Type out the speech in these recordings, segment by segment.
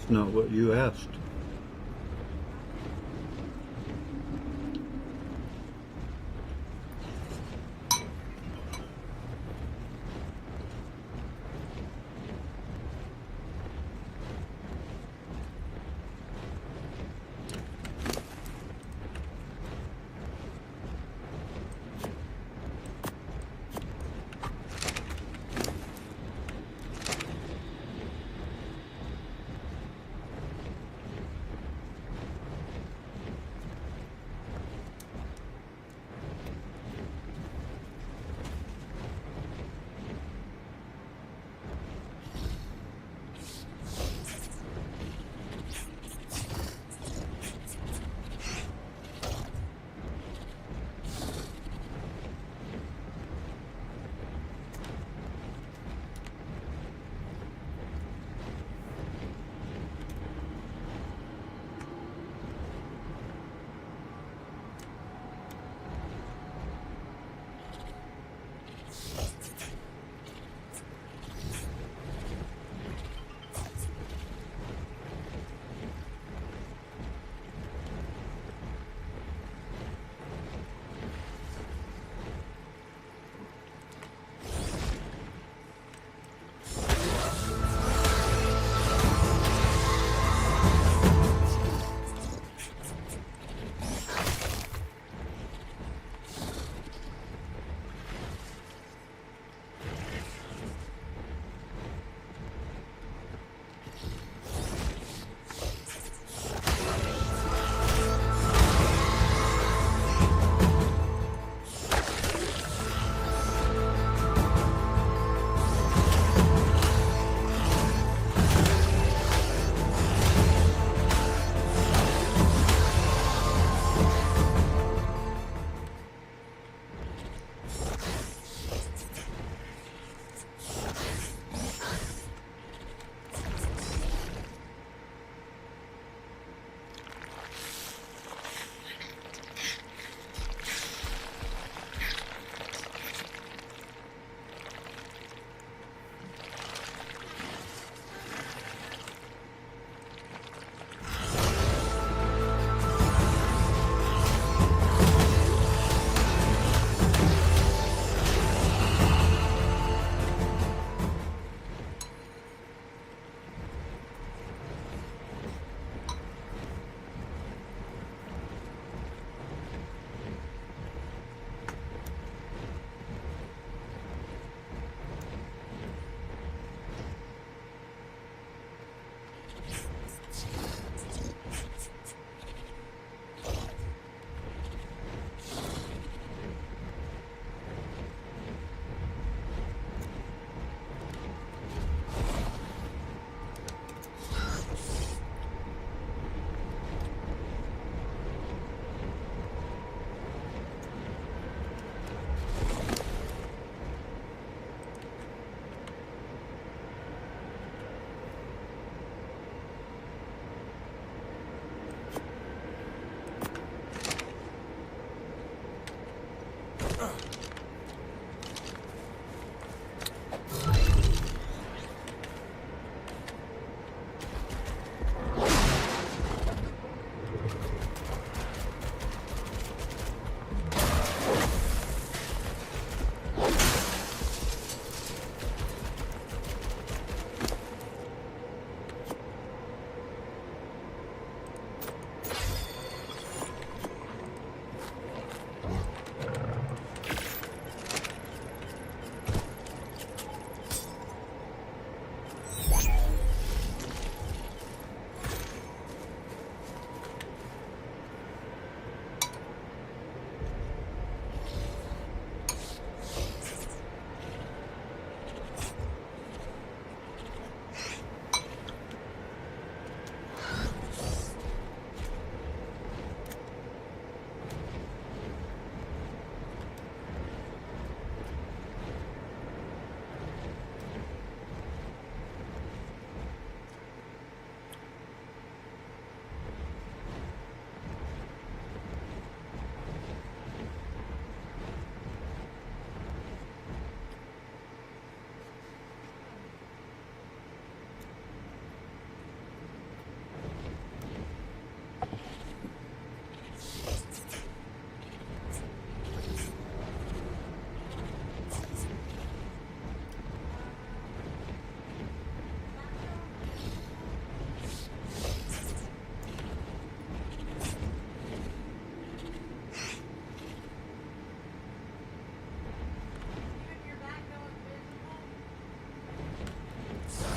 That's not what you asked.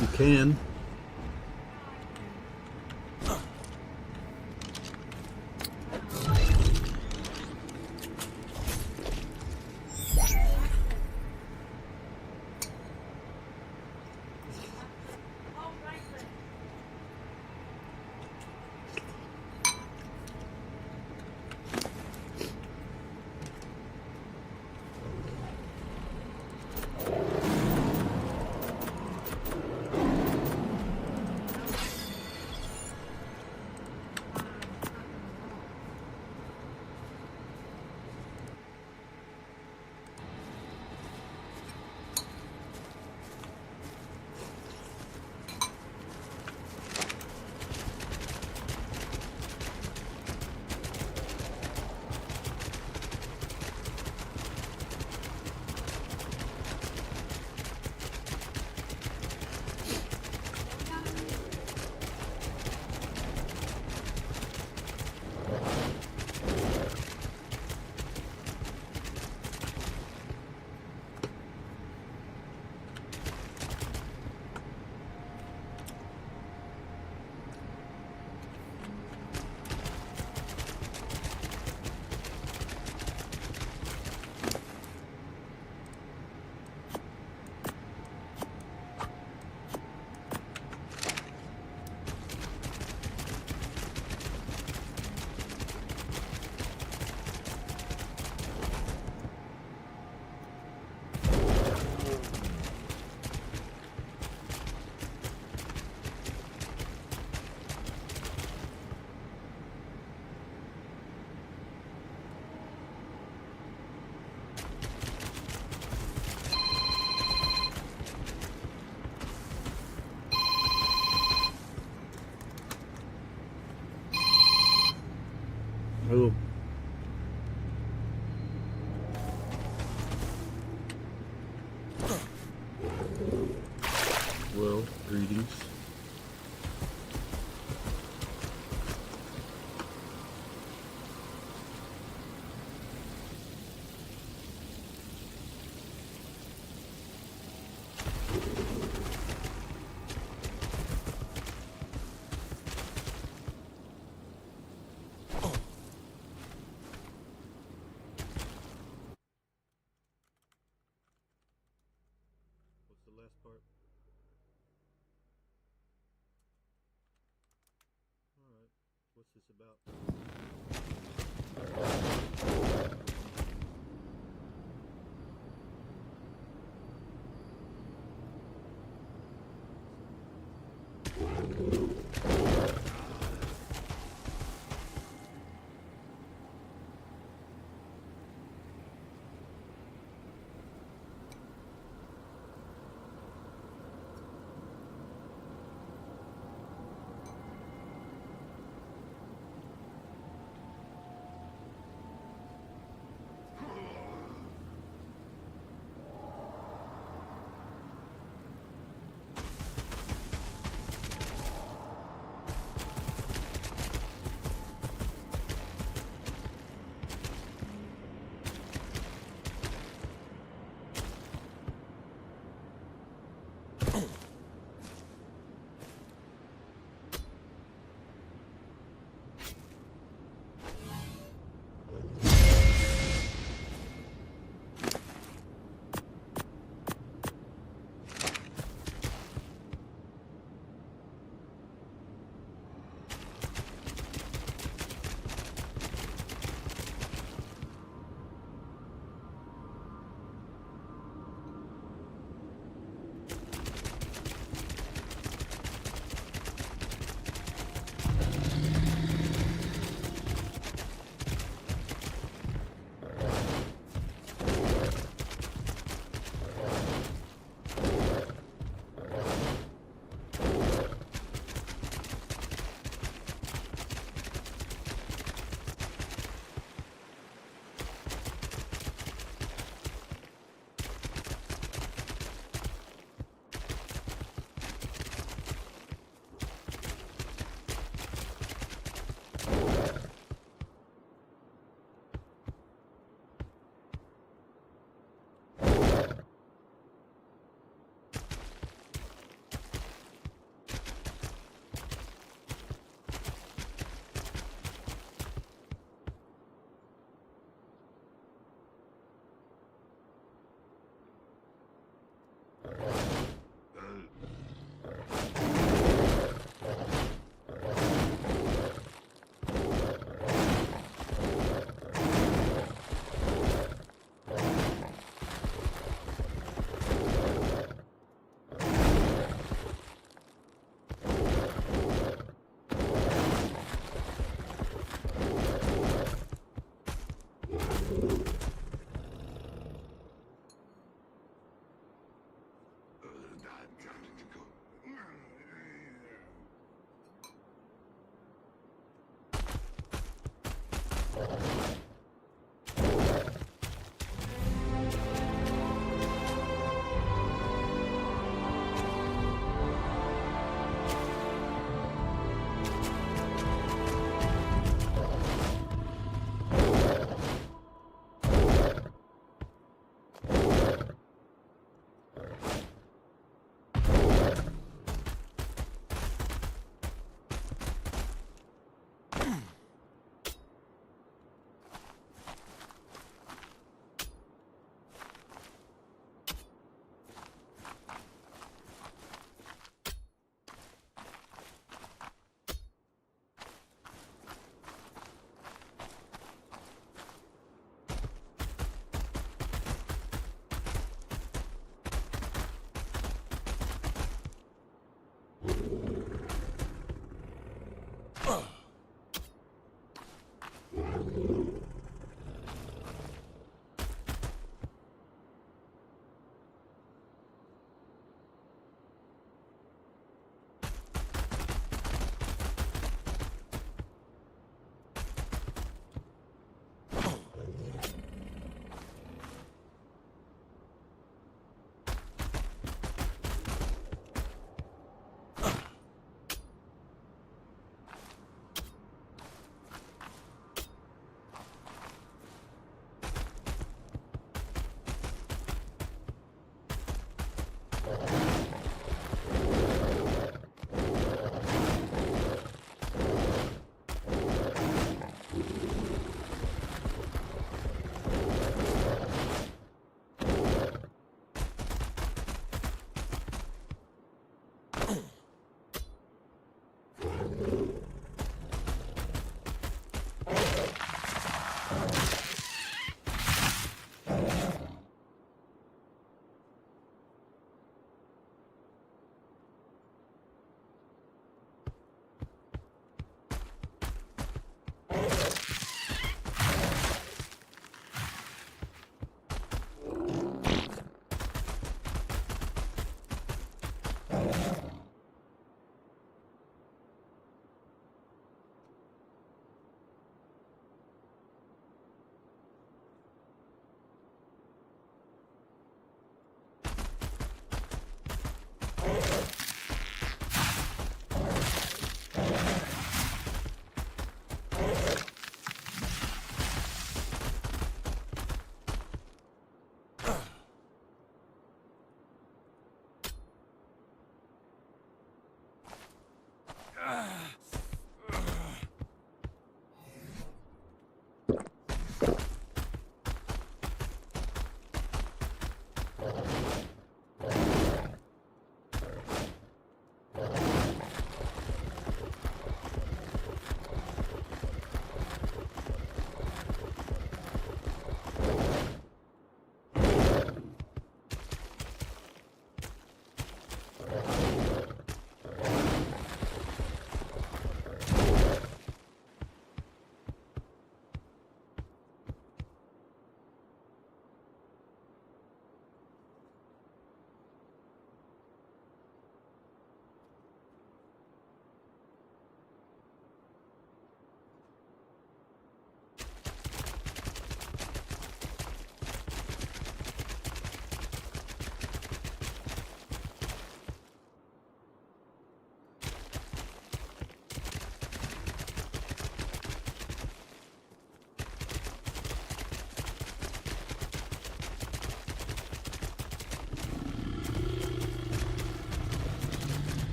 You can. Oh. Well, greetings. What's the last part? Alright, what's this about?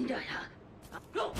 的呀！ What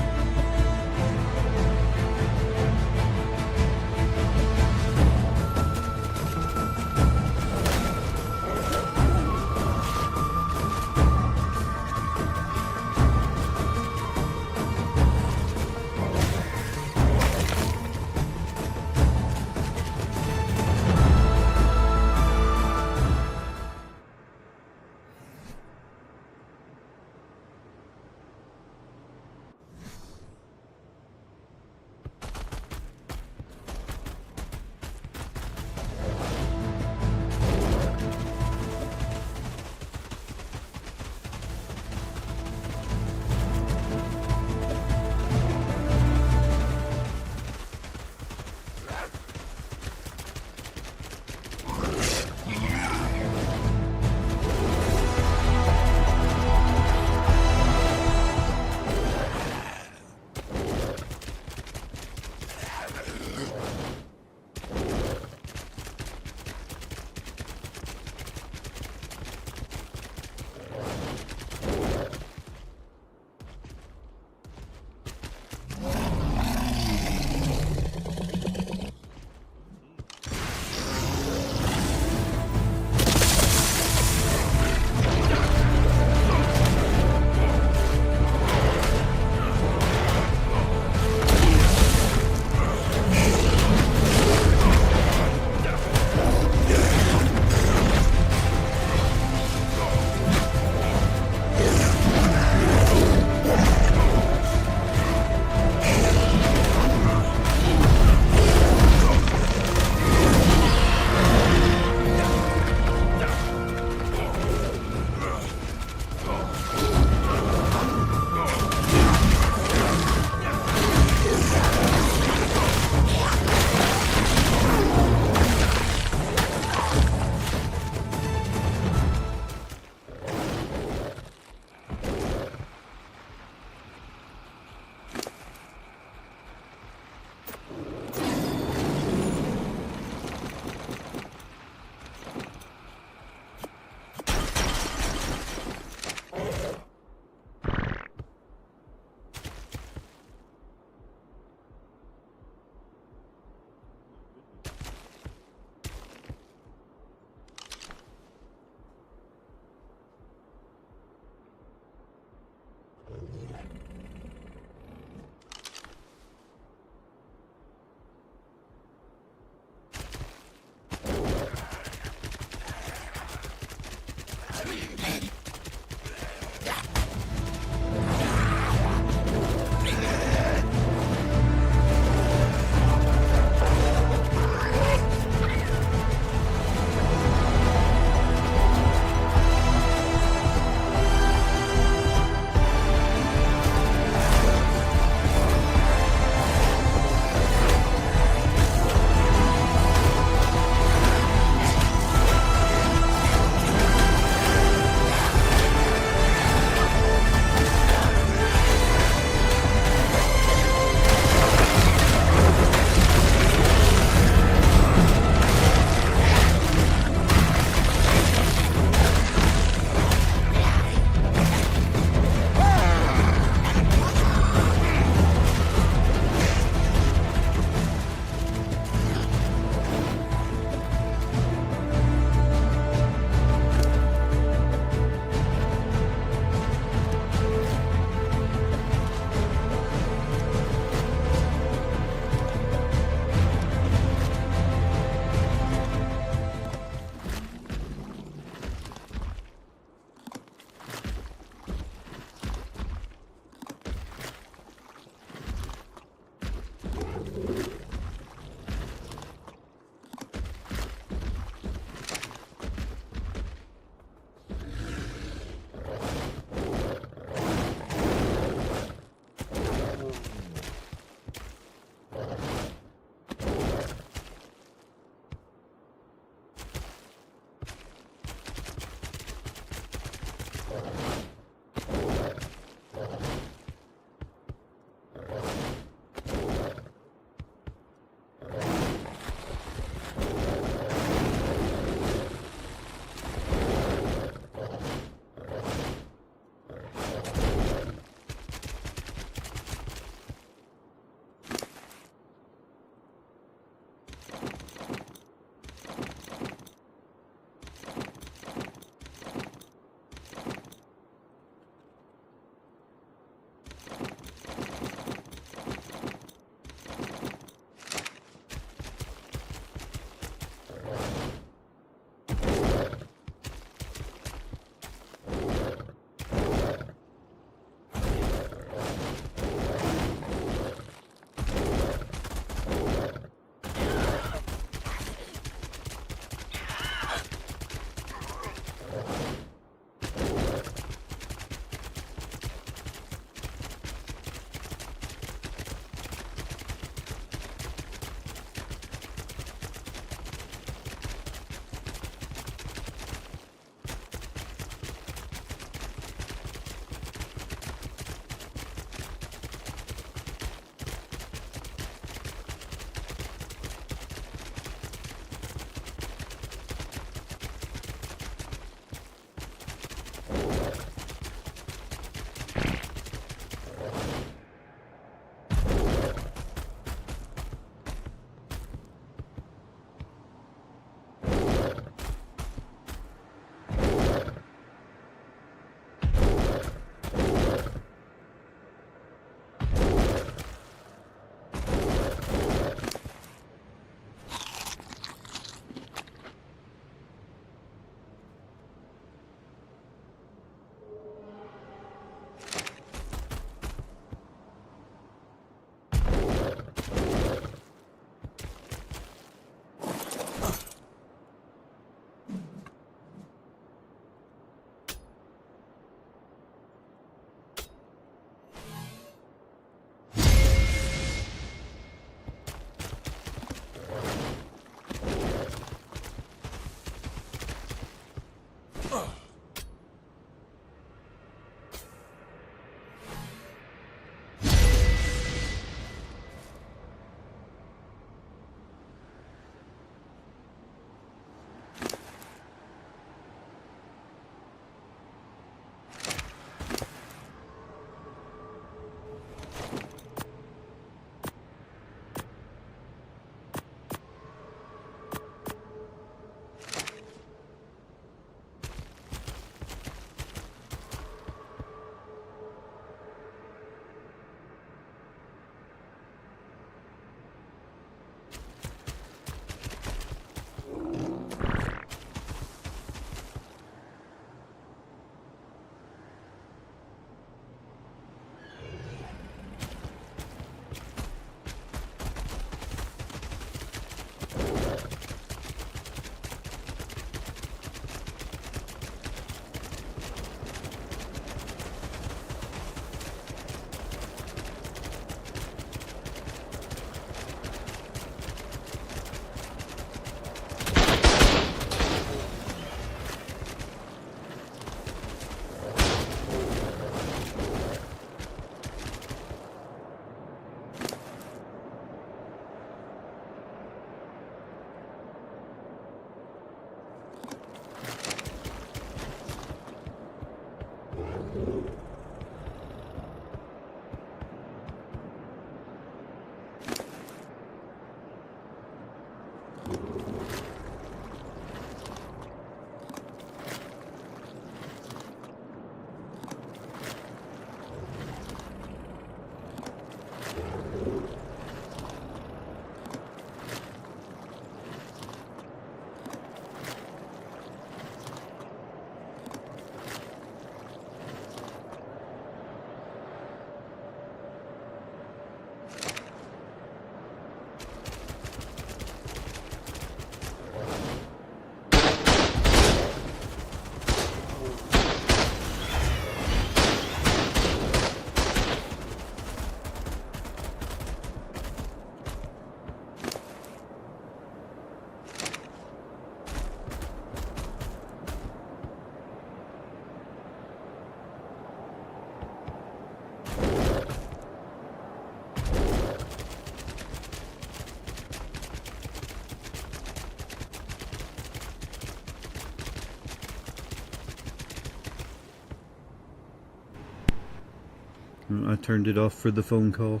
I turned it off for the phone call.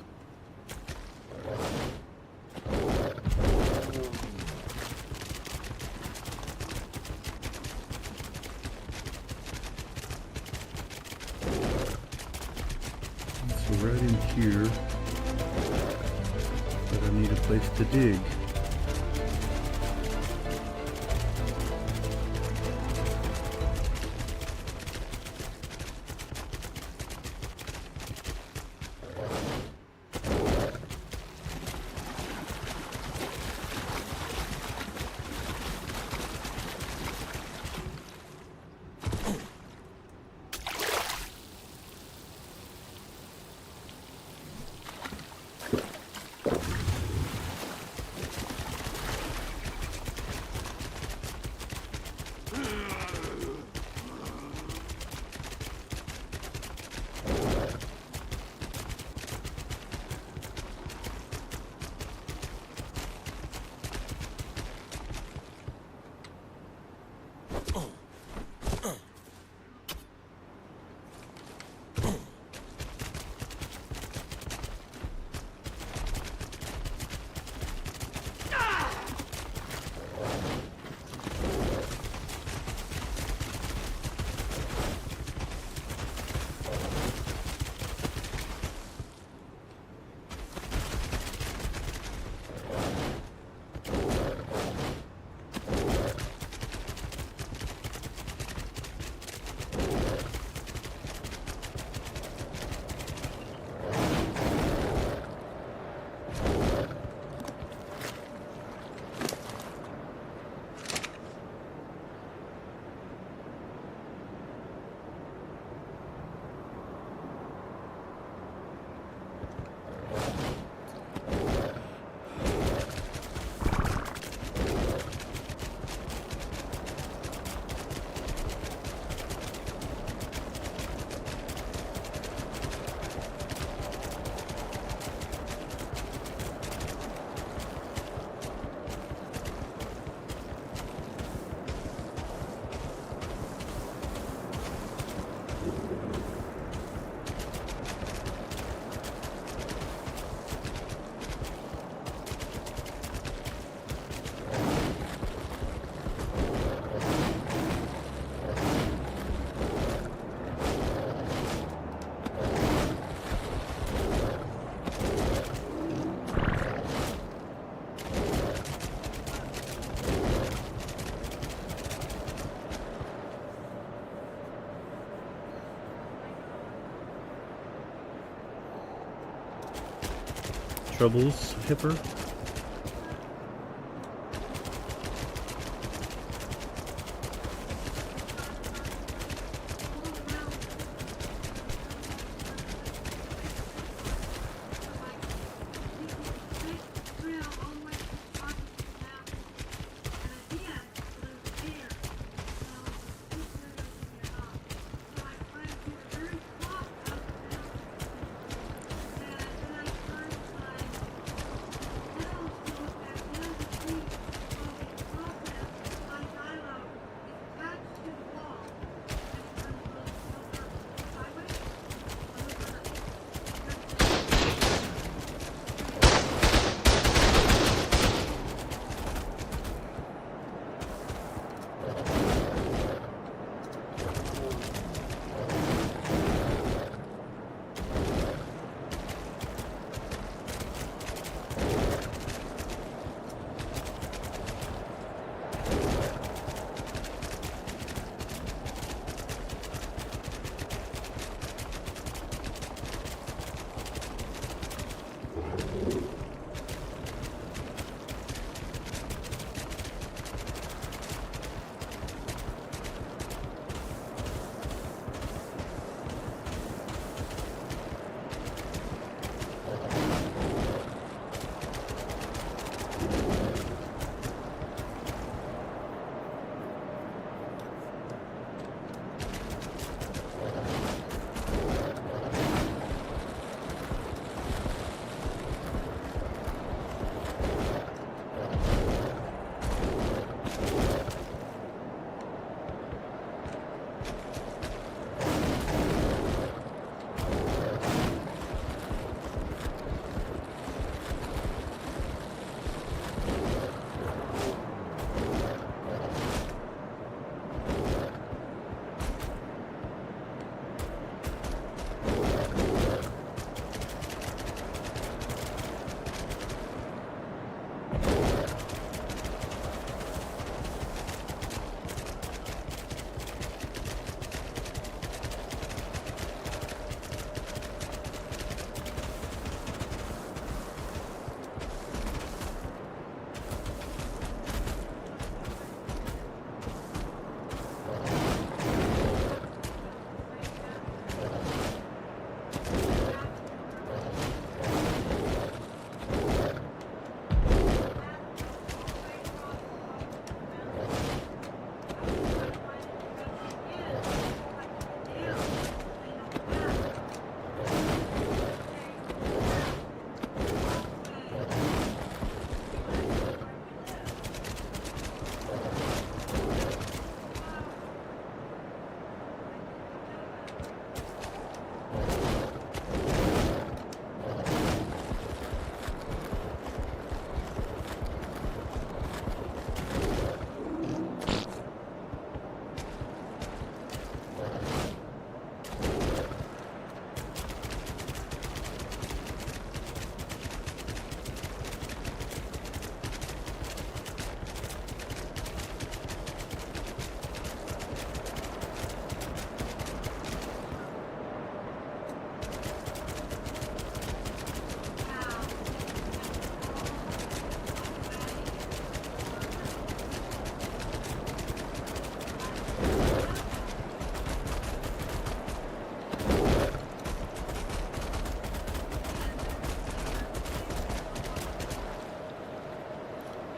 So right in here, but I need a place to dig. Troubles, Hipper?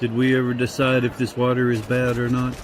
Did we ever decide if this water is bad or not?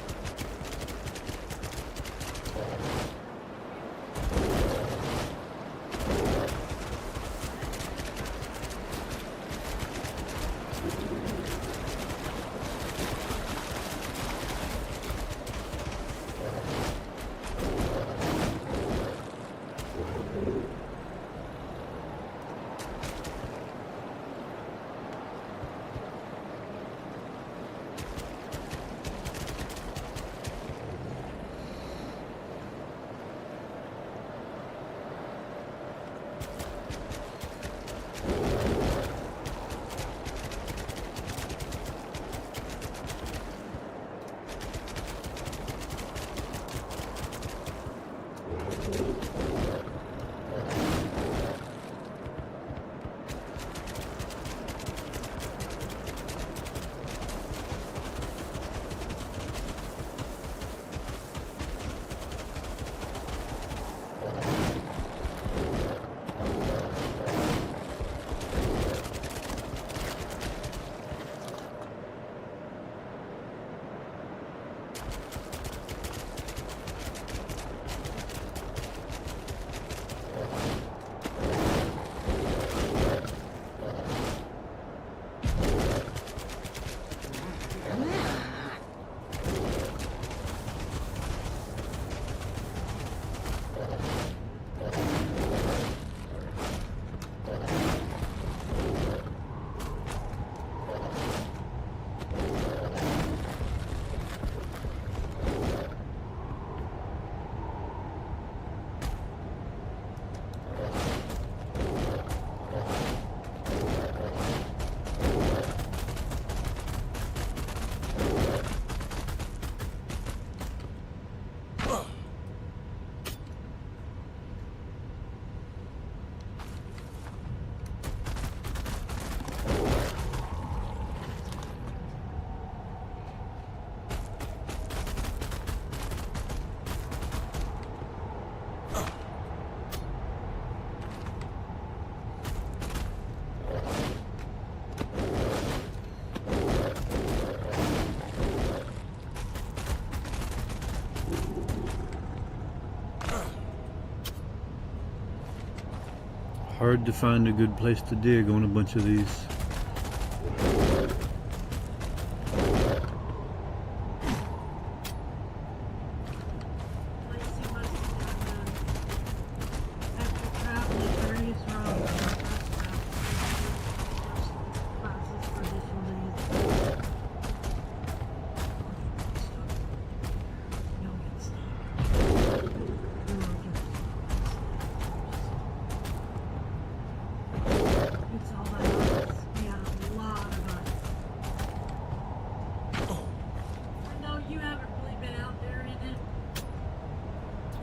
Hard to find a good place to dig on a bunch of these.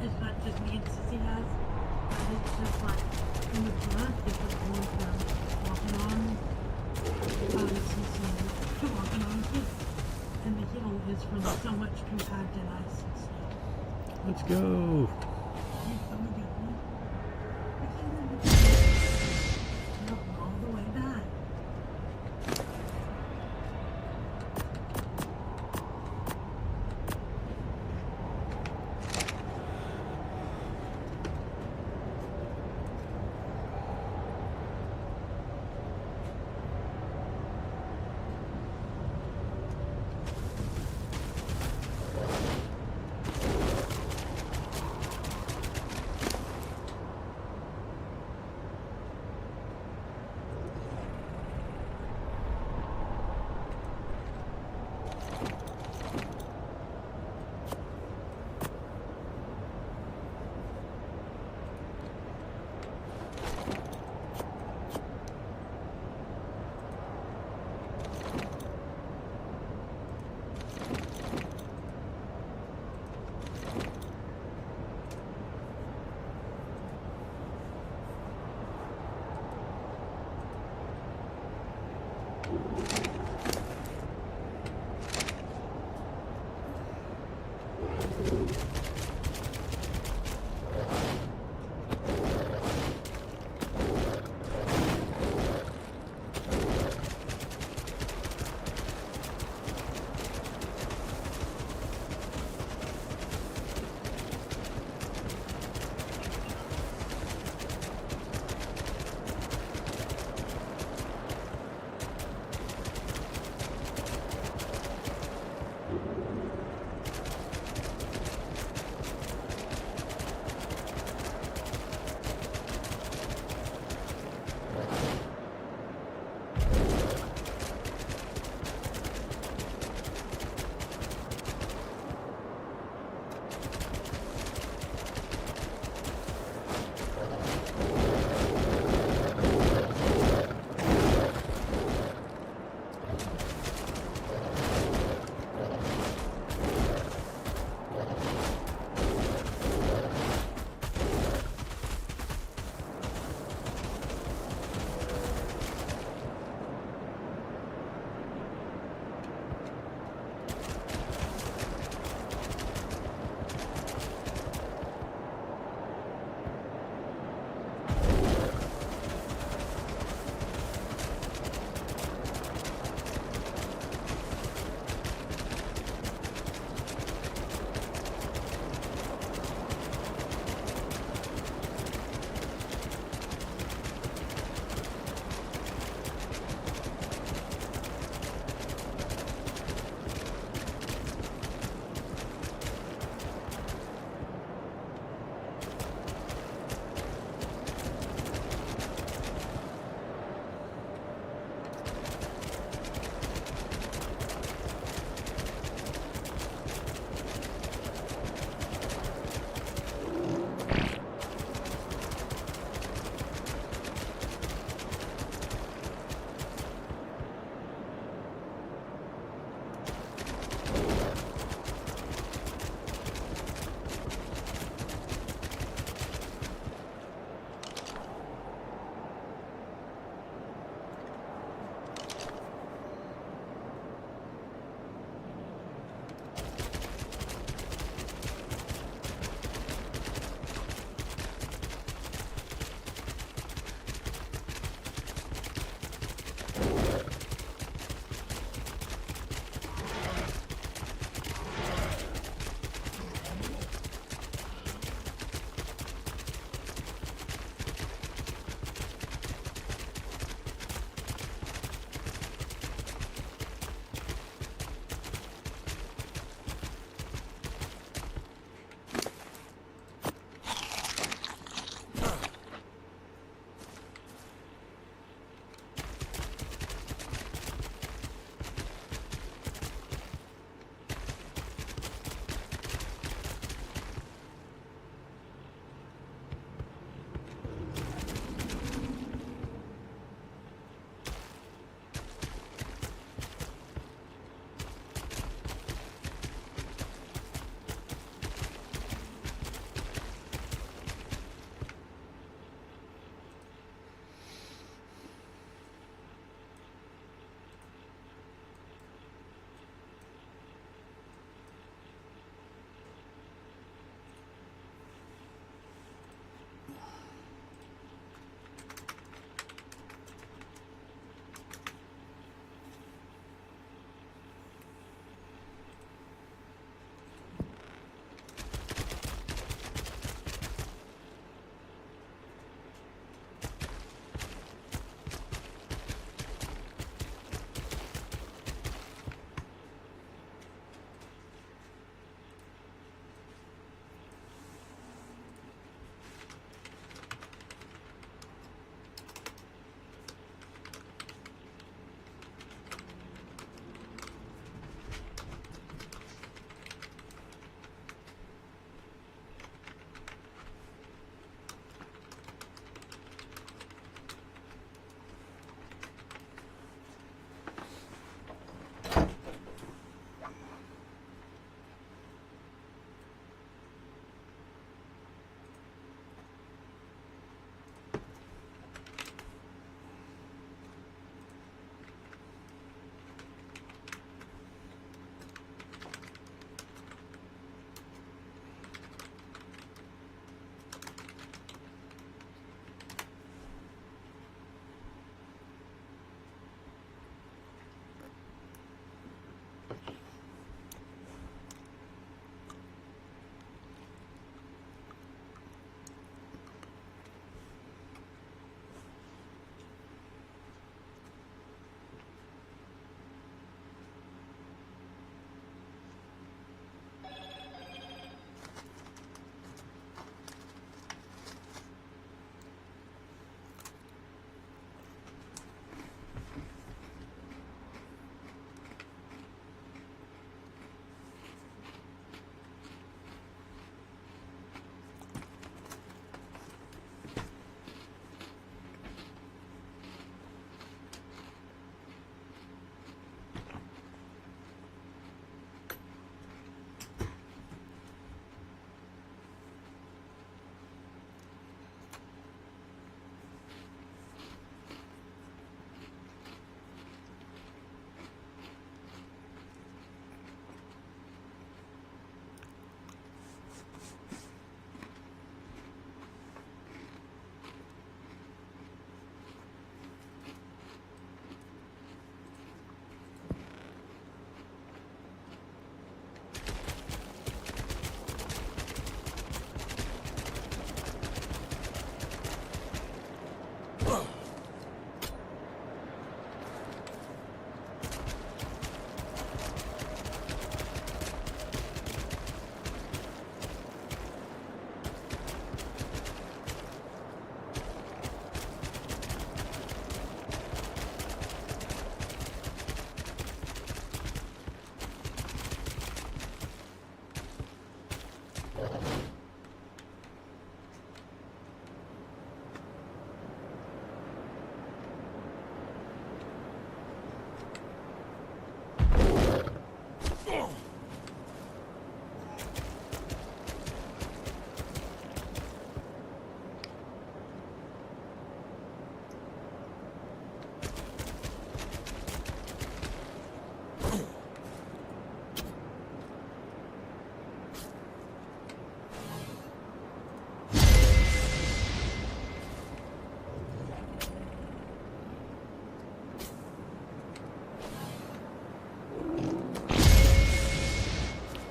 It's not just me and Sissy has, but it's just like in the front, it's like going from walking on, Sissy walking on it, and the hill is from so much compacted ice and snow. Let's go. All the way back.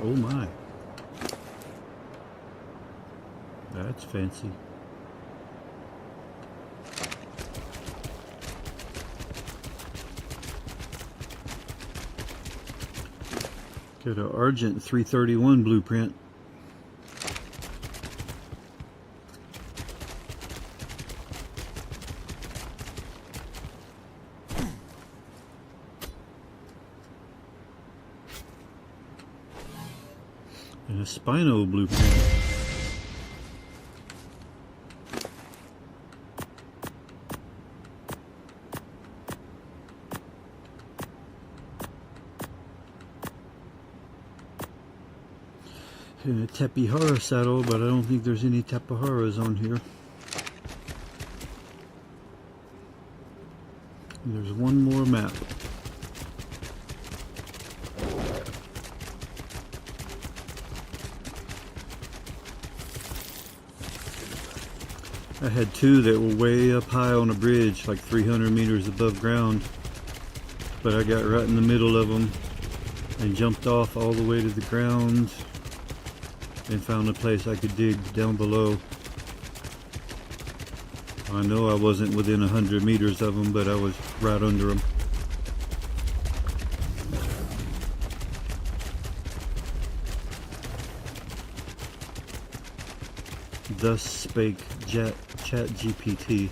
Oh my. That's fancy. Got an Argent 331 blueprint. And a Spino blueprint. And a Tepihara saddle, but I don't think there's any Tepiharas on here. And there's one more map. I had two that were way up high on a bridge, like 300 meters above ground, but I got right in the middle of them and jumped off all the way to the ground and found a place I could dig down below. I know I wasn't within 100 meters of them, but I was right under them. Thus spake ChatGPT.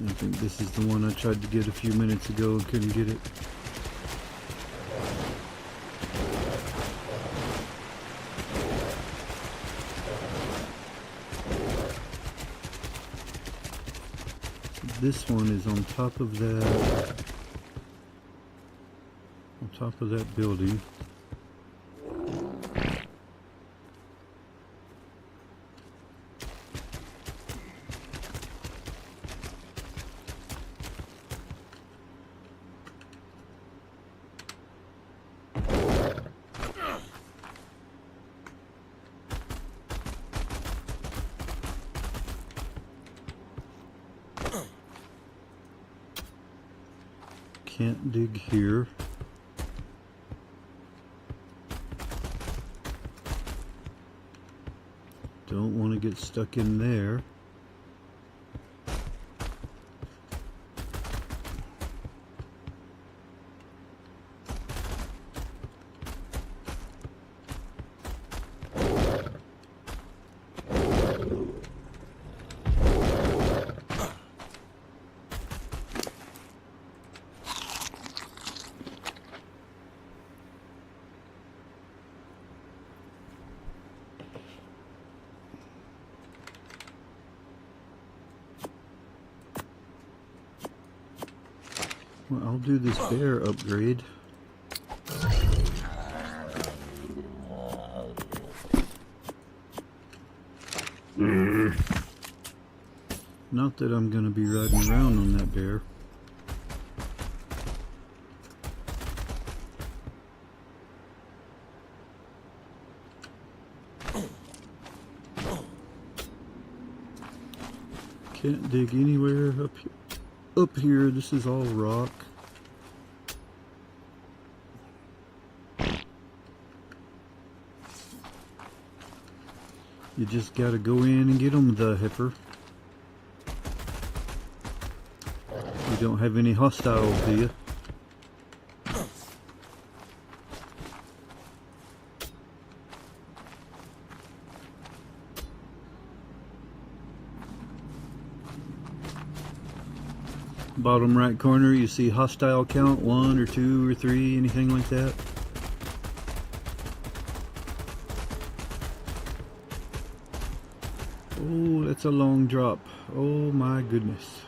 I think this is the one I tried to get a few minutes ago and couldn't get it. This one is on top of that building. Can't dig here. Don't want to get stuck in there. Well, I'll do this bear upgrade. Not that I'm going to be riding around on that bear. Can't dig anywhere up here. Up here, this is all rock. You just gotta go in and get them, the heifer. You don't have any hostiles, do you? Bottom right corner, you see hostile count, 1 or 2 or 3, anything like that. Oh, that's a long drop. Oh my goodness.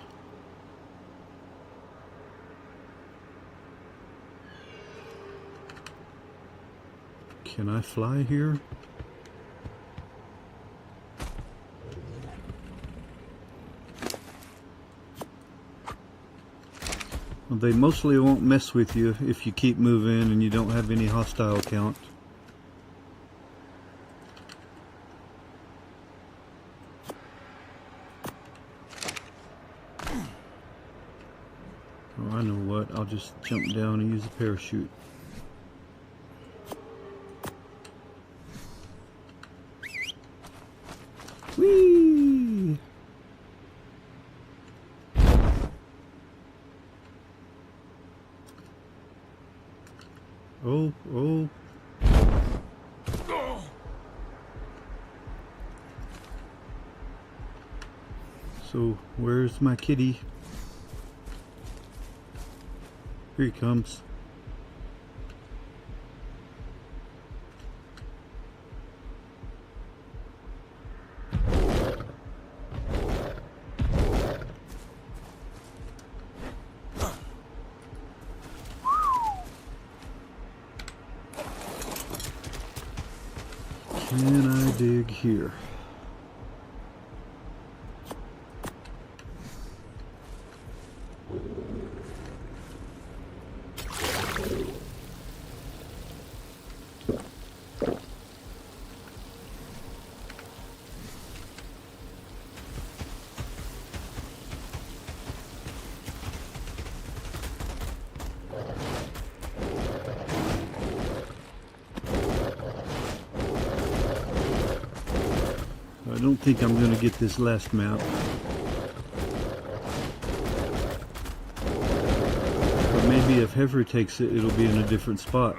Can I fly here? Well, they mostly won't mess with you if you keep moving and you don't have any hostile count. Oh, I know what. I'll just jump down and use a parachute. Whee! Oh, oh. So, where's my kitty? Here he comes. Can I dig here? I don't think I'm going to get this last map. But maybe if Heifer takes it, it'll be in a different spot.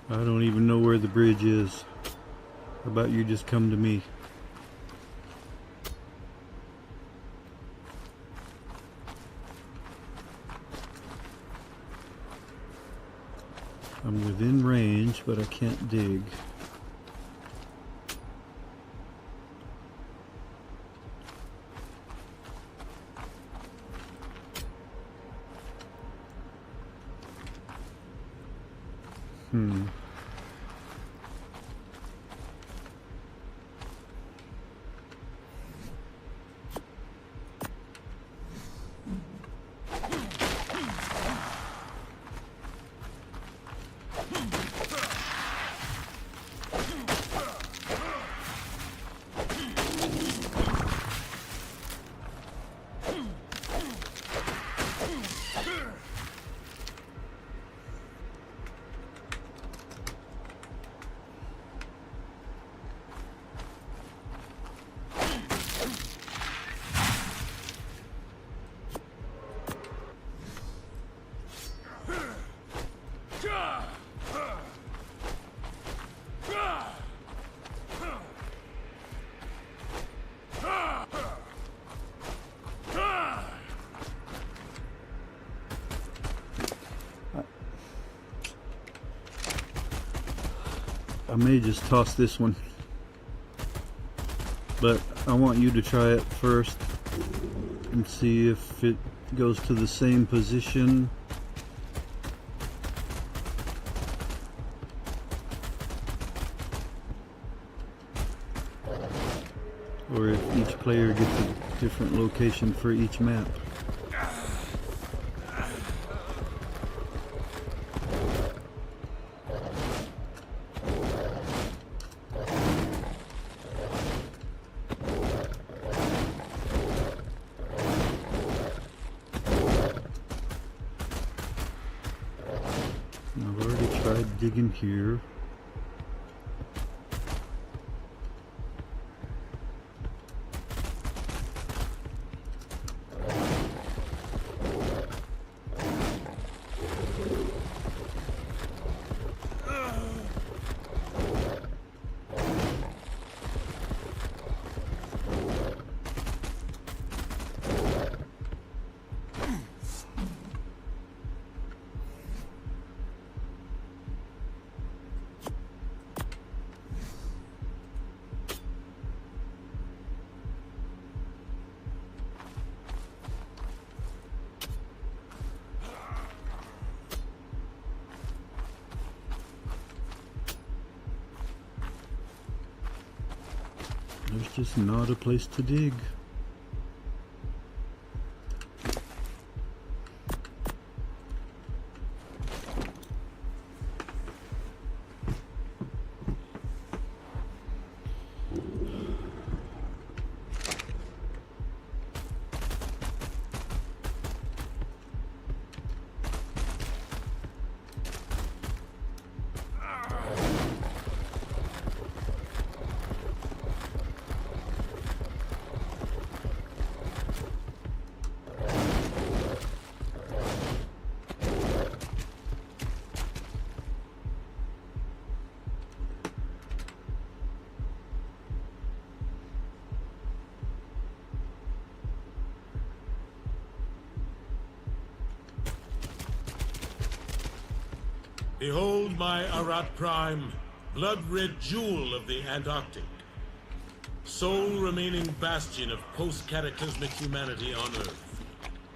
I don't even know where the bridge is. How about you just come to me? I'm within range, but I can't dig. I may just toss this one, but I want you to try it first and see if it goes to the same position. Or if each player gets a different location for each map. I've already tried digging here. There's just not a place to dig. Behold my Arat Prime, blood-red jewel of the Antarctic. Sole remaining bastion of post-cataclysmic humanity on Earth.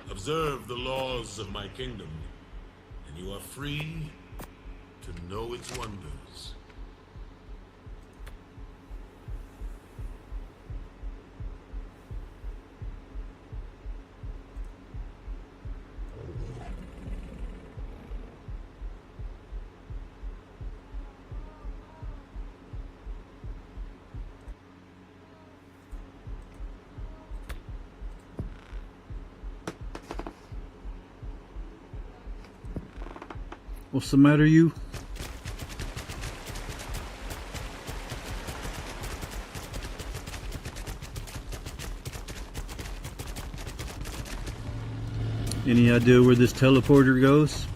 Observe the laws of my kingdom, and you are free to know its wonders. What's the matter, you? Any idea where this teleporter goes?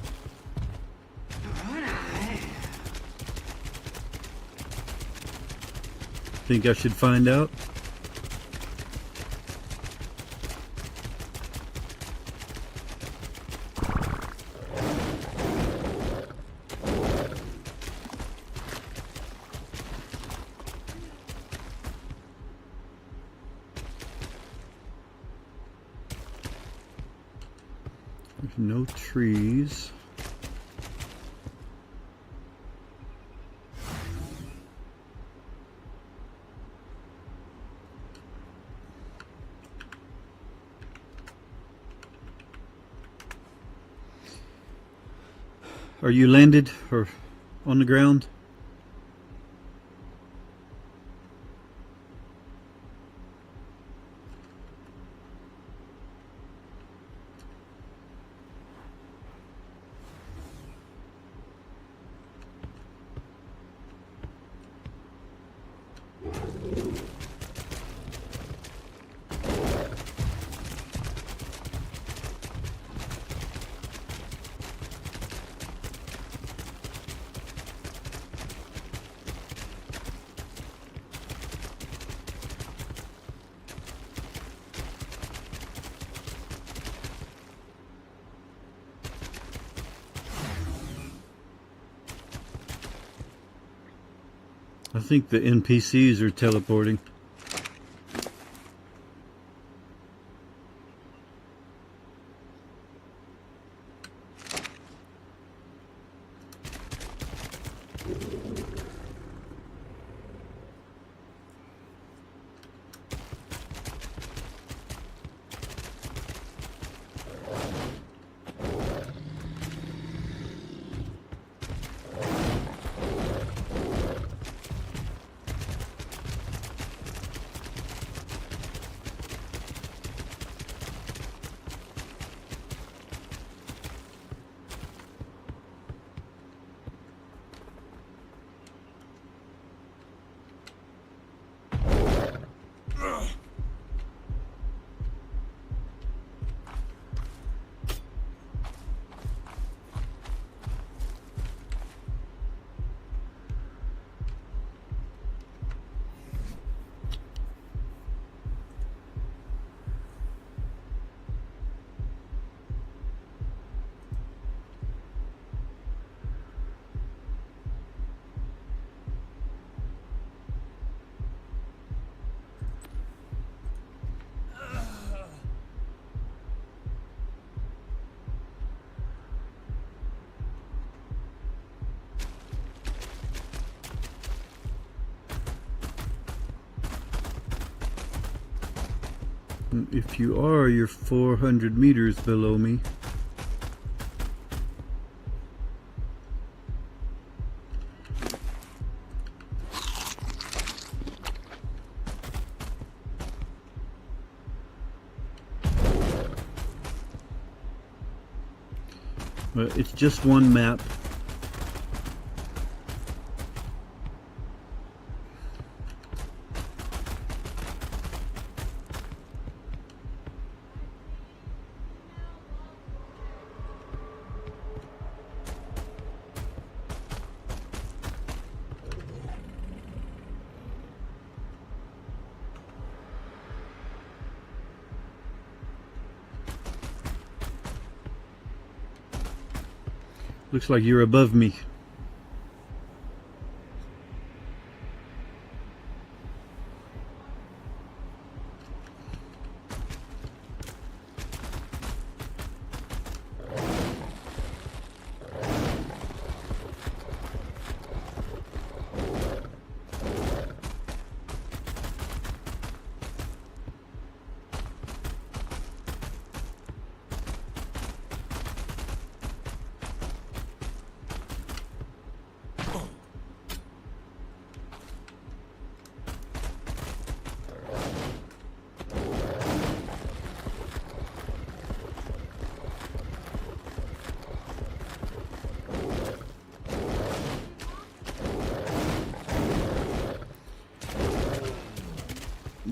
Think I should find out? There's no trees. Are you landed or on the ground? I think the NPCs are teleporting. If you are, you're 400 meters below me. But it's just one map. Looks like you're above me.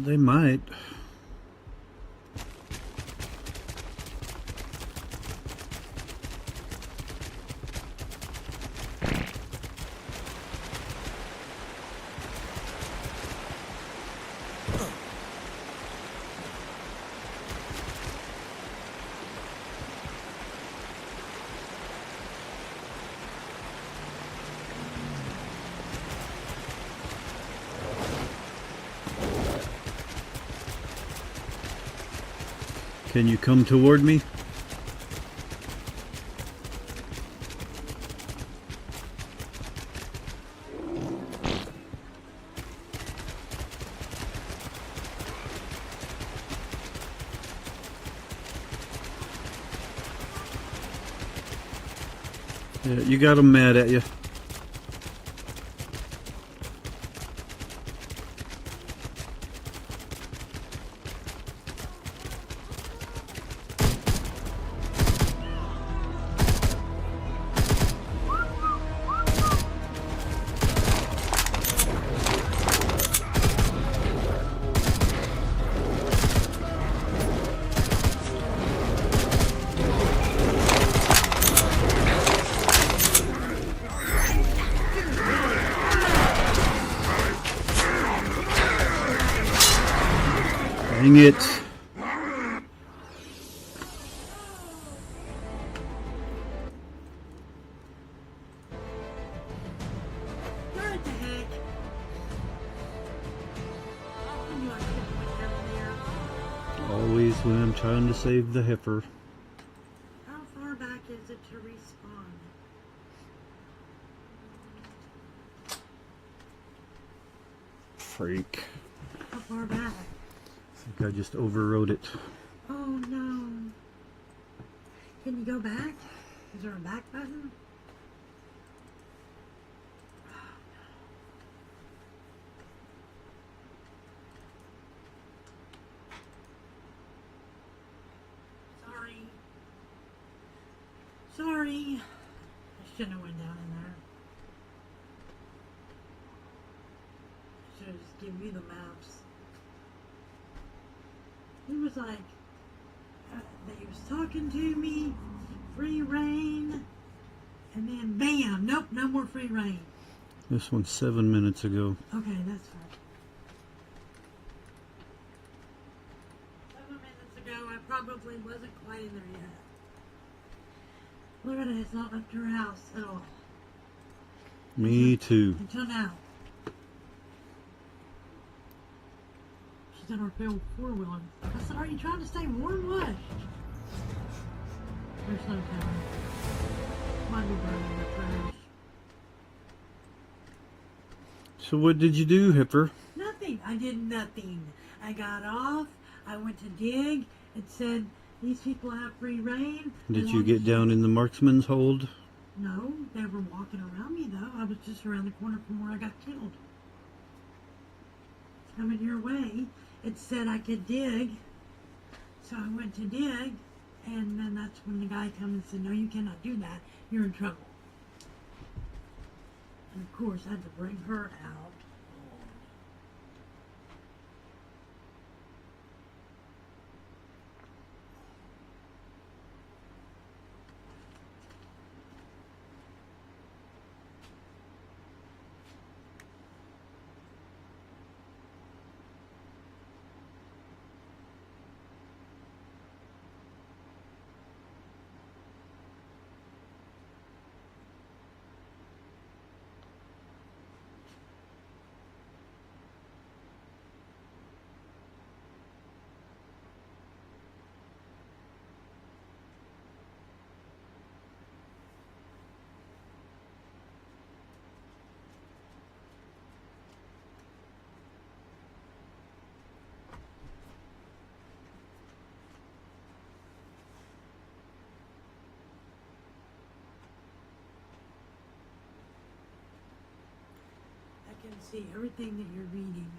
They might. Can you come toward me? Yeah, you got them mad at you. Dang it. What the heck? I knew I couldn't went down there. Always when I'm trying to save the heifer. How far back is it to respawn? Freak. How far back? I think I just overrode it. Oh no. Can you go back? Is there a back button? Sorry. Sorry. I shouldn't have went down in there. I should have just given you the maps. He was like, that he was talking to me, free reign, and then bam, nope, no more free reign. This one's 7 minutes ago. Okay, that's fine. 7 minutes ago, I probably wasn't quite in there yet. Loretta has not left her house at all. Me too. Until now. She's in her four-wheeler. I said, are you trying to stay warm? What? There's no time. Might be burning the trash. So what did you do, heifer? Nothing. I did nothing. I got off. I went to dig. It said, these people have free reign. Did you get down in the marksman's hold? No, they were walking around me though. I was just around the corner from where I got killed. Coming your way. It said I could dig. So I went to dig. And then that's when the guy came and said, no, you cannot do that. You're in trouble. And of course, I had to bring her out. I can see everything that you're reading.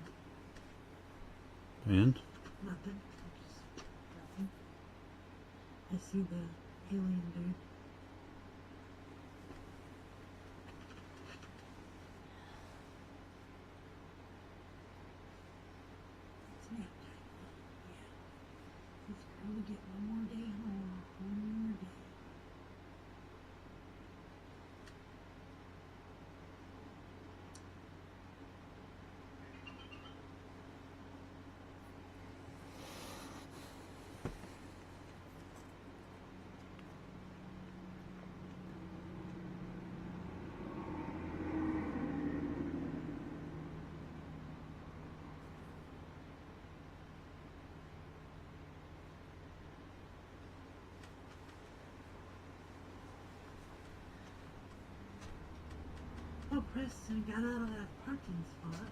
And? Nothing. Just nothing. I see the alien dude. It's me. only get one more day home. One more day. Oh, Preston got out of that parking spot.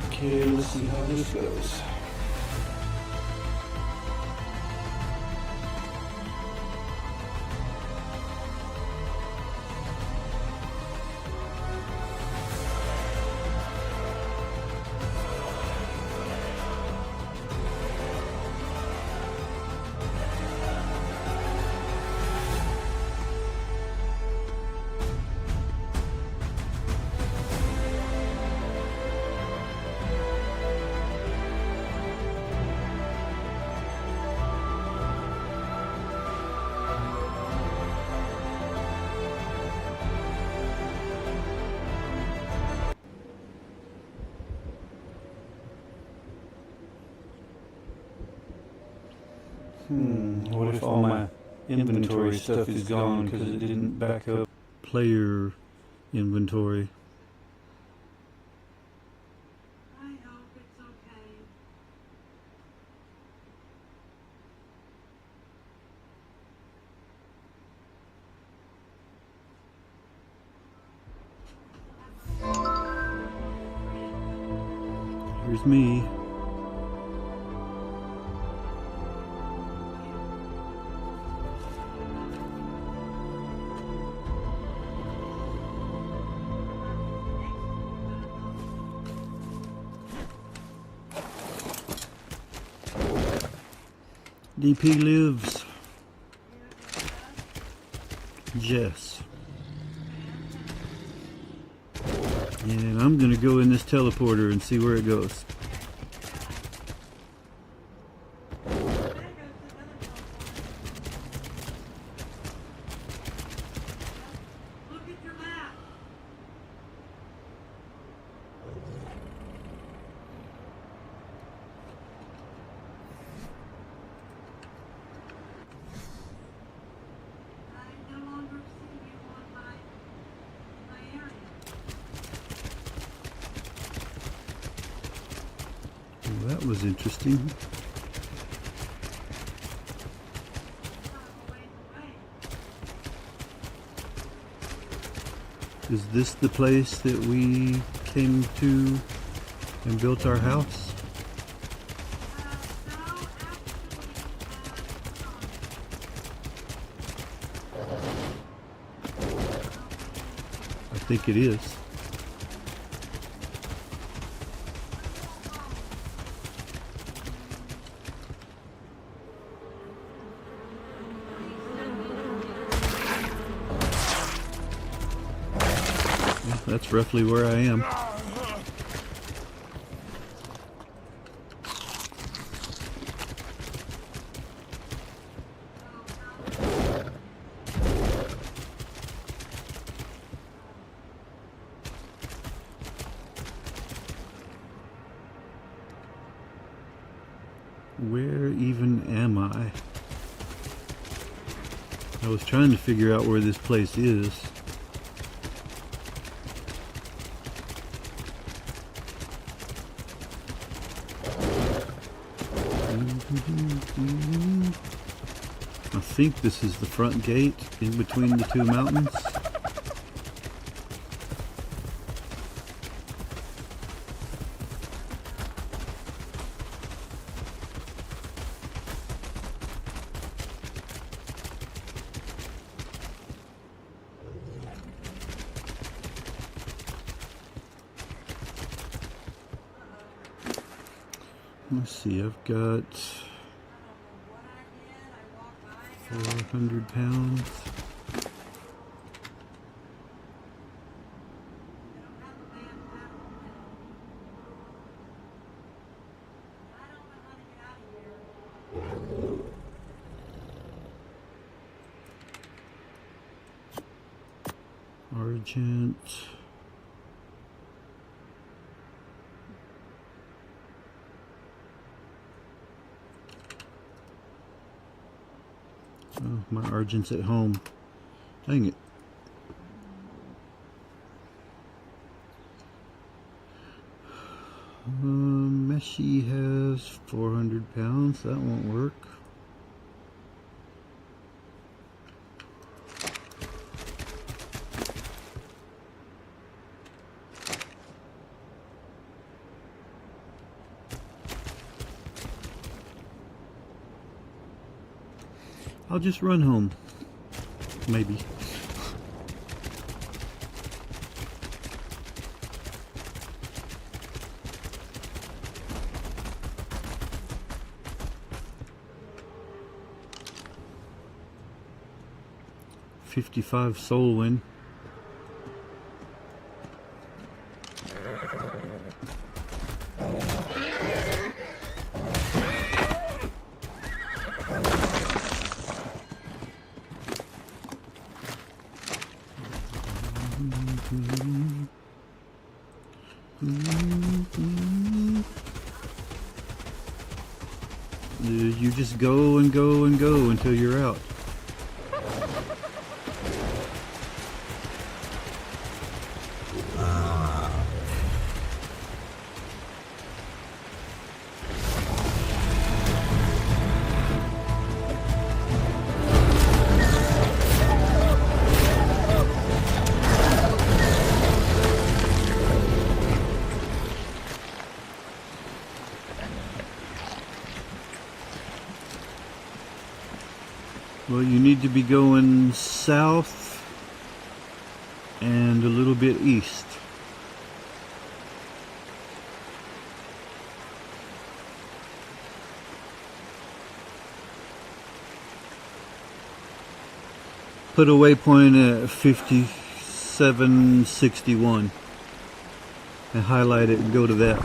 Okay, let's see how this goes. What if all my inventory stuff is gone because it didn't back up player inventory? I hope it's okay. Here's me. DP lives. Jess. And I'm gonna go in this teleporter and see where it goes. Look at your map. I no longer see you on my area. Well, that was interesting. Is this the place that we came to and built our house? I think it is. That's roughly where I am. Where even am I? I was trying to figure out where this place is. I think this is the front gate in between the two mountains. Let's see, I've got 400 pounds. Argent. Oh, my Argent's at home. Dang it. Meshy has 400 pounds. That won't work. I'll just run home. Maybe. $55 soul win. You just go and go and go until you're out. Well, you need to be going south and a little bit east. Put a waypoint at 5761 and highlight it and go to that.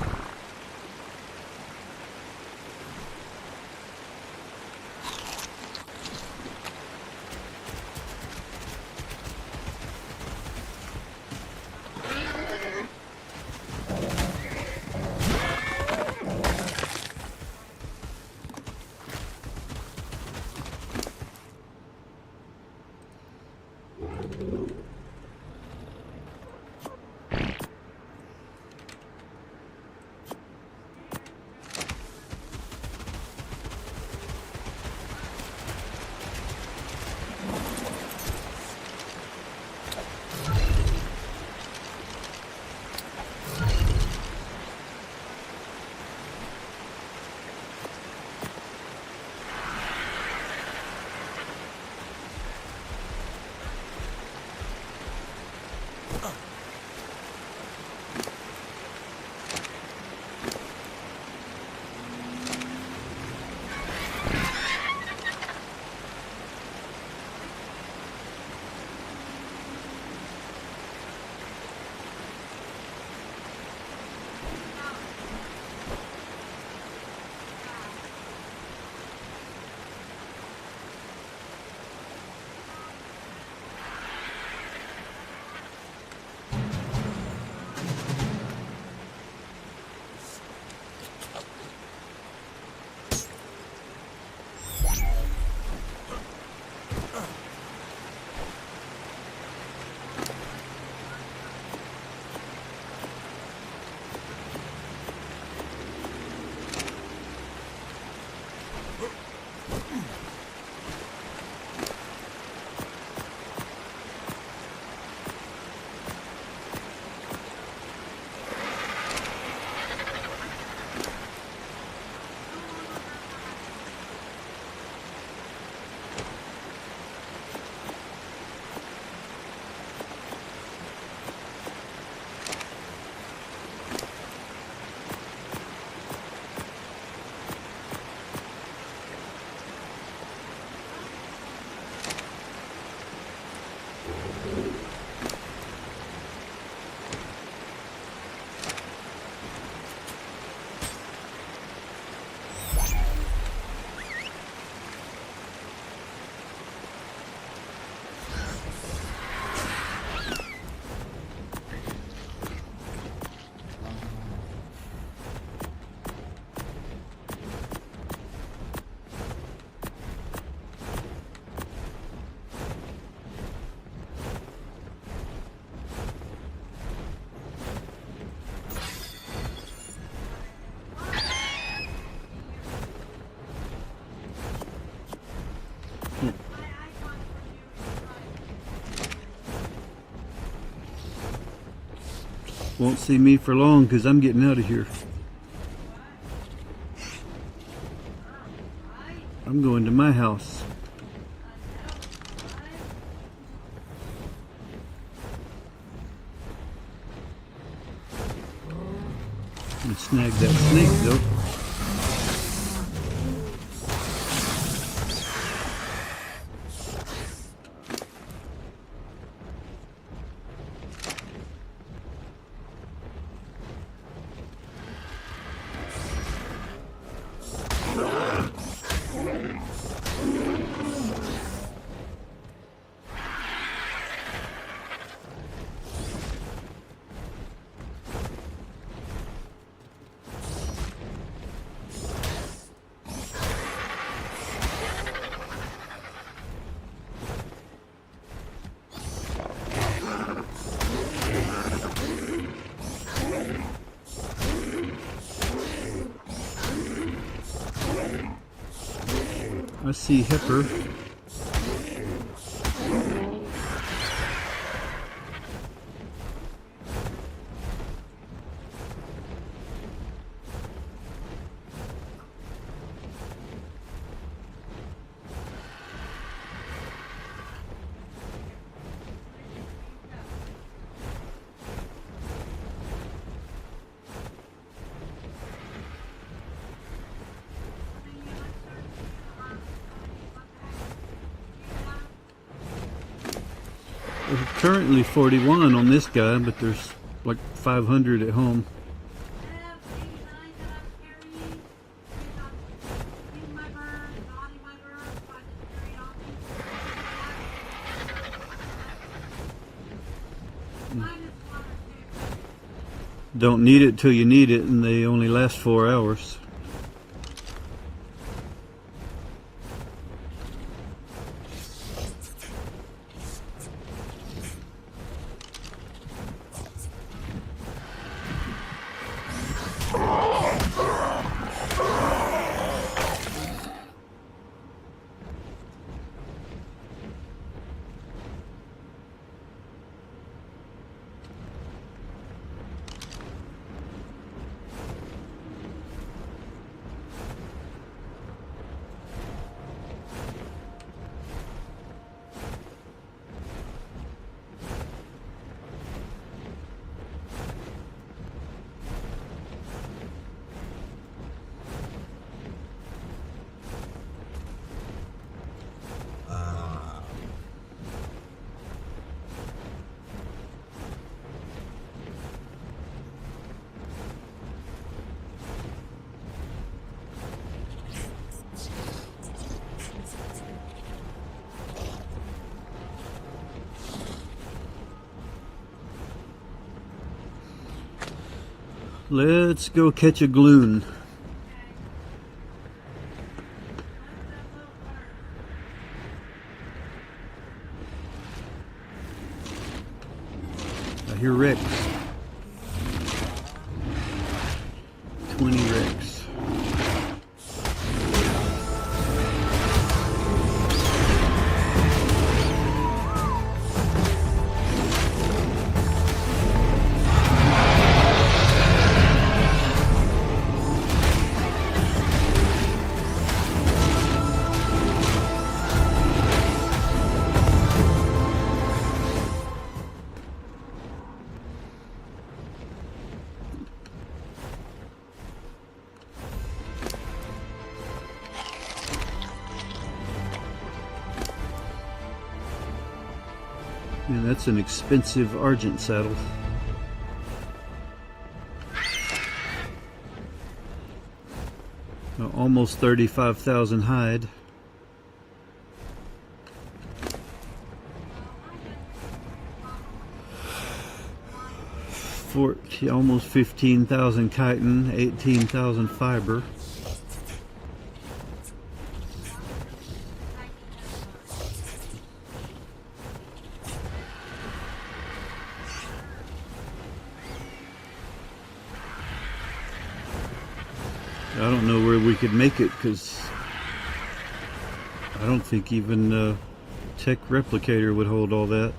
Won't see me for long because I'm getting out of here. I'm going to my house. And snag that snake though. I see Hipper. There's currently 41 on this guy, but there's like 500 at home. Don't need it till you need it, and they only last 4 hours. Let's go catch a gloon. I hear Rex. 20 Rex. Yeah, that's an expensive Argent saddle. Almost 35,000 hide. Almost 15,000 chitin, 18,000 fiber. I don't know where we could make it because I don't think even Tech Replicator would hold all that.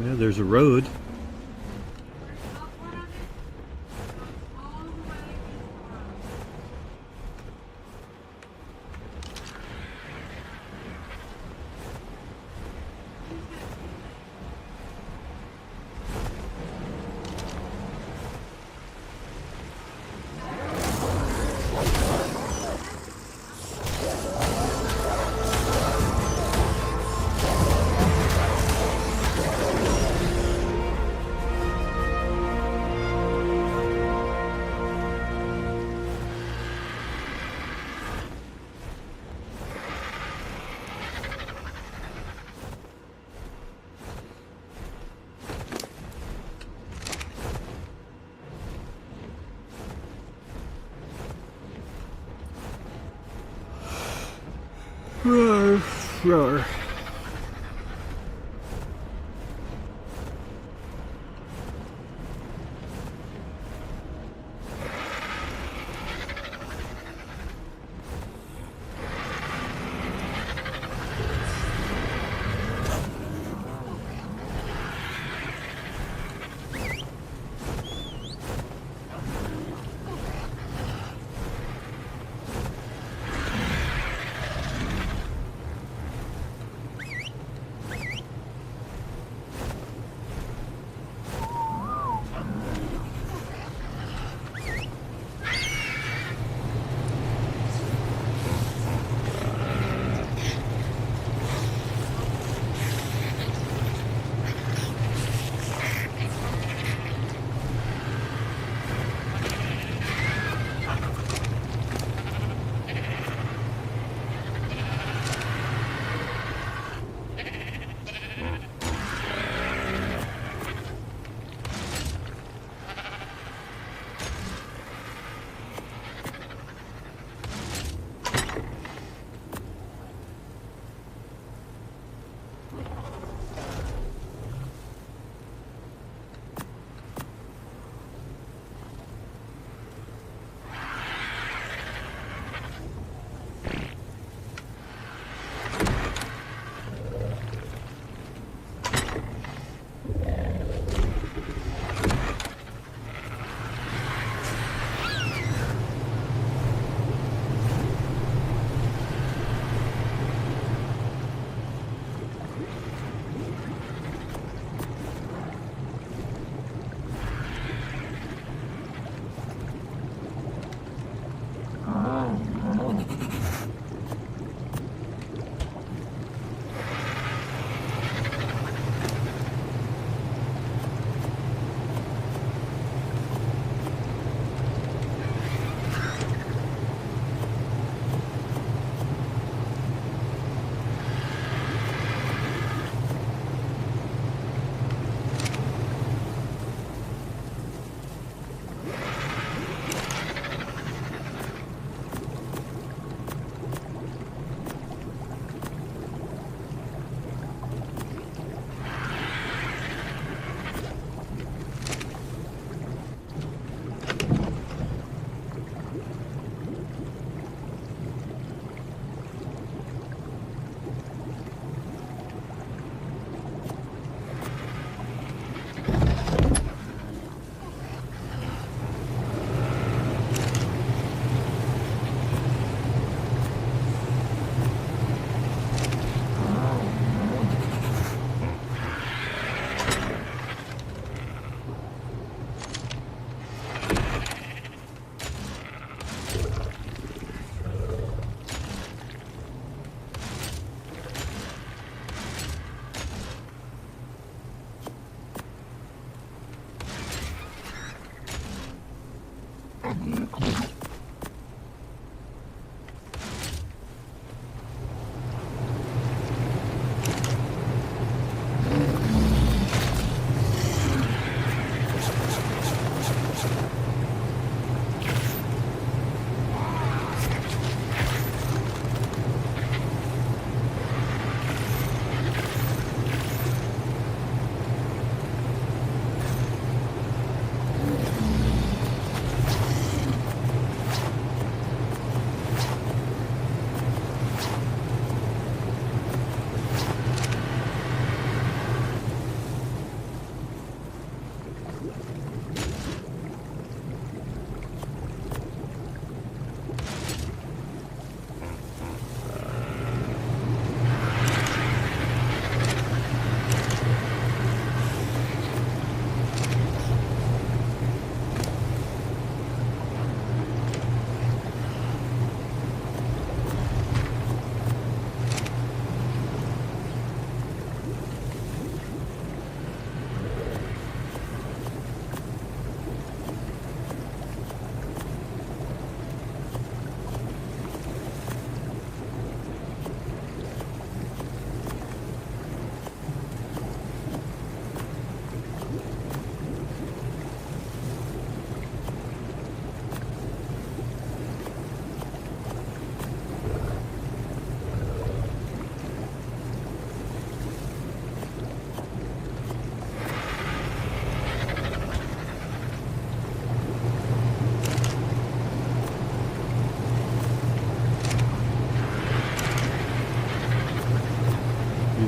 Yeah, there's a road. Roar, roar.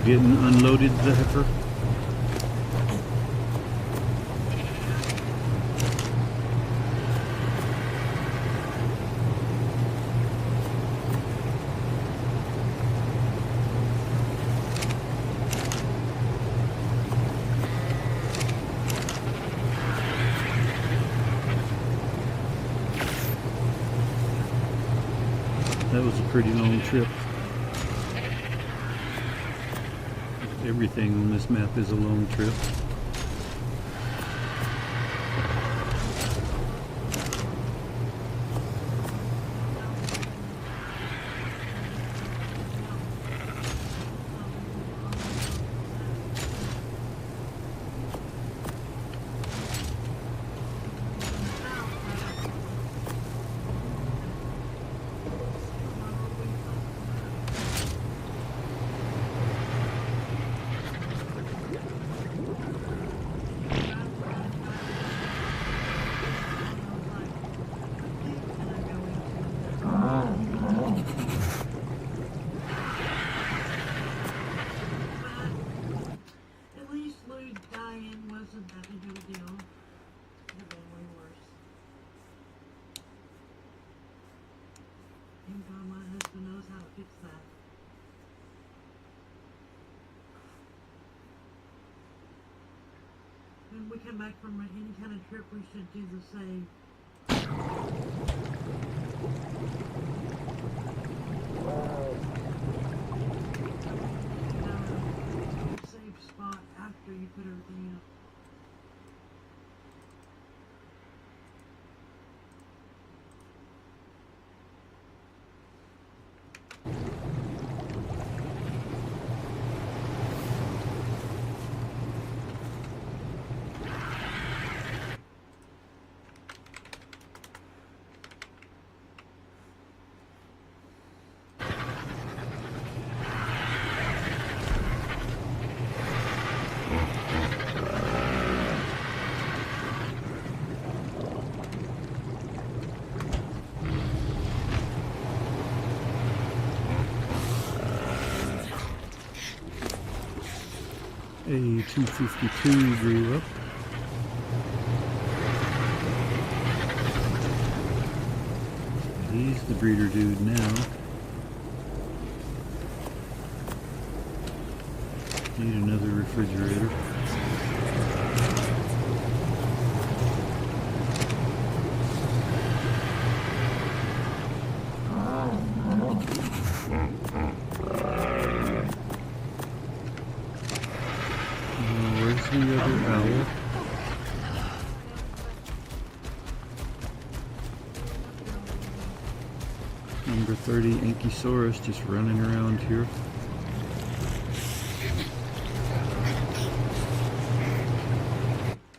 getting unloaded, the heifer? That was a pretty long trip. Everything on this map is a long trip. At least Louis dying wasn't that big of a deal. Could have been way worse. Thank God my husband knows how to fix that. When we come back from any kind of trip, we should do the same. Safe spot after you put everything up. A 252 grew up. He's the breeder dude now. Need another refrigerator. Where's the other owl? Number 30 Ankysaurus just running around here.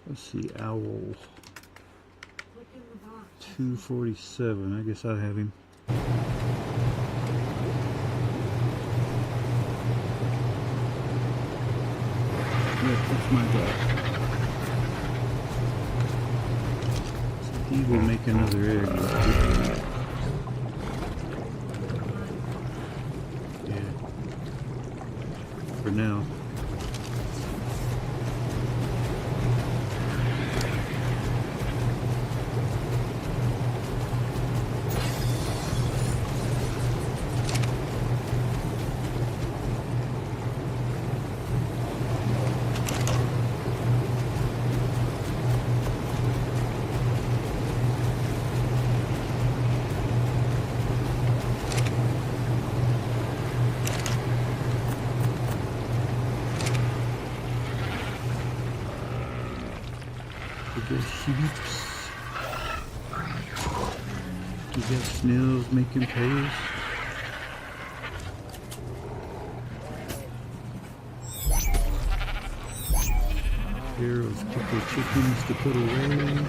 Let's see, owl 247. I guess I have him. Yep, that's my guy. So he will make another egg. Yeah. For now. We got sheeps. We got snails making pails. Here's a couple of chickens to put away.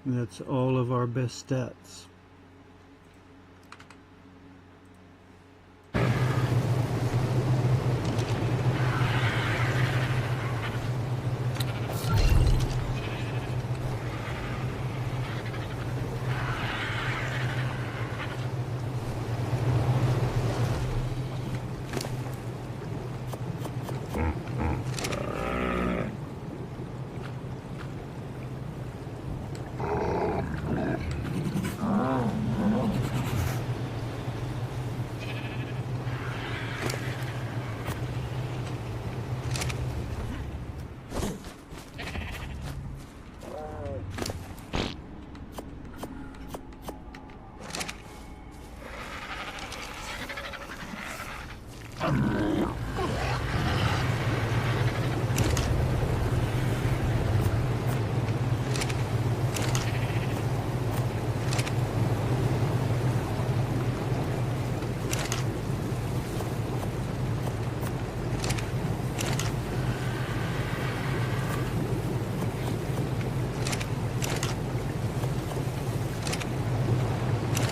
And that's all of our best stats.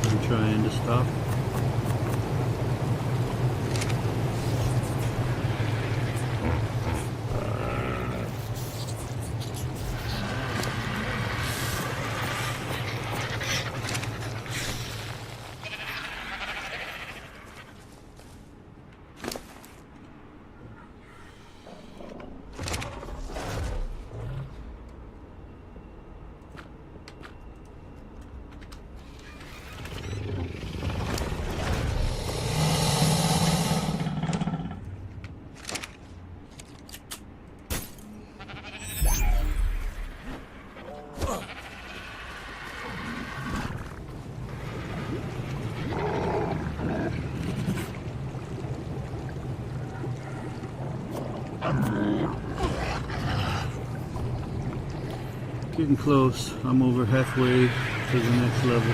I'm trying to stop. Getting close. I'm over halfway to the next level.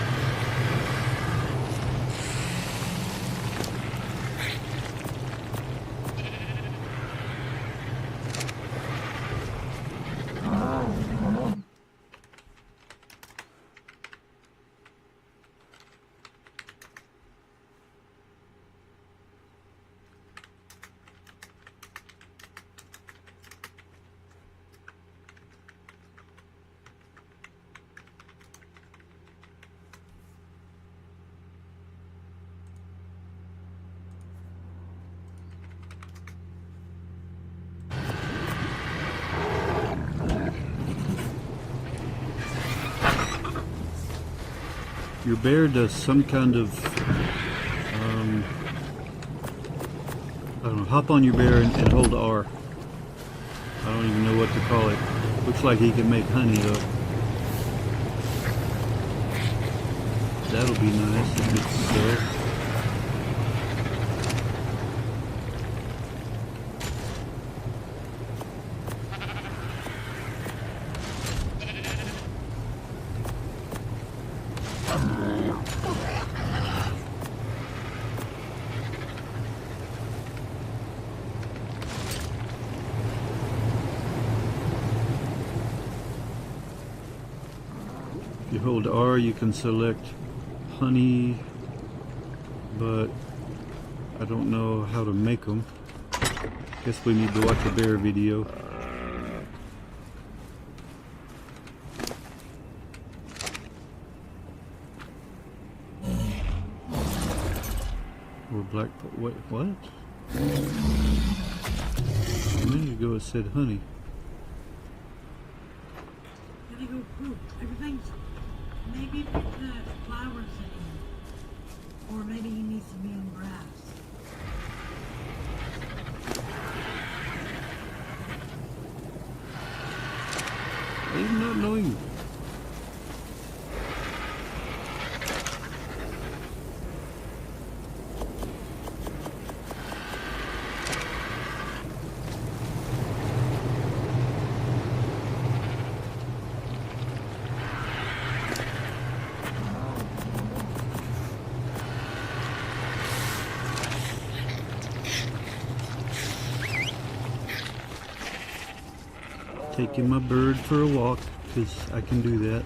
Your bear does some kind of, I don't know, hop on your bear and hold R. I don't even know what to call it. Looks like he can make honey though. That'll be nice if it's so. If you hold R, you can select honey, but I don't know how to make them. Guess we need to watch a bear video. Or black, what? A minute ago it said honey. Gotta go poop. Everything's, maybe put the flowers in, or maybe he needs to be in grass. I do not know you. Taking my bird for a walk, because I can do that.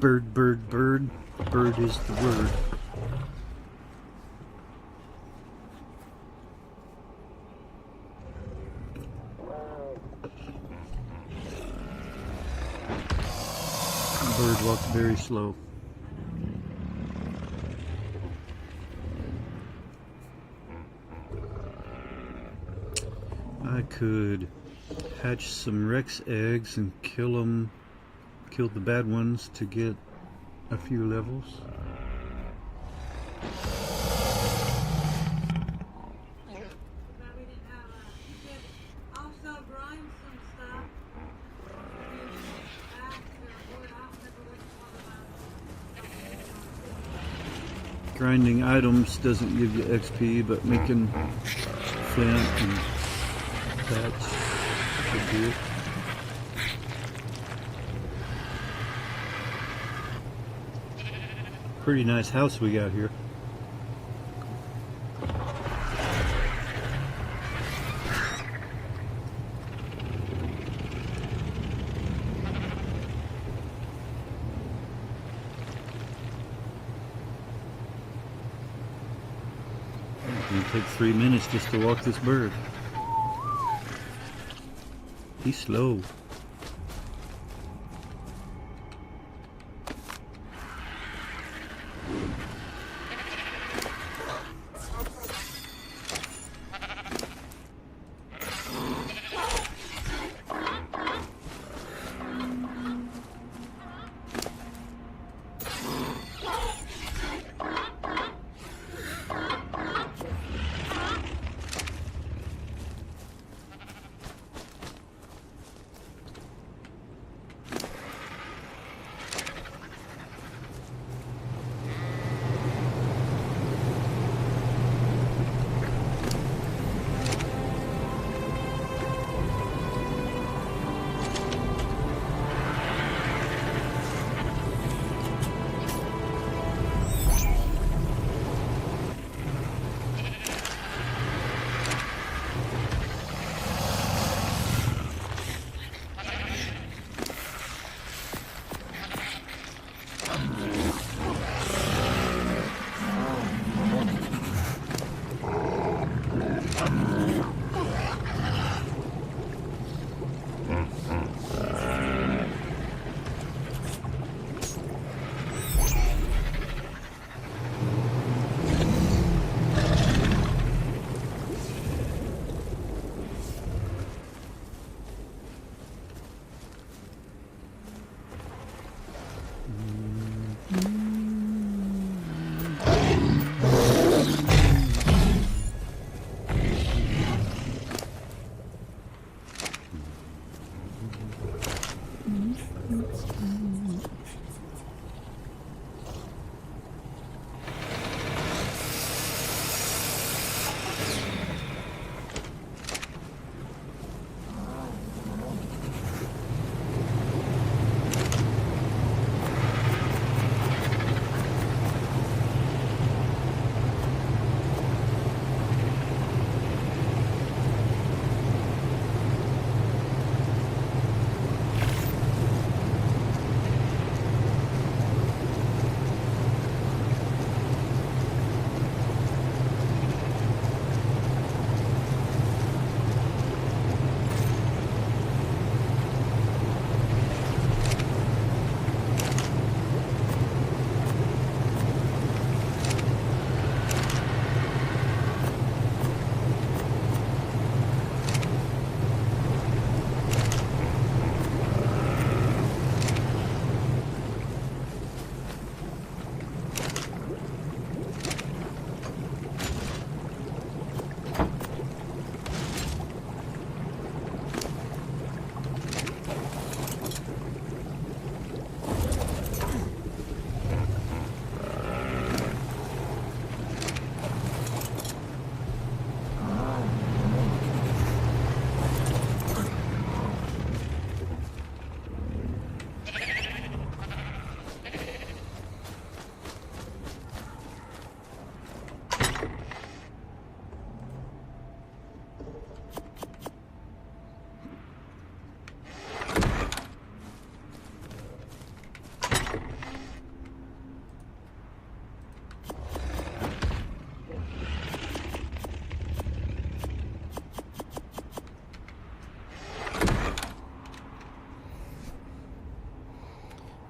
Bird, bird, bird. Bird is the word. Bird walks very slow. I could hatch some Rex eggs and kill the bad ones to get a few levels. But we didn't have you could also grind some stuff. Grinding items doesn't give you XP, but making flint and thatch should do it. Pretty nice house we got here. It's gonna take 3 minutes just to walk this bird. He's slow.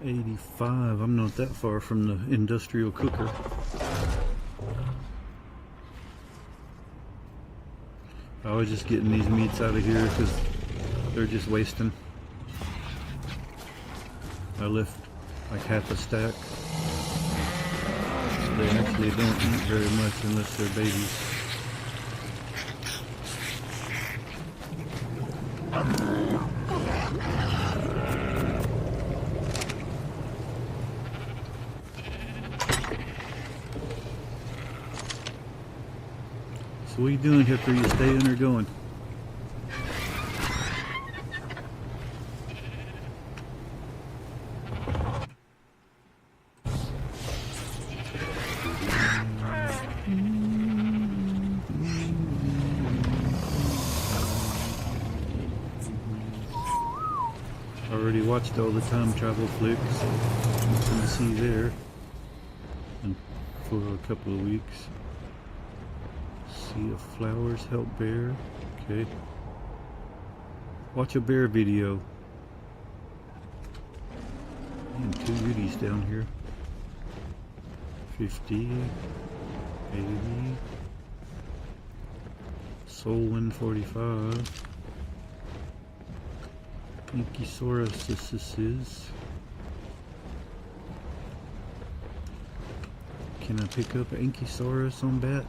85. I'm not that far from the industrial cooker. I was just getting these meats out of here because they're just wasting. I left like half a stack. They actually don't eat very much unless they're babies. So what are you doing, Hipper? You staying or going? Already watched all the time travel flicks. Nothing to see there. And for a couple of weeks. Sea of flowers help bear. Okay. Watch a bear video. And 2 goodies down here. 50. 80. Soul 145. Inkysauruses. Can I pick up an Inkysaurus on bat?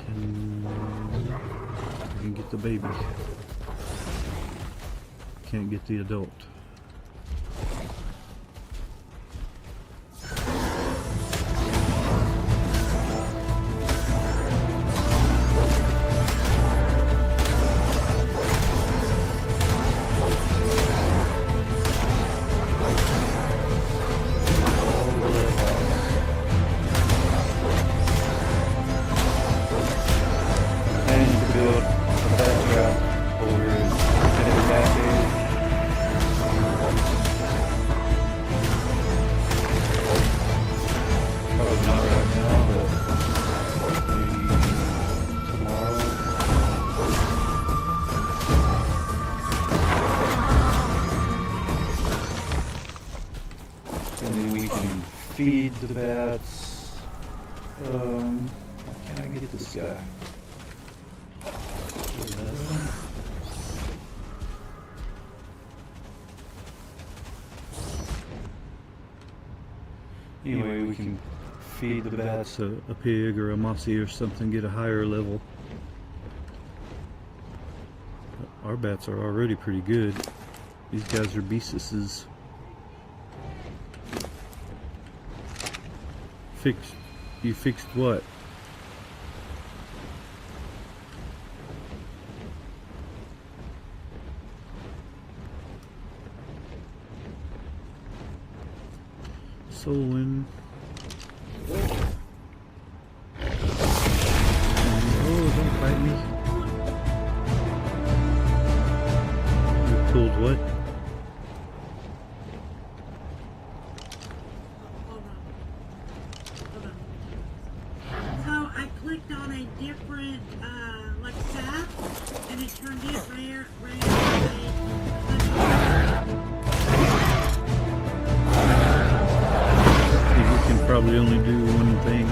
I can get the baby. Can't get the adult. Feed the bats. Can I get this guy? Anyway, we can feed the bats a pig or a mossy or something, get a higher level. Our bats are already pretty good. These guys are beastuses. You fixed what? Solon. Oh, don't fight me. You pulled what? Clicked on a different like tab, and it turned it rare. You can probably only do one thing.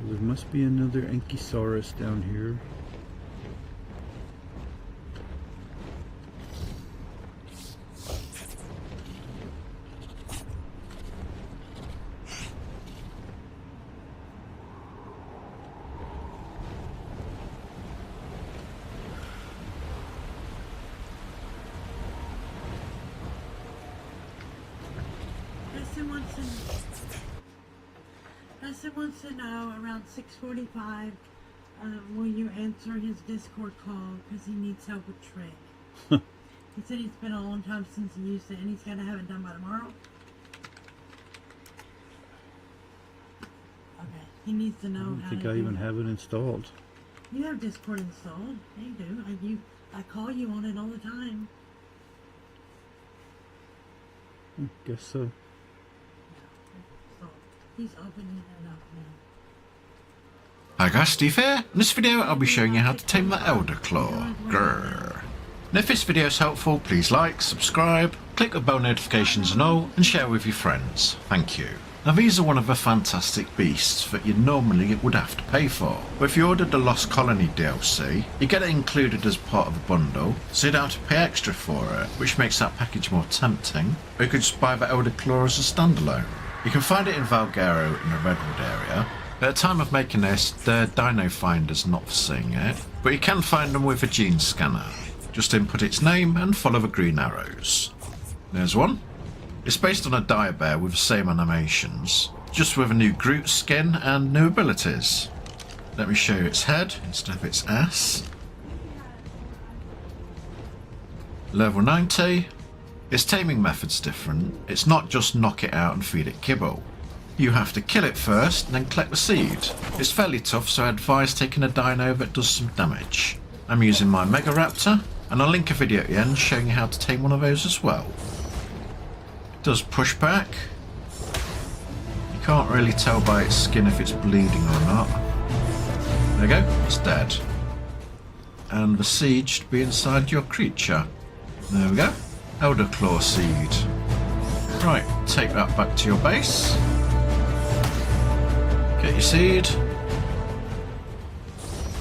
There must be another Ankysaurus down here. Kristen wants some Justin wants to know around 6:45, will you answer his Discord call because he needs help with Trick. He said it's been a long time since he used it and he's got to have it done by tomorrow. Okay, he needs to know I don't how think to I do even that. have it installed. You have Discord installed. Yeah, you do. I call you on it all the time. Guess so. So he's opening it up now. Hi guys, Steve here. In this video I'll be showing you how to tame the Elder Claw. Grrr. And if this video is helpful, please like, subscribe, click the bell notifications and all, and share with your friends. Thank you. Now these are one of the fantastic beasts that you normally would have to pay for. But if you ordered the Lost Colony DLC, you get it included as part of the bundle, so you don't have to pay extra for it, which makes that package more tempting. Or you could just buy the Elder Claw as a standalone. You can find it in Valgaro in the Redwood area. At the time of making this, the Dino Finder's not for seeing it, but you can find them with a gene scanner. Just input its name and follow the green arrows. There's one. It's based on a dire bear with the same animations, just with a new Groot skin and new abilities. Let me show you its head instead of its ass. Level 90. Its taming method's different. It's not just knock it out and feed it kibble. You have to kill it first and then collect the seed. It's fairly tough, so I advise taking a dino that does some damage. I'm using my Mega Raptor, and I'll link a video at the end showing you how to tame one of those as well. It does pushback. You can't really tell by its skin if it's bleeding or not. There you go, it's dead. And the seed should be inside your creature. There we go. Elder Claw seed. Right, take that back to your base. Get your seed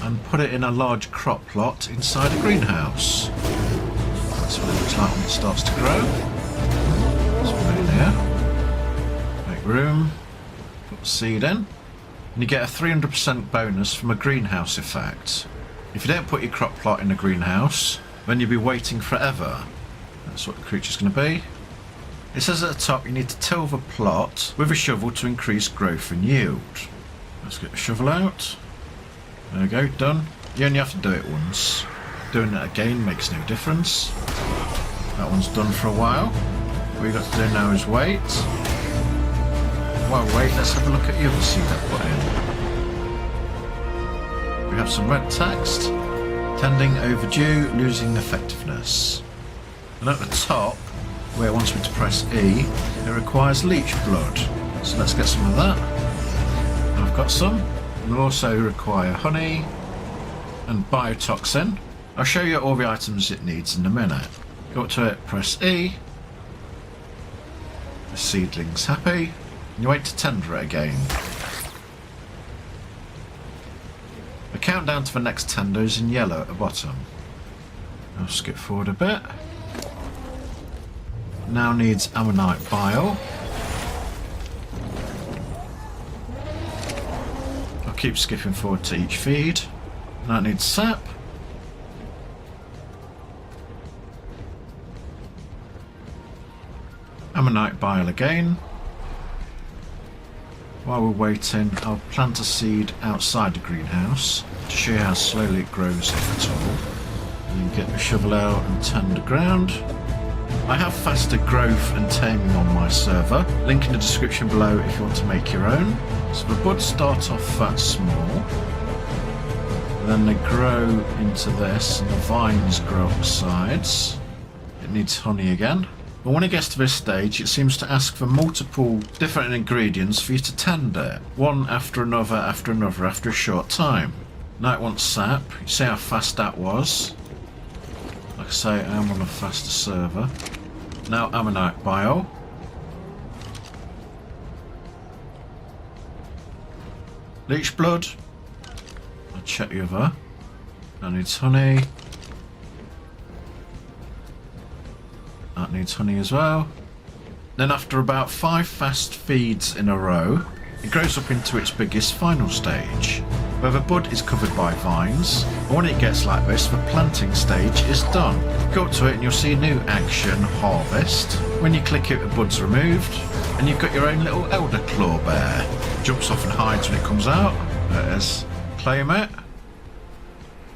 and put it in a large crop plot inside a greenhouse. That's what it looks like when it starts to grow. Let's put it in here. Make room, put the seed in, and you get a 300% bonus from a greenhouse effect. If you don't put your crop plot in a greenhouse, then you'll be waiting forever. That's what the creature's going to be. It says at the top you need to till the plot with a shovel to increase growth and yield. Let's get the shovel out. There we go, done. You only have to do it once. Doing it again makes no difference. That one's done for a while. What we've got to do now is wait. While we wait, let's have a look at the other seed I put in. We have some red text. Tending overdue, losing effectiveness. And at the top, where it wants me to press E, it requires leech blood. So let's get some of that. I've got some. We'll also require honey and biotoxin. I'll show you all the items it needs in a minute. Go up to it, press E. The seedling's happy. And you wait to tender it again. The countdown to the next tender is in yellow at the bottom. I'll skip forward a bit. Now needs ammonite bile. I'll keep skipping forward to each feed. That needs sap. Ammonite bile again. While we're waiting, I'll plant a seed outside the greenhouse to show you how slowly it grows if at all. And then get the shovel out and tend the ground. I have faster growth and taming on my server, link in the description below if you want to make your own. So the buds start off that small, then they grow into this and the vines grow up the sides. It needs honey again. But when it gets to this stage, it seems to ask for multiple different ingredients for you to tend it, one after another after another after a short time. Now it wants sap. You see how fast that was? Like I say, I am on a faster server. Now ammonite bile. Leech blood. I'll check the other. That needs honey. That needs honey as well. Then after about 5 fast feeds in a row, it grows up into its biggest final stage. where the bud is covered by vines, and when it gets like this, the planting stage is done. Go up to it and you'll see a new action, Harvest. When you click it, the bud's removed, and you've got your own little elder claw bear. Jumps off and hides when it comes out. There it is. Claim it.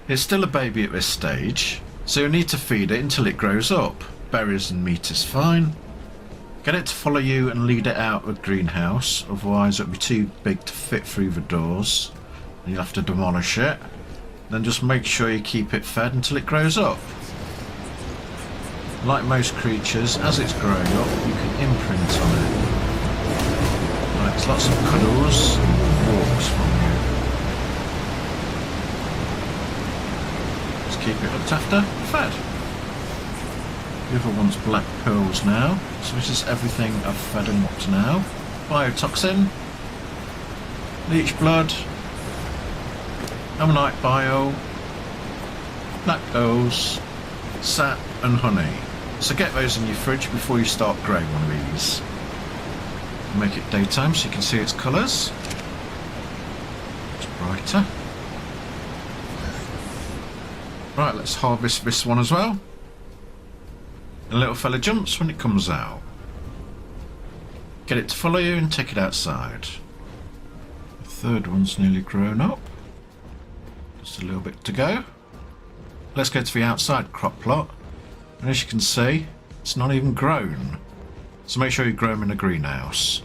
It's still a baby at this stage, so you'll need to feed it until it grows up. Berries and meat is fine. Get it to follow you and lead it out of the greenhouse, otherwise it'll be too big to fit through the doors and you'll have to demolish it. Then just make sure you keep it fed until it grows up. Like most creatures, as it's growing up, you can imprint on it. Right, there's lots of cuddles and walks from you. Just keep it looked after, fed. The other one's black pearls now, so this is everything I've fed them up to now. Biotoxin, leech blood, ammonite bio, lactose, sap and honey. So get those in your fridge before you start growing one of these. Make it daytime so you can see its colours. It's brighter. Right, let's harvest this one as well. The little fella jumps when it comes out. Get it to follow you and take it outside. The third one's nearly grown up. Just a little bit to go. Let's go to the outside crop plot. And as you can see, it's not even grown. So make sure you grow them in a greenhouse.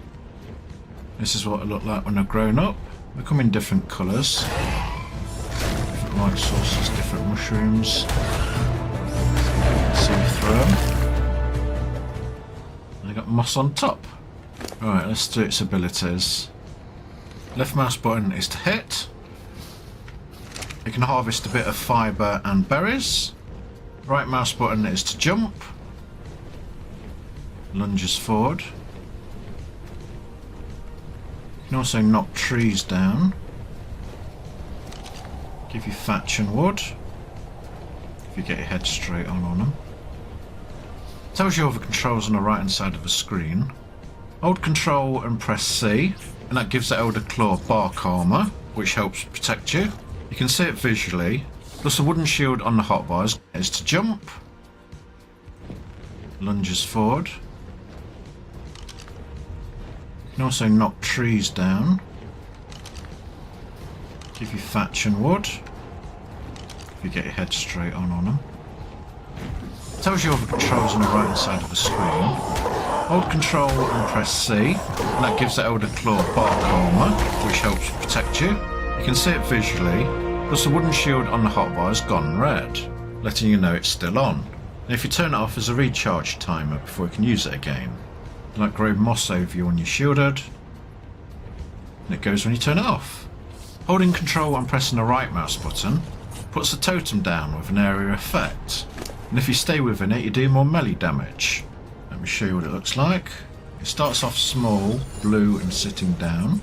This is what it looked like when they're grown up. They come in different colours. Different light sources, different mushrooms. See through them. They got moss on top. Right, let's do its abilities. Left mouse button is to hit. You can harvest a bit of fibre and berries. Right mouse button is to jump. Lunges forward. You can also knock trees down. Give you thatch and wood. If you get your head straight on them. Tells you all the controls on the right hand side of the screen. Hold control and press C, and that gives the Elder Claw bark armour, which helps protect you. You can see it visually. Plus the wooden shield on the hotbars is to jump. Lunges forward. You can also knock trees down. Give you thatch and wood. If you get your head straight on them. Tells you all the controls on the right hand side of the screen. Hold control and press C, and that gives the Elder Claw bark armour, which helps protect you. You can see it visually. Plus the wooden shield on the hotbar has gone red, letting you know it's still on. And if you turn it off, there's a recharge timer before you can use it again. Like grow moss over you when you're shielded, and it goes when you turn it off. Holding control and pressing the right mouse button puts the totem down with an area effect, and if you stay within it you do more melee damage. Let me show you what it looks like. It starts off small, blue and sitting down,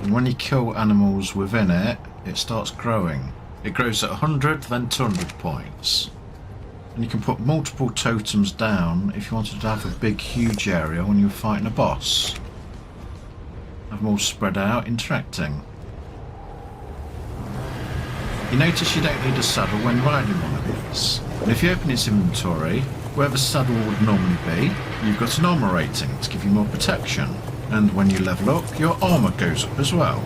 and when you kill animals within it, it starts growing. It grows at 100, then 200 points. And you can put multiple totems down if you wanted to have a big, huge area when you're fighting a boss. Have them all spread out, interacting. You notice you don't need a saddle when riding one of these. And if you open its inventory, where the saddle would normally be, you've got an armour rating to give you more protection. And when you level up, your armour goes up as well.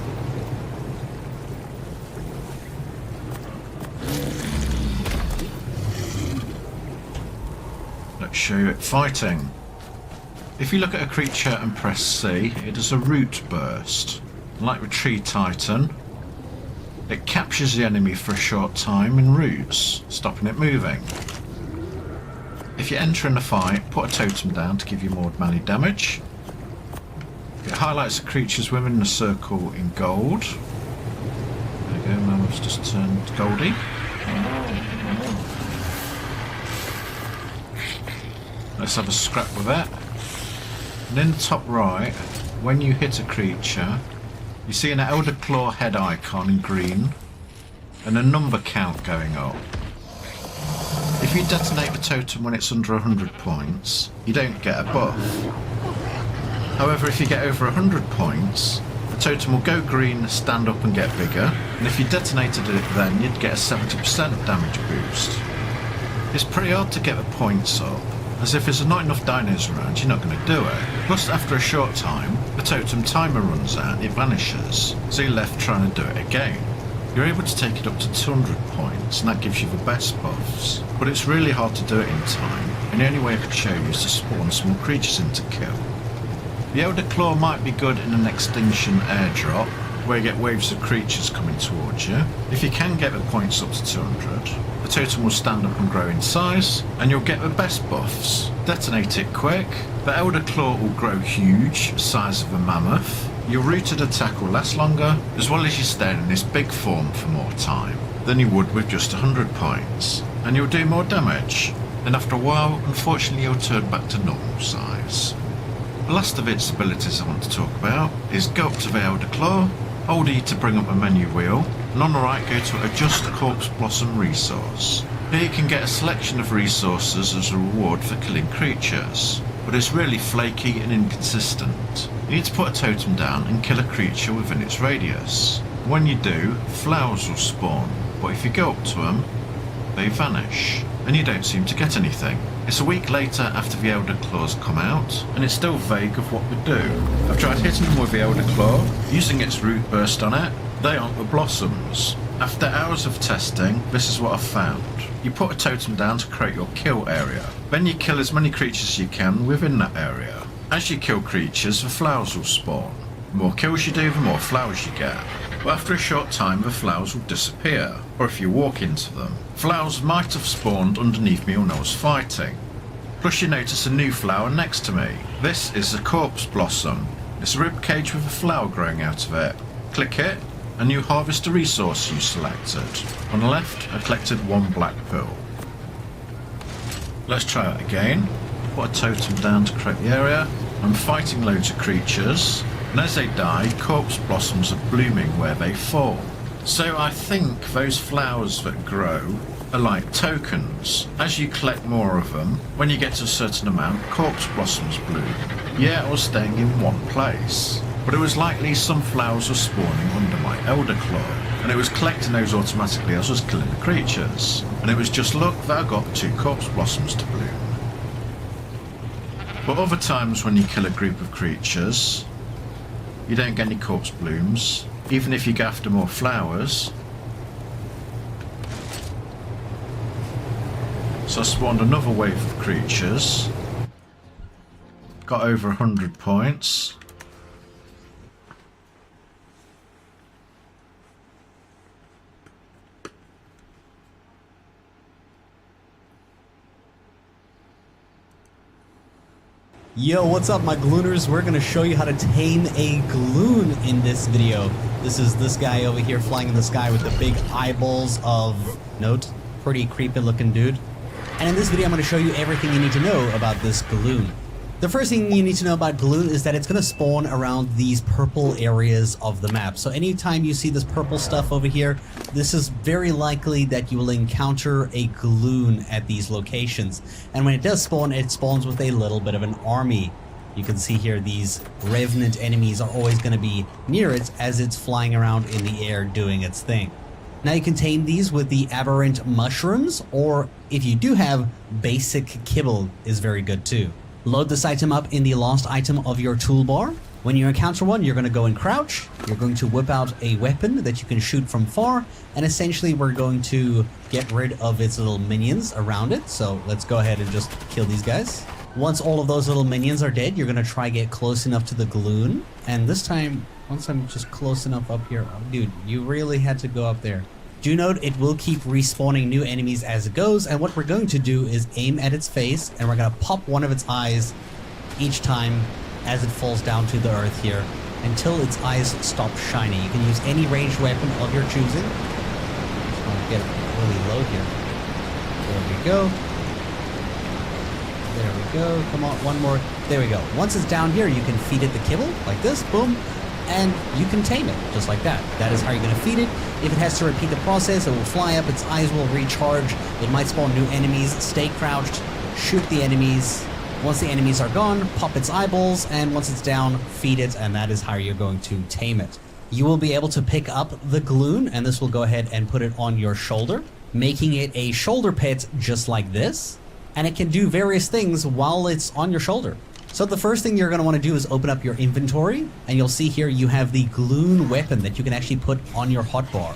Let's show you it fighting. If you look at a creature and press C, it does a root burst. Like the tree titan, it captures the enemy for a short time in roots, stopping it moving. If you enter in a fight, put a totem down to give you more melee damage. It highlights the creatures within the circle in gold. There you go, Mammoth's just turned goldy. Let's have a scrap with it. And in the top right, when you hit a creature, you see an Elder Claw head icon in green and a number count going up. If you detonate the totem when it's under 100 points, you don't get a buff. However, if you get over 100 points, the totem will go green, stand up and get bigger, and if you detonated it then you'd get a 70% damage boost. It's pretty hard to get the points up, as if there's not enough dinos around you're not going to do it. Plus after a short time, the totem timer runs out and it vanishes, so you're left trying to do it again. You're able to take it up to 200 points and that gives you the best buffs, but it's really hard to do it in time, and the only way I could show you is to spawn small creatures in to kill. The Elder Claw might be good in an extinction airdrop, where you get waves of creatures coming towards you. If you can get the points up to 200, the totem will stand up and grow in size, and you'll get the best buffs. Detonate it quick, the Elder Claw will grow huge, size of a mammoth, your rooted attack will last longer, as well as you staying in this big form for more time than you would with just 100 points, and you'll do more damage, and after a while, unfortunately you'll turn back to normal size. The last of its abilities I want to talk about is go up to the Elder Claw, hold E to bring up the menu wheel, and on the right go to Adjust Corpse Blossom Resource. Here you can get a selection of resources as a reward for killing creatures, but it's really flaky and inconsistent. You need to put a totem down and kill a creature within its radius. When you do, flowers will spawn, but if you go up to them, they vanish, and you don't seem to get anything. It's a week later after the Elder Claws come out, and it's still vague of what we do. I've tried hitting them with the Elder Claw, using its root burst on it. They aren't the blossoms. After hours of testing, this is what I've found. You put a totem down to create your kill area. Then you kill as many creatures as you can within that area. As you kill creatures, the flowers will spawn. The more kills you do, the more flowers you get. But after a short time, the flowers will disappear, or if you walk into them, flowers might have spawned underneath me when I was fighting. Plus you notice a new flower next to me. This is a corpse blossom. It's a ribcage with a flower growing out of it. Click it, and you harvest a resource you selected. On the left, I collected one black pill. Let's try it again. Put a totem down to create the area. I'm fighting loads of creatures, and as they die, corpse blossoms are blooming where they fall. So I think those flowers that grow are like tokens. As you collect more of them, when you get to a certain amount, corpse blossoms bloom. Yeah, I was staying in one place, but it was likely some flowers were spawning under my Elder Claw, and it was collecting those automatically as I was killing the creatures, and it was just luck that I got 2 corpse blossoms to bloom. But other times when you kill a group of creatures, you don't get any corpse blooms, even if you go after more flowers. So I spawned another wave of creatures, got over 100 points. Yo, what's up my Glooners? We're gonna show you how to tame a Gloon in this video. This is this guy over here flying in the sky with the big eyeballs of note. Pretty creepy looking dude. And in this video I'm gonna show you everything you need to know about this Gloon. The first thing you need to know about Gloon is that it's gonna spawn around these purple areas of the map. So anytime you see this purple stuff over here, this is very likely that you will encounter a Gloon at these locations. And when it does spawn, it spawns with a little bit of an army. You can see here these revenant enemies are always going to be near it as it's flying around in the air doing its thing. Now you can tame these with the aberrant mushrooms, or if you do have basic kibble is very good too. Load this item up in the last item of your toolbar. When you encounter one, you're going to go and crouch. You're going to whip out a weapon that you can shoot from far, and essentially we're going to get rid of its little minions around it. So let's go ahead and just kill these guys. Once all of those little minions are dead, you're going to try get close enough to the Gloon. And this time, once I'm just close enough up here, oh, dude, you really had to go up there. Do note it will keep respawning new enemies as it goes, and what we're going to do is aim at its face, and we're going to pop one of its eyes each time as it falls down to the earth here until its eyes stop shining. You can use any ranged weapon of your choosing. Just want to get it really low here. There we go. There we go. Come on, one more. There we go. Once it's down here, you can feed it the kibble like this. Boom. And you can tame it just like that. That is how you're going to feed it. If it has to repeat the process, it will fly up, its eyes will recharge, it might spawn new enemies. Stay crouched, shoot the enemies, Once the enemies are gone, pop its eyeballs, and once it's down, feed it, and that is how you're going to tame it. You will be able to pick up the Gloon, and this will go ahead and put it on your shoulder, making it a shoulder pet just like this, and it can do various things while it's on your shoulder. So the first thing you're going to want to do is open up your inventory, and you'll see here you have the Gloon weapon that you can actually put on your hotbar.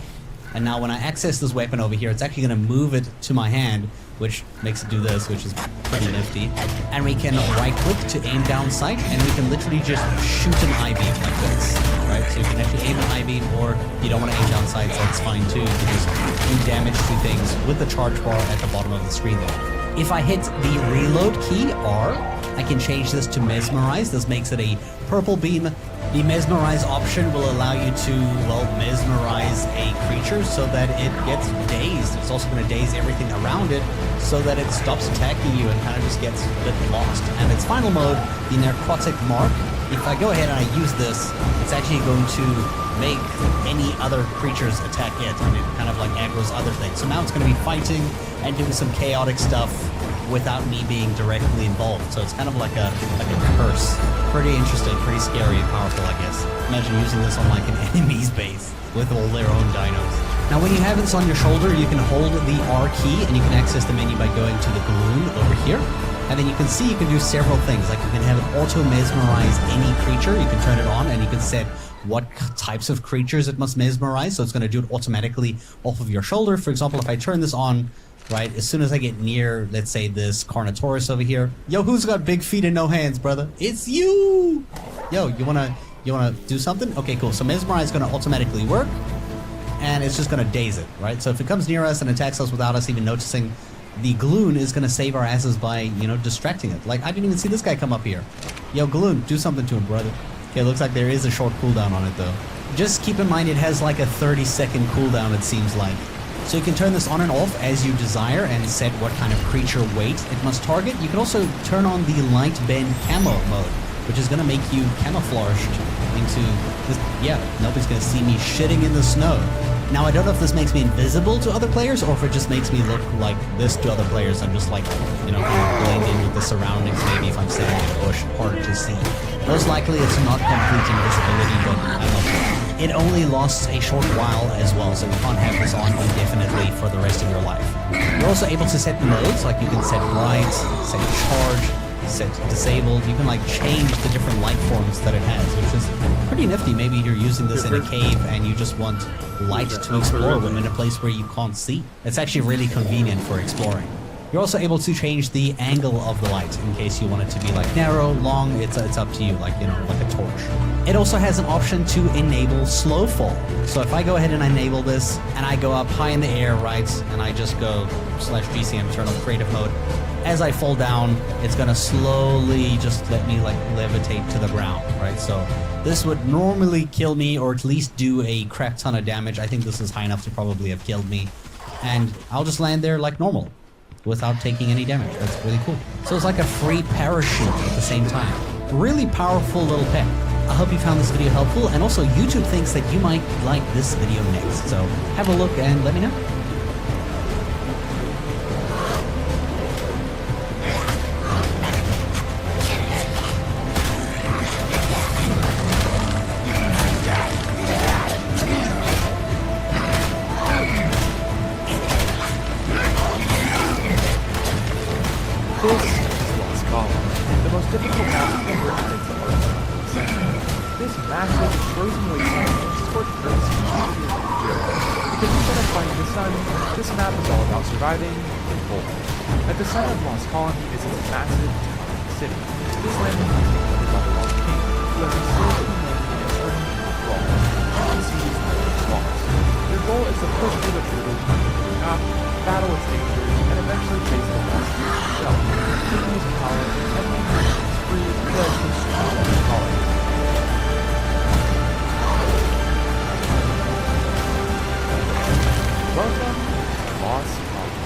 And now when I access this weapon over here, it's actually going to move it to my hand, which makes it do this, which is pretty nifty. And we can right click to aim down sight, and we can literally just shoot an I-beam like this, right? So you can actually aim an I-beam, or you don't want to aim down sight, so that's fine too. You can just do damage to things with the charge bar at the bottom of the screen there. If I hit the reload key, R, I can change this to mesmerize. This makes it a purple beam. The mesmerize option will allow you to, well, mesmerize a creature so that it gets dazed. It's also going to daze everything around it so that it stops attacking you and kind of just gets a bit lost. And its final mode, the necrotic mark, if I go ahead and I use this, it's actually going to make any other creatures attack it, and it kind of like aggroes other things. So now it's going to be fighting and doing some chaotic stuff without me being directly involved. So it's kind of like a curse. Pretty interesting, pretty scary and powerful, I guess. Imagine using this on like an enemy's base with all their own dinos. Now when you have this on your shoulder, you can hold the R key and you can access the menu by going to the Gloon over here. And then you can see you can do several things. Like you can have it auto mesmerize any creature. You can turn it on and you can set what types of creatures it must mesmerize. So it's going to do it automatically off of your shoulder. For example, if I turn this on, right, as soon as I get near, let's say this Carnotaurus over here. Yo, who's got big feet and no hands, brother? It's you! Yo, you wanna do something? Okay, cool. So mesmerize is gonna automatically work, and it's just gonna daze it, right? So if it comes near us and attacks us without us even noticing, the Gloon is gonna save our asses by, you know, distracting it. Like, I didn't even see this guy come up here. Yo, Gloon, do something to him, brother. Okay, looks like there is a short cooldown on it, though. Just keep in mind it has like a 30-second cooldown, it seems like. So you can turn this on and off as you desire and set what kind of creature weight it must target. You can also turn on the light bend camo mode, which is going to make you camouflaged into this. Yeah, nobody's going to see me shitting in the snow. Now, I don't know if this makes me invisible to other players or if it just makes me look like this to other players. I'm just like, you know, blend in with the surroundings. Maybe if I'm sitting in a bush, hard to see. Most likely it's not complete invisibility, but I don't know. It only lasts a short while as well, so you can't have this on indefinitely for the rest of your life. You're also able to set modes, like you can set light, set charge, set disabled. You can like change the different light forms that it has, which is pretty nifty. Maybe you're using this in a cave and you just want light to explore when in a place where you can't see. It's actually really convenient for exploring. You're also able to change the angle of the light in case you want it to be like narrow, long, it's up to you, like, you know, like a torch. It also has an option to enable slow fall. So if I go ahead and enable this and I go up high in the air, right, and I just go /GCM, turn on creative mode, as I fall down, it's gonna slowly just let me like levitate to the ground, right? So this would normally kill me or at least do a crap ton of damage. I think this is high enough to probably have killed me. And I'll just land there like normal, without taking any damage. That's really cool. So it's like a free parachute at the same time. Really powerful little pet. I hope you found this video helpful, and also YouTube thinks that you might like this video next. So have a look and let me know. This is Lost Column, the most difficult map ever added to Earth. This massive, frozen wasteland is scorched Earth's future. Because instead of fighting the sun, this map is all about surviving in cold. At the center of Lost Colony is its massive towering city. This land is inhabited by the Lost King, who has enslaved humanity and turned into a thrall. He sees no lost. Their goal is to push through the brutal country up, battle its dangers, and eventually face the Lost King himself, taking his power and making his free pledge to survive Lost Colony. Welcome to Lost Colony.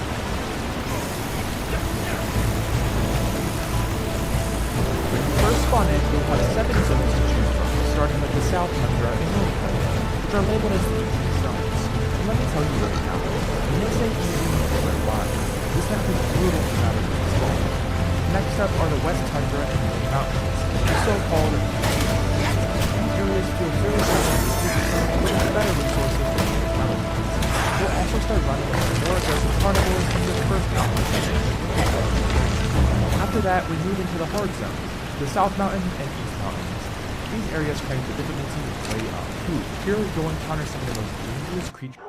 When you first spawn in, you'll have 7 zones to choose from, starting with the South Tundra and North Tundra, which are labeled as the easy zones. And let me tell you right now, when they say easy, they're lying. This map is brutal to navigate as well. Next Next up are the West Tundra and North Mountains, the so-called these areas feel fairly similar to with better resources than the mountains. We'll also start running into more aggressive carnivores in the first mountain. After that, we move into the hard zones, the South Mountain and East Mountains. These areas crank the difficulty way up. Here we go encounter some of the most dangerous creatures.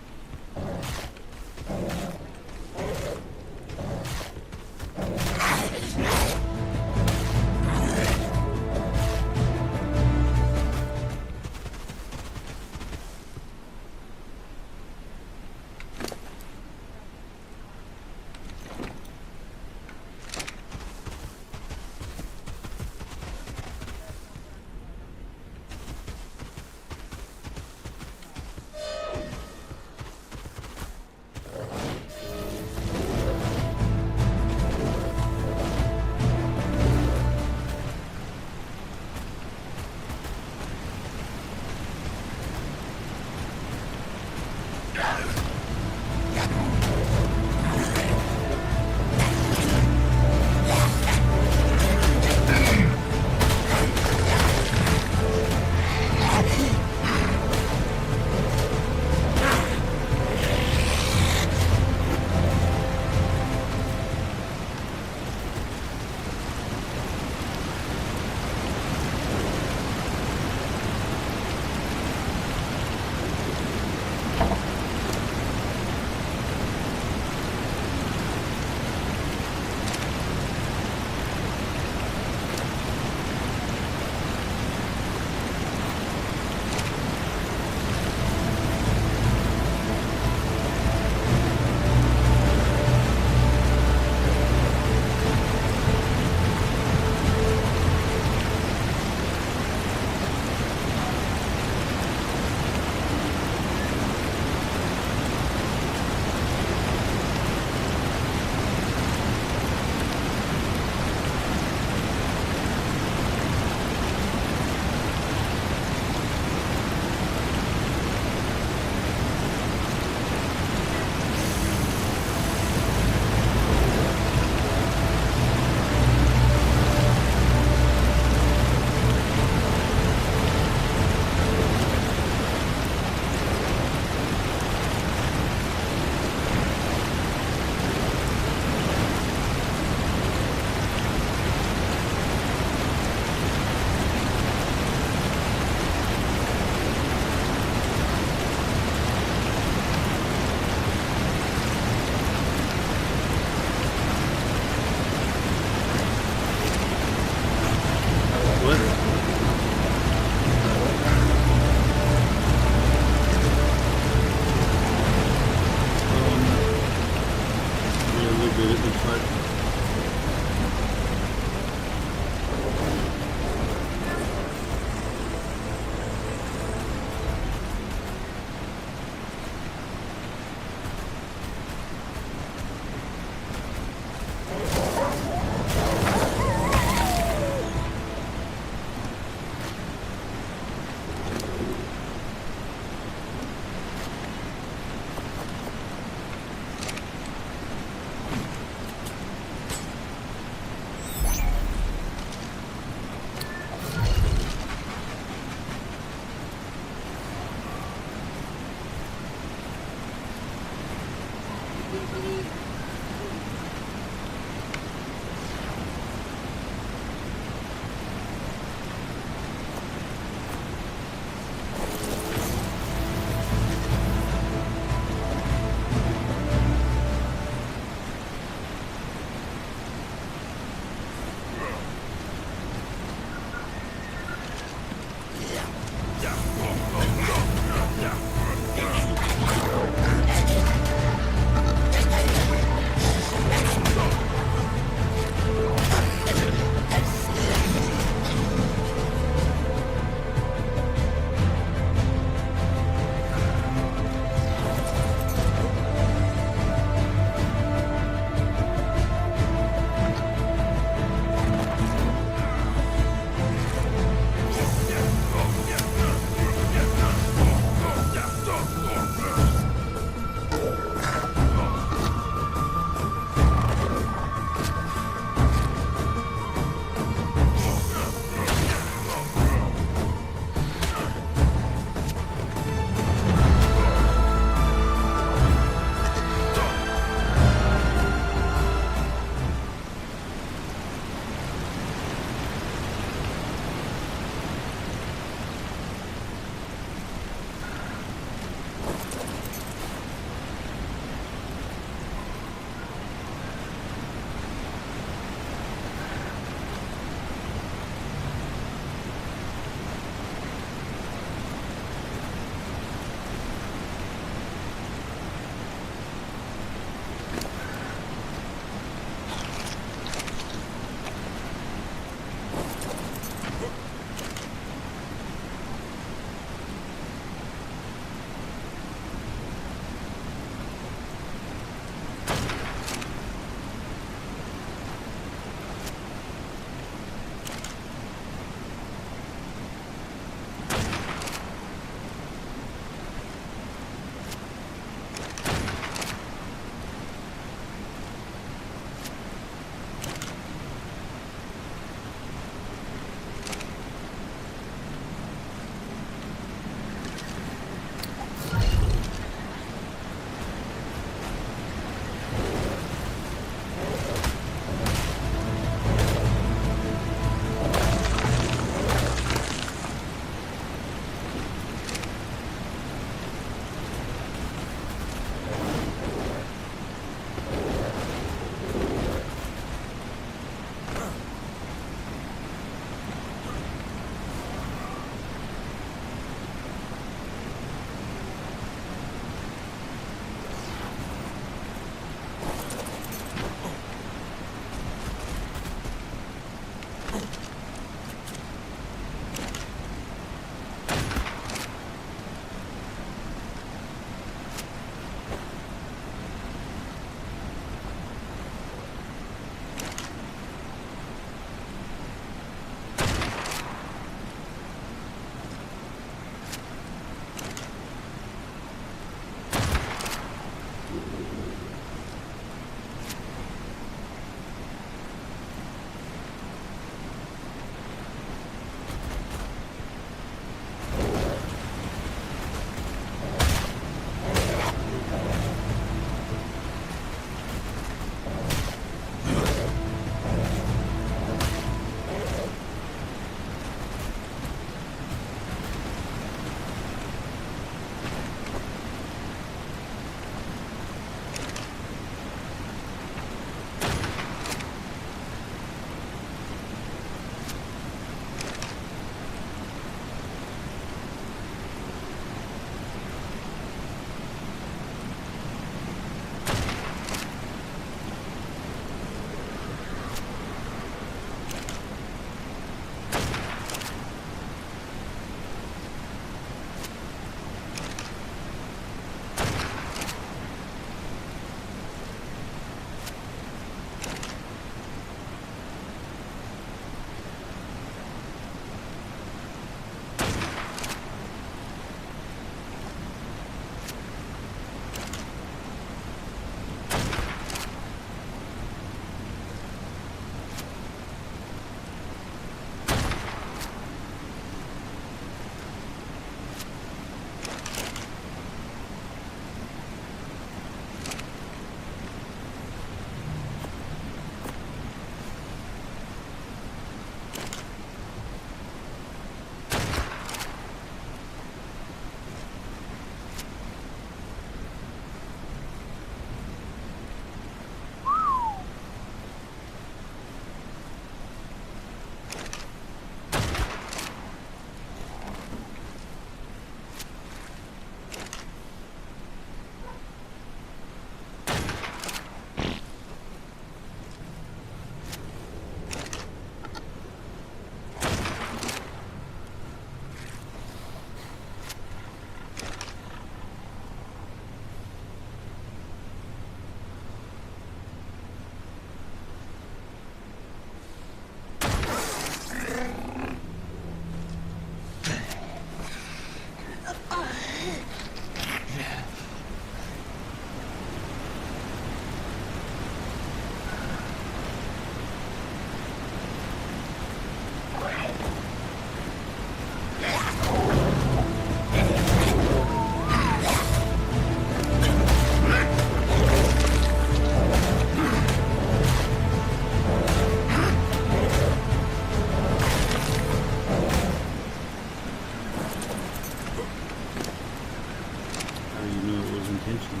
attention.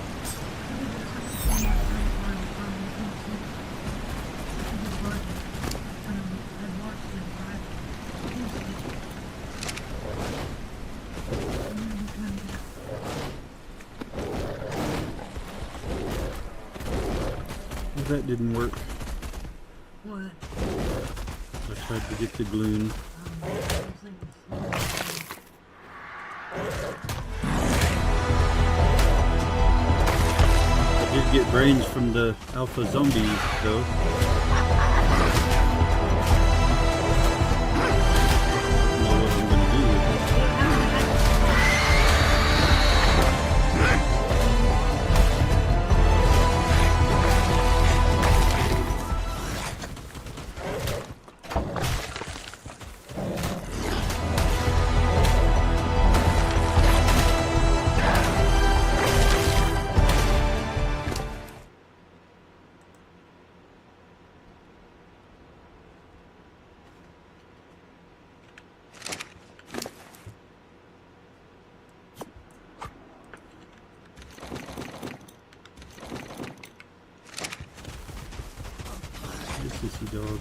Well, that didn't work. What? I tried to get the gloon. I did get brains from the alpha zombies, though. I don't know what I'm gonna do with it. Sissy dog.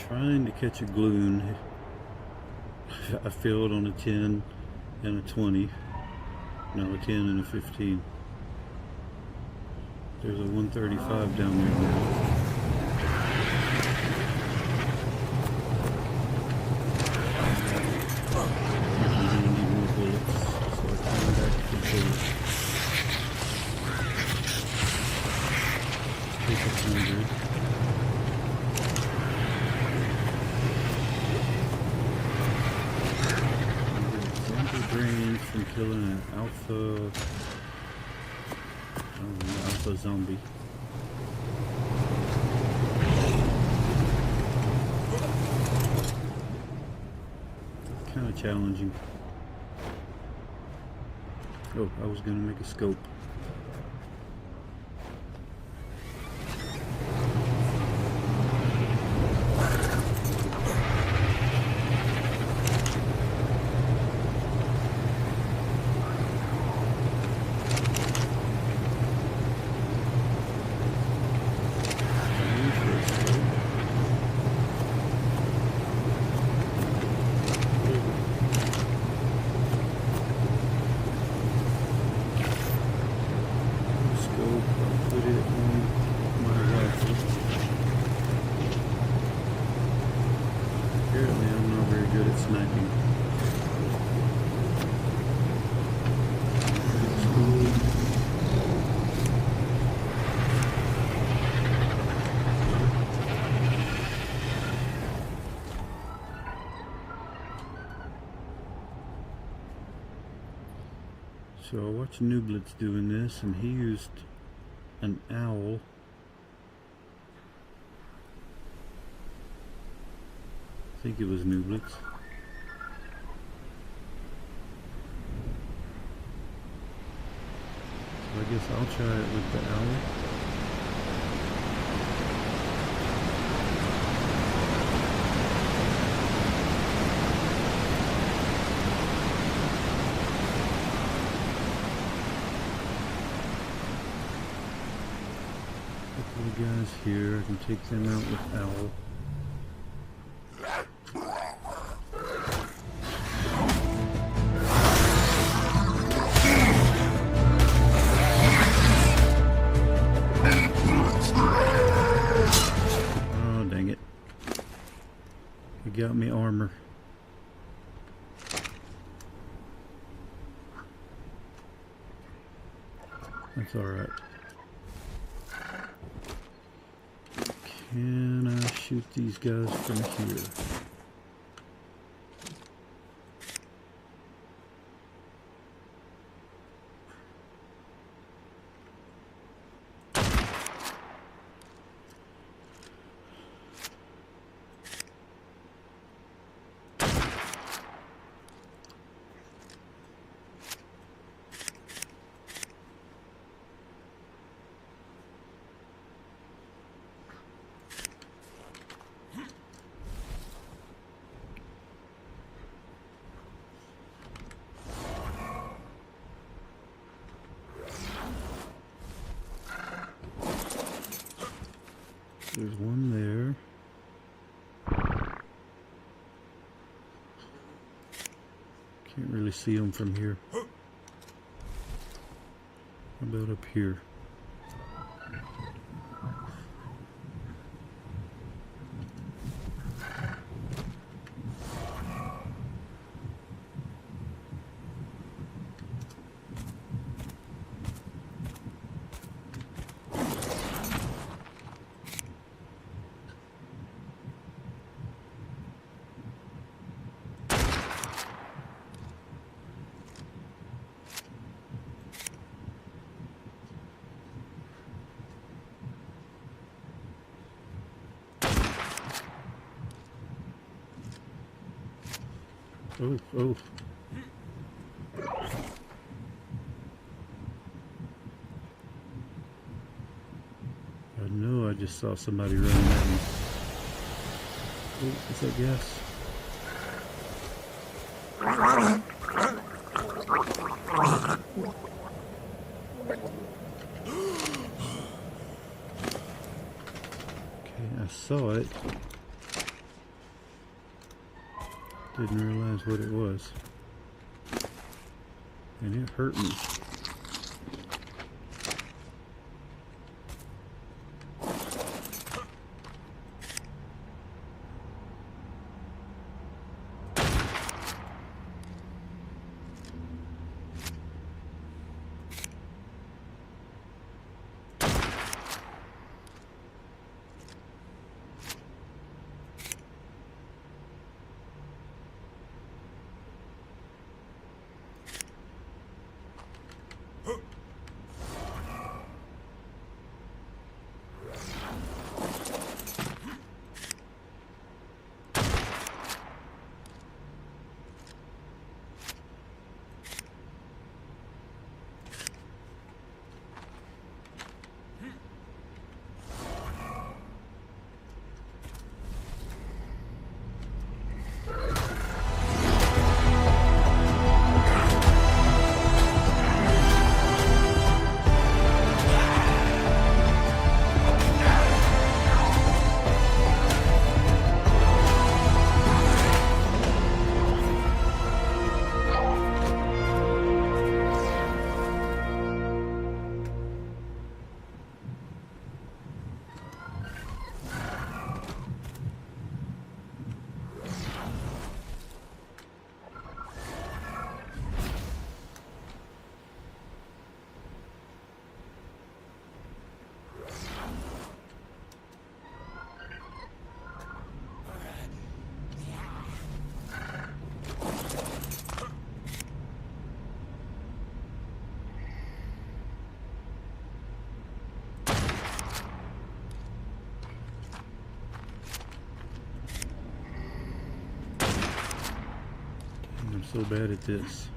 Trying to catch a gloon. I failed on a 10 and a 20. No, a 10 and a 15. There's a 135 down there now. I need more bullets, so I come back to bullets. Take 100. Zombie brains from killing an alpha. Alpha zombie. Kind of challenging. Oh, I was gonna make a scope. Apparently I'm not very good at sniping. So I watched Nublitz doing this, and he used an owl. I think it was Nublitz. So I guess I'll try it with the owl. Couple of guys here, I can take them out with owl. Got me armor. That's alright. Can I shoot these guys from here? There's one there. Can't really see them from here. How about up here? Oh, oh. I know I just saw somebody running at me. Oh, what's that gas? Okay, I saw it. Didn't realize what it was. And it hurt me. so bad at this.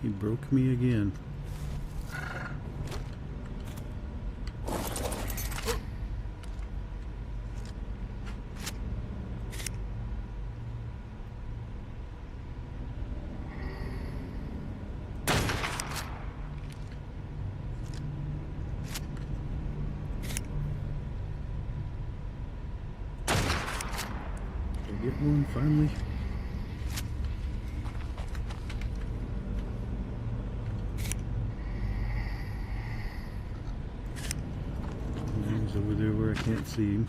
He broke me again. Did I get one finally? He's over there where I can't see him.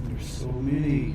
There's so many.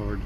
hard.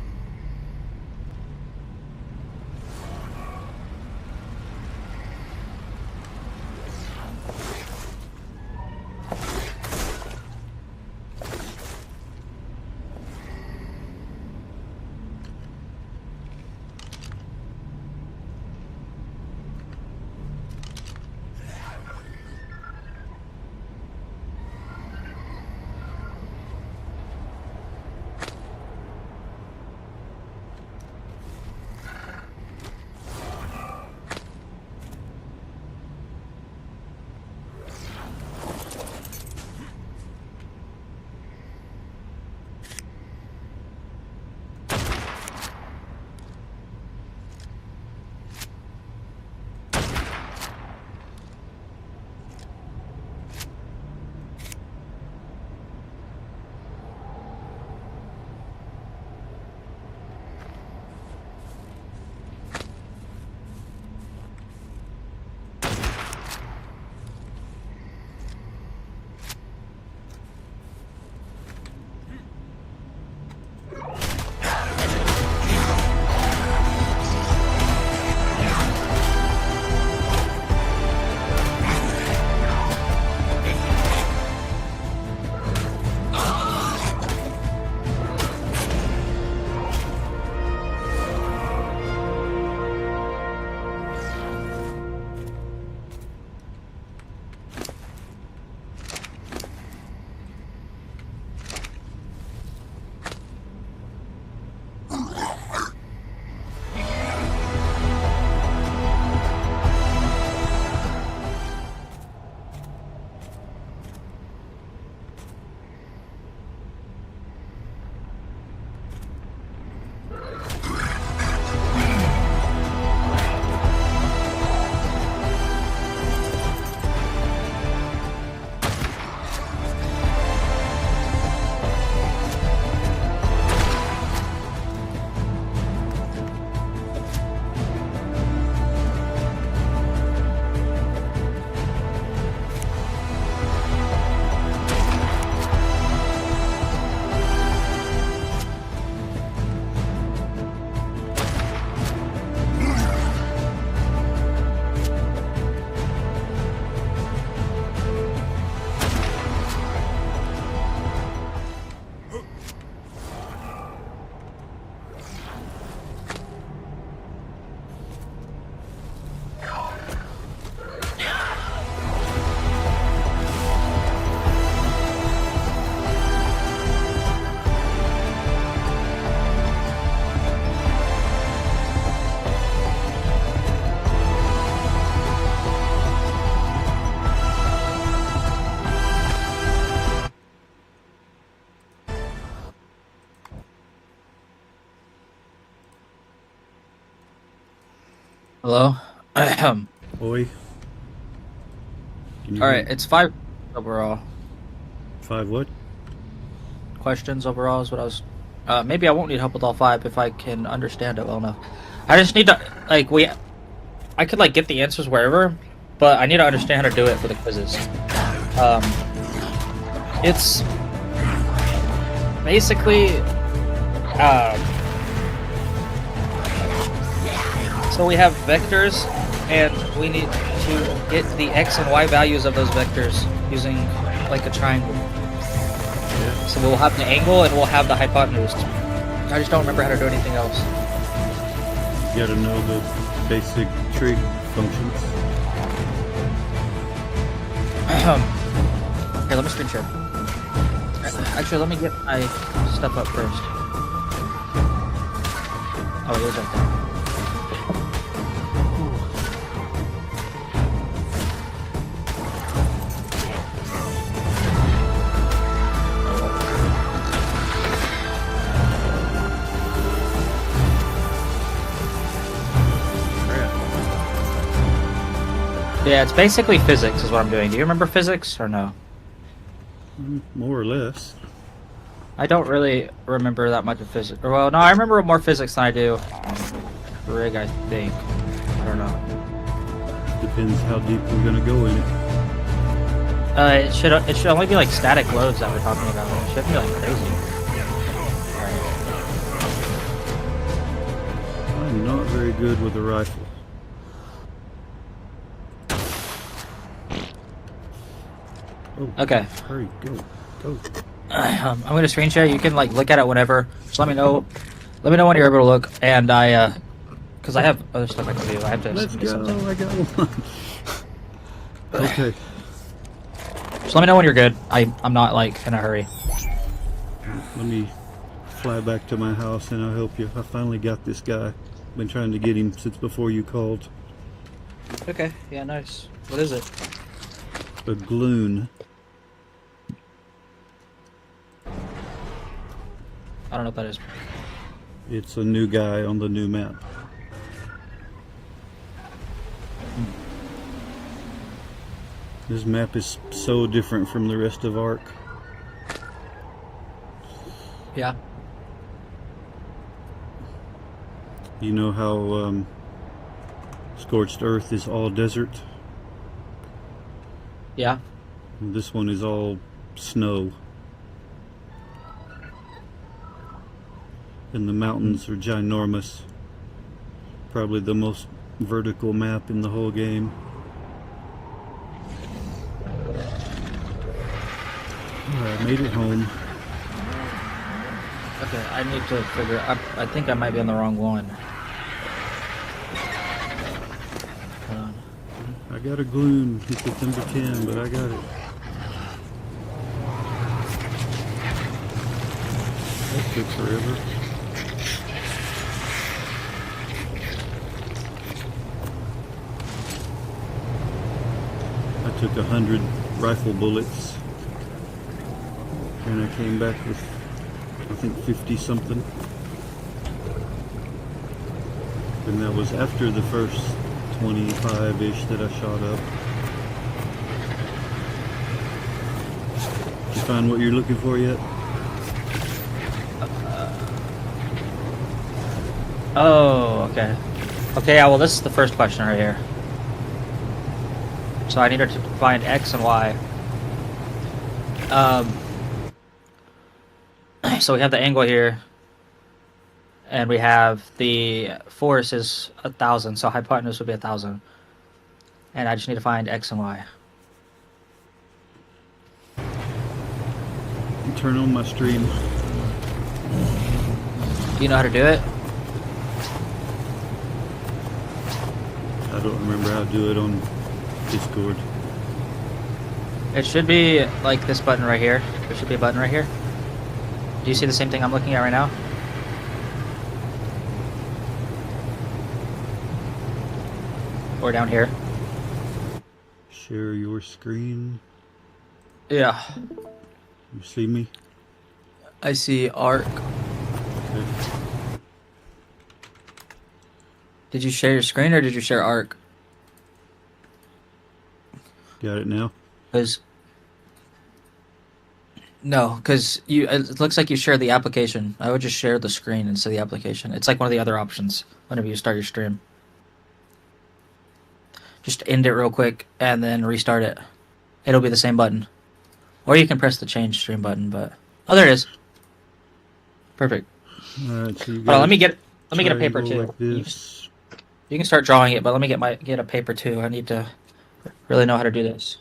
Hello? Oi. Can you Alright, hear- it's 5 overall. 5 what? Questions overall is what I was... maybe I won't need help with all 5 if I can understand it well enough. I just need to, like, I could, like, get the answers wherever, but I need to understand how to do it for the quizzes. It's... basically... so we have vectors, and we need to get the x and y values of those vectors using, like, a triangle. So we'll have the angle and we'll have the hypotenuse. I just don't remember how to do anything else. You gotta know the basic trig functions. Here, let me screen share. Actually, let me get my stuff up first. Oh, it is up there. Yeah, it's basically physics is what I'm doing. Do you remember physics or no? More or less. I don't really remember that much of physics. Well, no, I remember more physics than I do trig, I think. I don't know. Depends how deep we're gonna go in it. It should only be like static loads that we're talking about. It shouldn't be like crazy. I'm not very good with a rifle. Oh, Okay. hurry, go, go. I'm gonna screen share. You can like look at it whenever. Just let me know. Let me know when you're able to look. And because I have other stuff I can do. I have to. Let's do go, something. I got one. Okay. Just let me know when you're good. I'm not like in a hurry. Let me fly back to my house and I'll help you. I finally got this guy. Been trying to get him since before you called. Okay. Yeah. Nice. What is it? A gloon. I don't know what that is. It's a new guy on the new map. This map is so different from the rest of Ark. Yeah. You know how Scorched Earth is all desert? Yeah. This one is all snow. And the mountains are ginormous. Probably the most vertical map in the whole game. Alright, made it home. Okay. I need to figure. I think I might be on the wrong one. Hold on. I got a gloon. It's a number 10, but I got it. That took forever. I took 100 rifle bullets and I came back with, I think, 50 something. And that was after the first 25-ish that I shot up. Did you find what you're looking for yet? Oh, okay. Okay, yeah, well, this is the first question right here. So I need her to find X and Y. So we have the angle here. And we have the force is 1,000, so hypotenuse would be 1,000. And I just need to find X and Y. Turn on my stream. Do you know how to do it? I don't remember how to do it on Discord. It should be like this button right here. There should be a button right here. Do you see the same thing I'm looking at right now? Or down here? Share your screen. Yeah. You see me? I see arc. Okay. Did you share your screen or did you share arc? Got it now? Because it looks like you share the application. I would just share the screen instead of the application. It's like one of the other options whenever you start your stream. Just end it real quick and then restart it. It'll be the same button. Or you can press the change stream button, but... Oh, there it is. Perfect. Alright, so you Hold on, let me get a paper triangle too. like this. You can start drawing it, but let me get a paper too. I need to really know how to do this.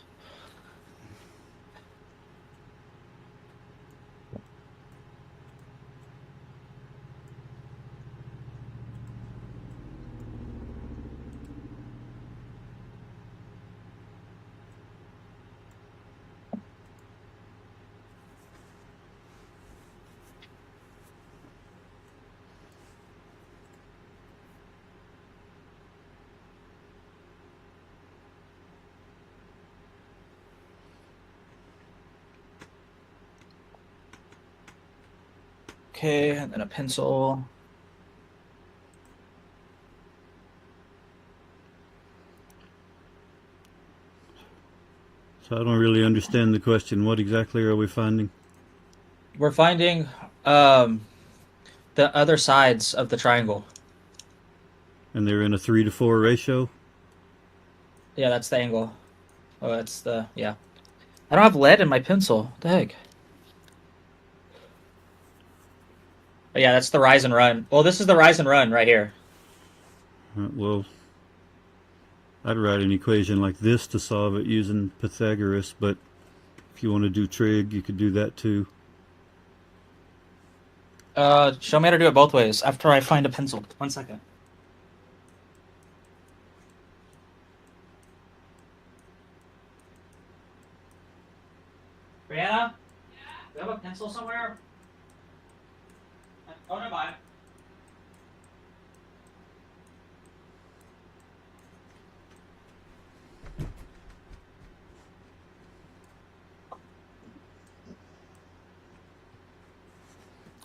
Okay, and then a pencil. So I don't really understand the question. What exactly are we finding? We're finding the other sides of the triangle. And they're in a 3-to-4 ratio? Yeah, that's the angle. Oh, that's the... yeah. I don't have lead in my pencil. What the heck? But yeah, that's the rise and run. Well, this is the rise and run right here. Well, I'd write an equation like this to solve it using Pythagoras, but if you want to do trig, you could do that too. Show me how to do it both ways after I find a pencil. 1 second. Brianna? Do you have a pencil somewhere? Oh, never mind.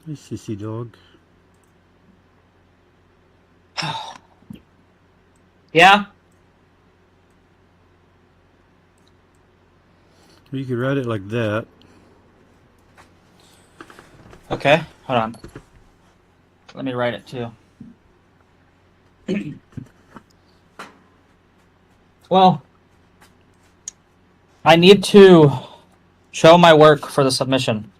Hey, sissy dog. Yeah? Well, you could write it like that. Okay, hold on. Let me write it too. Well, I need to show my work for the submission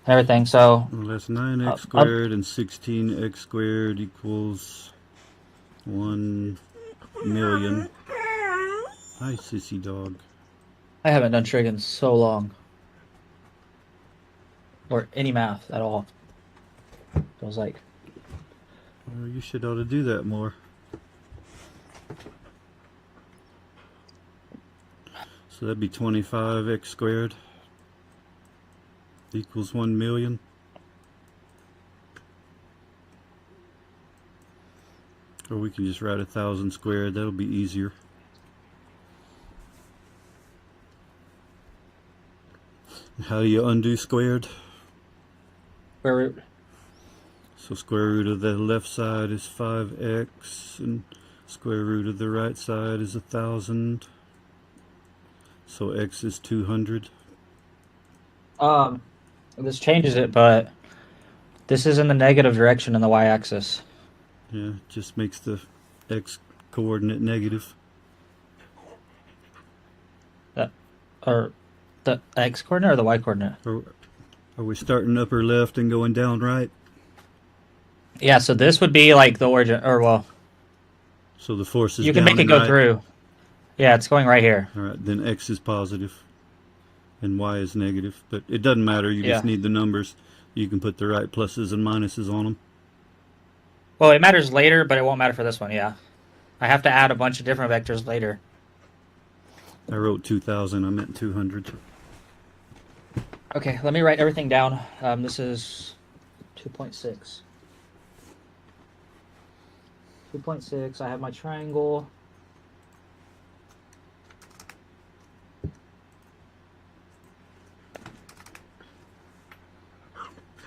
and everything, so... Well, that's 9x squared and 16x squared equals 1 million. Hi, sissy dog. I haven't done trig in so long. Or any math at all. Feels like... Well, you should ought to do that more. So that'd be 25x squared equals 1 million. Or we can just write 1,000 squared. That'll be easier. How do you undo squared? Square root. So square root of the left side is 5x, and square root of the right side is 1,000. So x is 200. This changes it, but this is in the negative direction in the y-axis. Yeah, it just makes the x coordinate negative. Or the x coordinate or the y coordinate? Are we starting upper left and going down right? Yeah, so this would be like the origin, or well, So the force is you can down make it and go right. through. Yeah, it's going right here. Alright, then x is positive and y is negative. But it doesn't matter, you just Yeah. need the numbers. You can put the right pluses and minuses on them. Well, it matters later, but it won't matter for this one, yeah. I have to add a bunch of different vectors later. I wrote 2,000, I meant 200. Okay, let me write everything down. This is 2.6. 2.6, I have my triangle.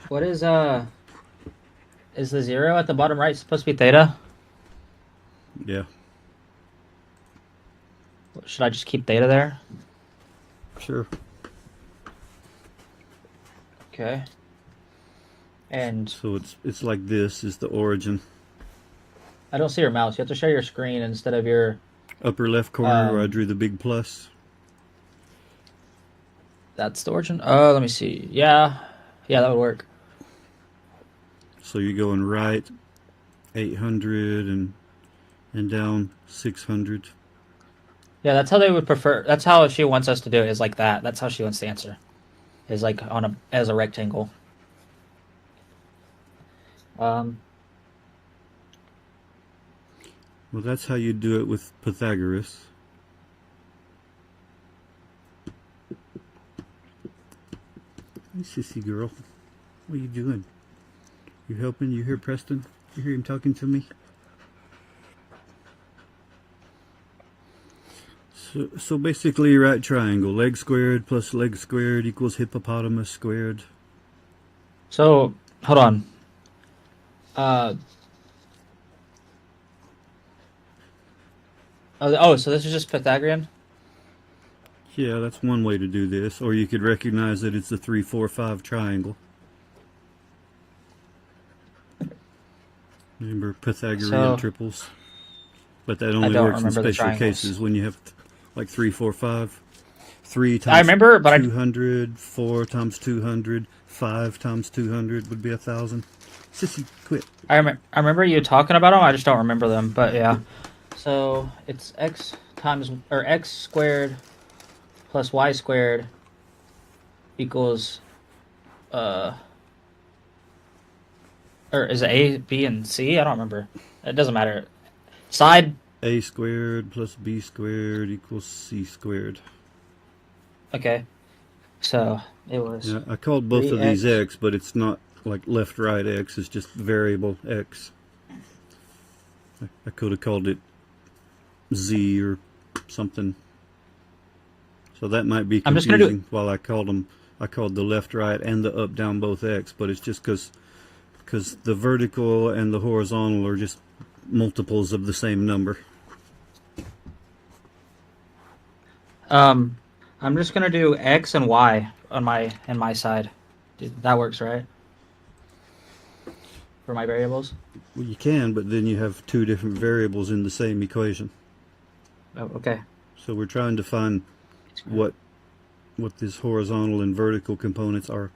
What is the 0 at the bottom right supposed to be theta? Yeah, Should I just keep theta there? sure. Okay. And So it's like this is the origin. I don't see your mouse. You have to share your screen instead of your... Upper left corner where I drew the big plus. That's the origin? Oh, let me see. Yeah. Yeah, that would work. So you're going right 800 and down 600. Yeah, that's how they would prefer. That's how she wants us to do it, is like that. That's how she wants the answer. Is like as a rectangle. Well, that's how you do it with Pythagoras. Hey, sissy girl. What are you doing? You helping? You hear Preston? You hear him talking to me? So basically, right triangle. Leg squared plus leg squared equals hippopotamus squared. So, hold on. So this is just Pythagorean? Yeah, that's one way to do this. Or you could recognize that it's a 3, 4, 5 triangle. Remember Pythagorean triples? But that only don't works in remember the special triangles. cases when you have like 3, 4, 5. 3 times I remember, but 200, 4 times 200, 5 times 200 would be 1,000. Sissy, quit. I remember you talking about them. I just don't remember them. But yeah. So it's x squared plus y squared equals or is it a, b, and c? I don't remember. It doesn't matter. Side. A squared plus B squared equals C squared. Okay. So it was. Yeah, I called both of these 3x. X, but it's not like left-right X. It's just variable X. I could have called it Z or something. So that might be I'm just gonna do confusing. While I called the left-right and the up-down both X, but it's just because the vertical and the horizontal are just multiples of the same number. I'm just gonna do x and y on my side. That works, right? For my variables. Well, you can, but then you have two different variables in the same equation. Oh, okay. So we're trying to find what this horizontal and vertical components are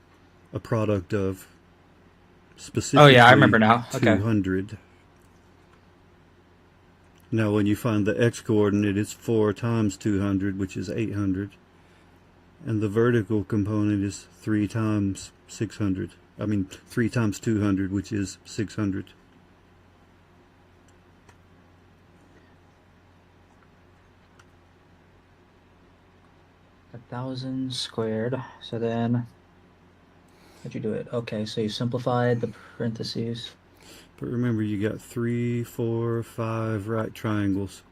a product of. Specifically, Oh yeah, I remember now. Okay. 200. Now when you find the x-coordinate, it's 4 times 200, which is 800. And the vertical component is 3 times 600. I mean, 3 times 200, which is 600. A 1,000 squared. So then, how'd you do it? Okay, so you simplified the parentheses. But remember, you got 3, 4, 5 right triangles.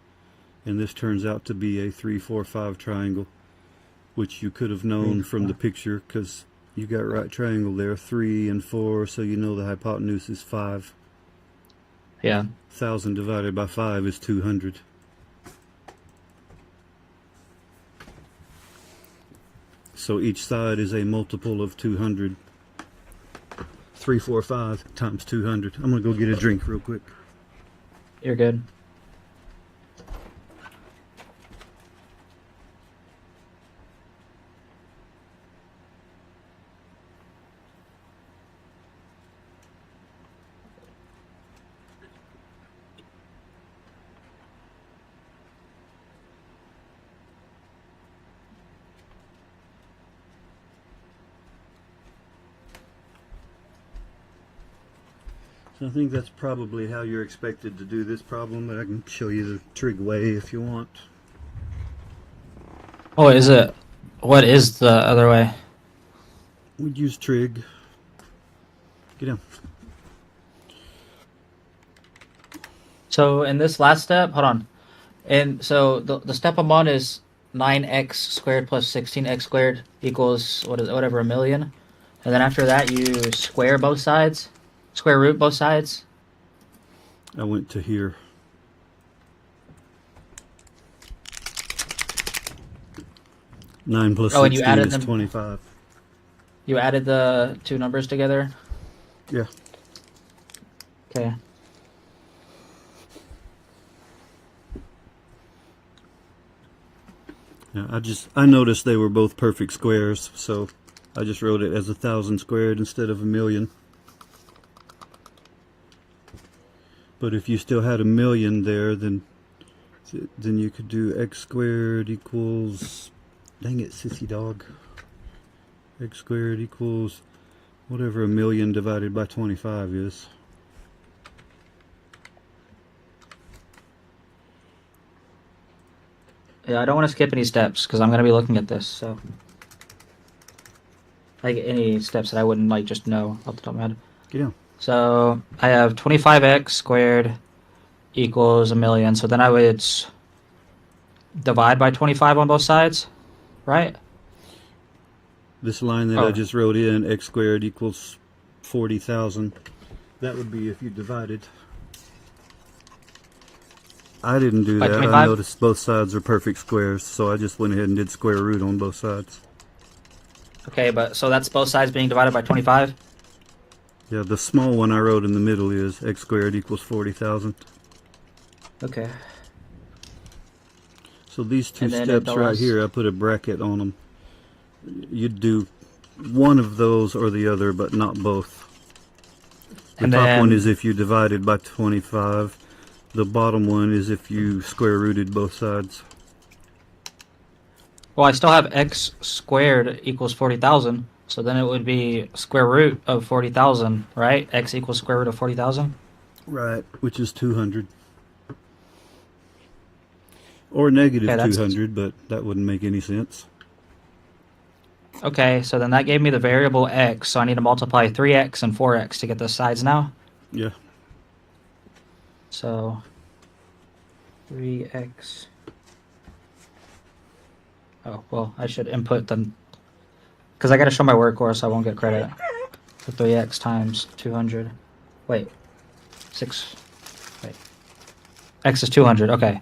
And this turns out to be a 3, 4, 5 triangle, which you could have known from the picture because you got right triangle there, 3 and 4, so you know the hypotenuse is 5. Yeah. 1,000 divided by 5 is 200. So each side is a multiple of 200. 3, 4, 5 times 200. I'm going to go get a drink real quick. You're good. So I think that's probably how you're expected to do this problem, but I can show you the trig way if you want. Oh, is it? What is the other way? We'd use trig. Get down. So in this last step, hold on. And so the step I'm on is 9x squared plus 16x squared equals whatever, a million. And then after that you square both sides. Square root both sides. I went to here. Nine plus 16 and you added is them. 25. You added the two numbers together? Yeah. Okay. Yeah, I noticed they were both perfect squares, so I just wrote it as 1,000 squared instead of a million. But if you still had a million there, then you could do x squared equals, dang it, sissy dog. X squared equals whatever a million divided by 25 is. Yeah, I don't want to skip any steps because I'm going to be looking at this, so. Like any steps that I wouldn't like just know off the top of my head. Get down. So I have 25x squared equals a million. So then I would divide by 25 on both sides, right? This line that I just wrote in, x squared equals 40,000. That would be if you divided. I didn't do By that. 25? I noticed both sides are perfect squares, so I just went ahead and did square root on both sides. Okay, but so that's both sides being divided by 25? Yeah, the small one I wrote in the middle is x squared equals 40,000. Okay. So these two And then steps right those- here, I put a bracket on them. You'd do one of those or the other, but not both. The And top then, one is if you divided by 25. The bottom one is if you square rooted both sides. well, I still have x squared equals 40,000. So then it would be square root of 40,000, right? X equals square root of 40,000. Right, which is 200. Or negative Okay, that's 200, but that wouldn't make any sense. okay. So then that gave me the variable x. So I need to multiply 3x and 4x to get the sides now. Yeah. So 3x. Oh, well, I should input them because I got to show my work or else I won't get credit. So 3x times 200. Wait. 6. Wait. X is 200. Okay.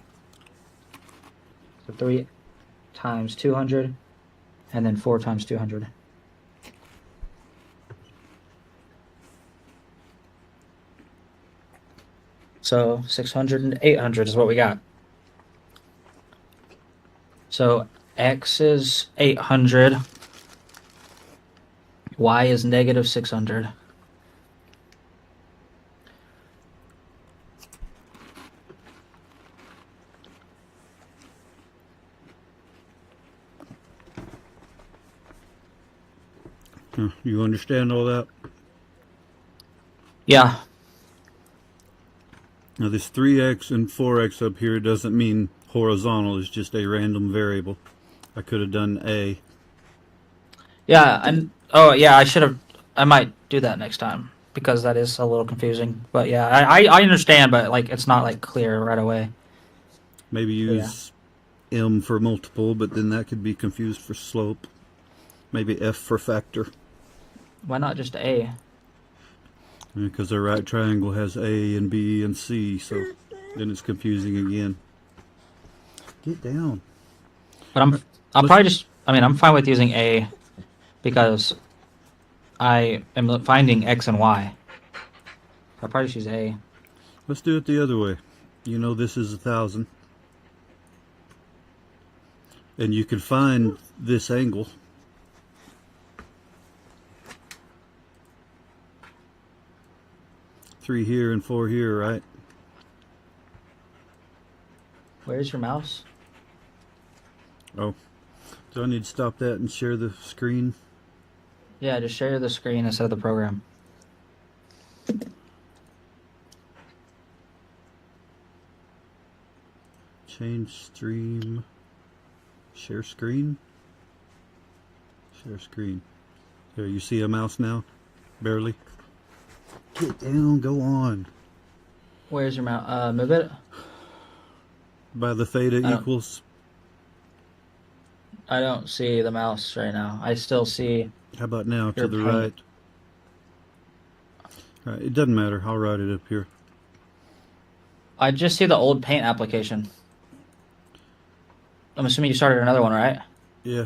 So 3 times 200 and then 4 times 200. So 600 and 800 is what we got. So x is 800. Y is negative 600. You understand all that? Yeah. Now this 3x and 4x up here doesn't mean horizontal. It's just a random variable. I could have done a. Yeah, and oh yeah, I might do that next time because that is a little confusing. But yeah, I understand, but like it's not like clear right away. Maybe use m for multiple, but then that could be confused for slope. Maybe f for factor. Why not just a? Because a right triangle has a and b and c, so then it's confusing again. Get down. But I'll probably just. I mean, I'm fine with using a because I am finding x and y. I'll probably just use a. Let's do it the other way. You know this is 1,000. And you can find this angle. Three here and 4 here, right? Where's your mouse? Oh. Do I need to stop that and share the screen? Yeah, just share the screen instead of the program. Change stream. Share screen. Share screen. There, you see a mouse now? Barely. Get down, go on. Where's your mouse? Move it. By the theta don't- equals. I don't see the mouse right now. I still see. How about now to Your the paint. right? Right, it doesn't matter. I'll write it up here. I just see the old paint application. I'm assuming you started another one, right? Yeah.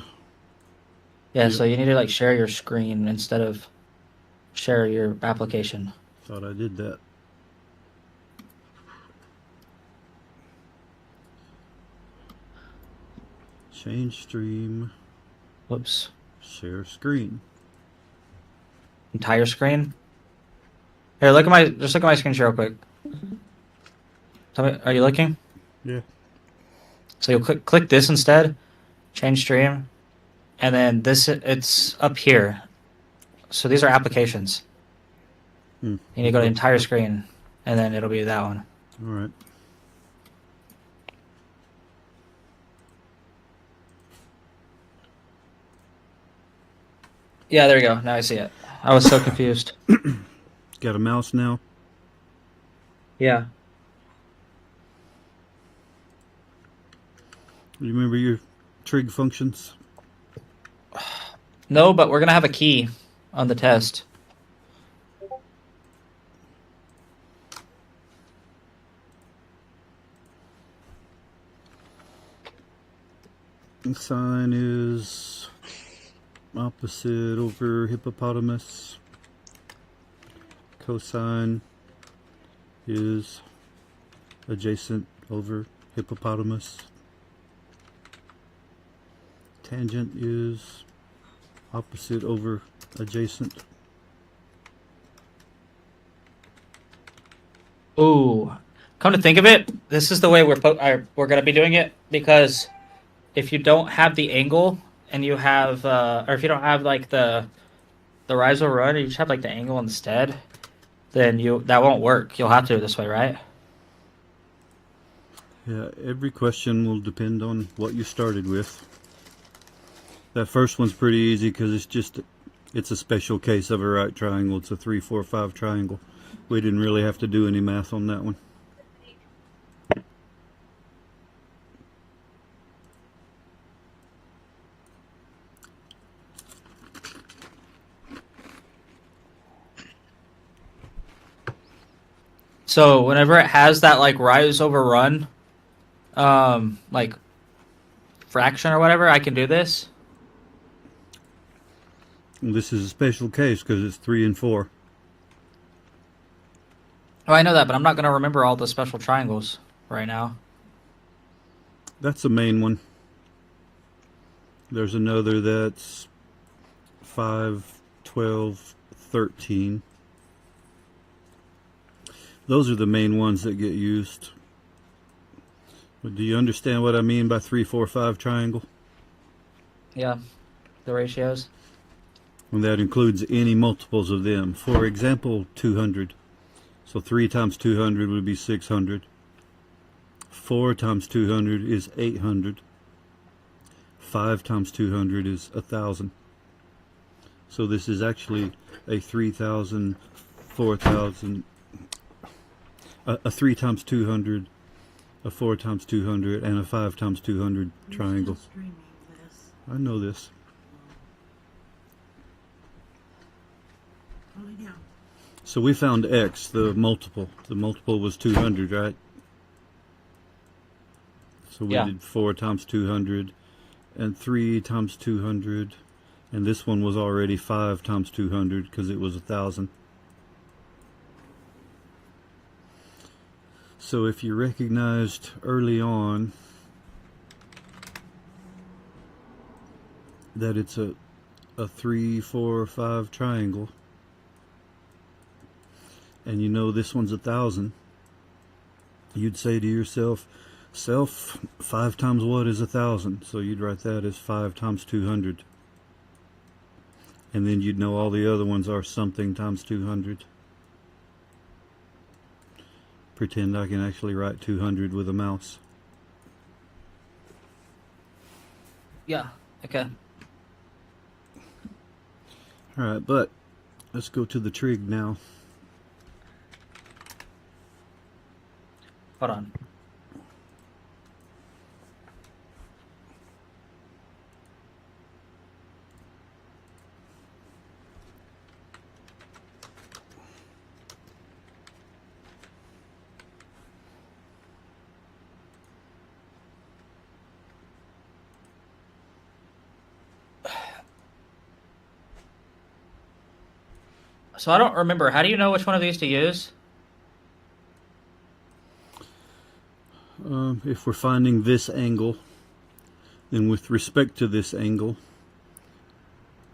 Yeah, Yeah. so you need to like share your screen instead of share your application. Thought I did that. Change stream. Whoops. Share screen. Entire screen? Here, look at my screen share real quick. Tell me, are you looking? Yeah. So you'll click this instead, change stream, and then this it's up here. So these are applications. Hmm. You need to go to entire screen, and then it'll be that one. All right. Yeah, there you go. Now I see it. I was so confused. Got a mouse now. Yeah. You remember your trig functions? No, but we're gonna have a key on the test. And sine is opposite over hippopotamus. Cosine is adjacent over hippopotamus. Tangent is opposite over adjacent. Ooh, come to think of it, this is the way we're gonna be doing it, because if you don't have the angle and you have, or if you don't have like the rise over run, you just have like the angle instead, then that won't work. You'll have to do it this way, right? Yeah, every question will depend on what you started with. That first one's pretty easy because it's a special case of a right triangle. It's a 3, 4, 5 triangle. We didn't really have to do any math on that one. So whenever it has that like rise over run, like fraction or whatever, I can do this. This is a special case because it's 3 and 4. Oh, I know that, but I'm not going to remember all the special triangles right now. That's the main one. There's another that's 5, 12, 13. Those are the main ones that get used. But do you understand what I mean by 3, 4, 5 triangle? Yeah, the ratios. And that includes any multiples of them. For example, 200. So 3 times 200 would be 600. 4 times 200 is 800. 5 times 200 is 1,000. So this is actually a 3,000, 4,000, a 3 times 200, a 4 times 200, and a 5 times 200 triangle. Streaming this. I know this. Oh, yeah. So we found x, the multiple. The multiple was 200, right? So we Yeah. did 4 times 200 and 3 times 200. And this one was already 5 times 200 because it was 1,000. So if you recognized early on that it's a 3, 4, 5 triangle, and you know this one's 1,000, you'd say to yourself, self, 5 times what is 1,000? So you'd write that as 5 times 200. And then you'd know all the other ones are something times 200. Pretend I can actually write 200 with a mouse. Yeah, okay. Alright, but let's go to the trig now. Hold on. So I don't remember. How do you know which one of these to use? If we're finding this angle, then with respect to this angle,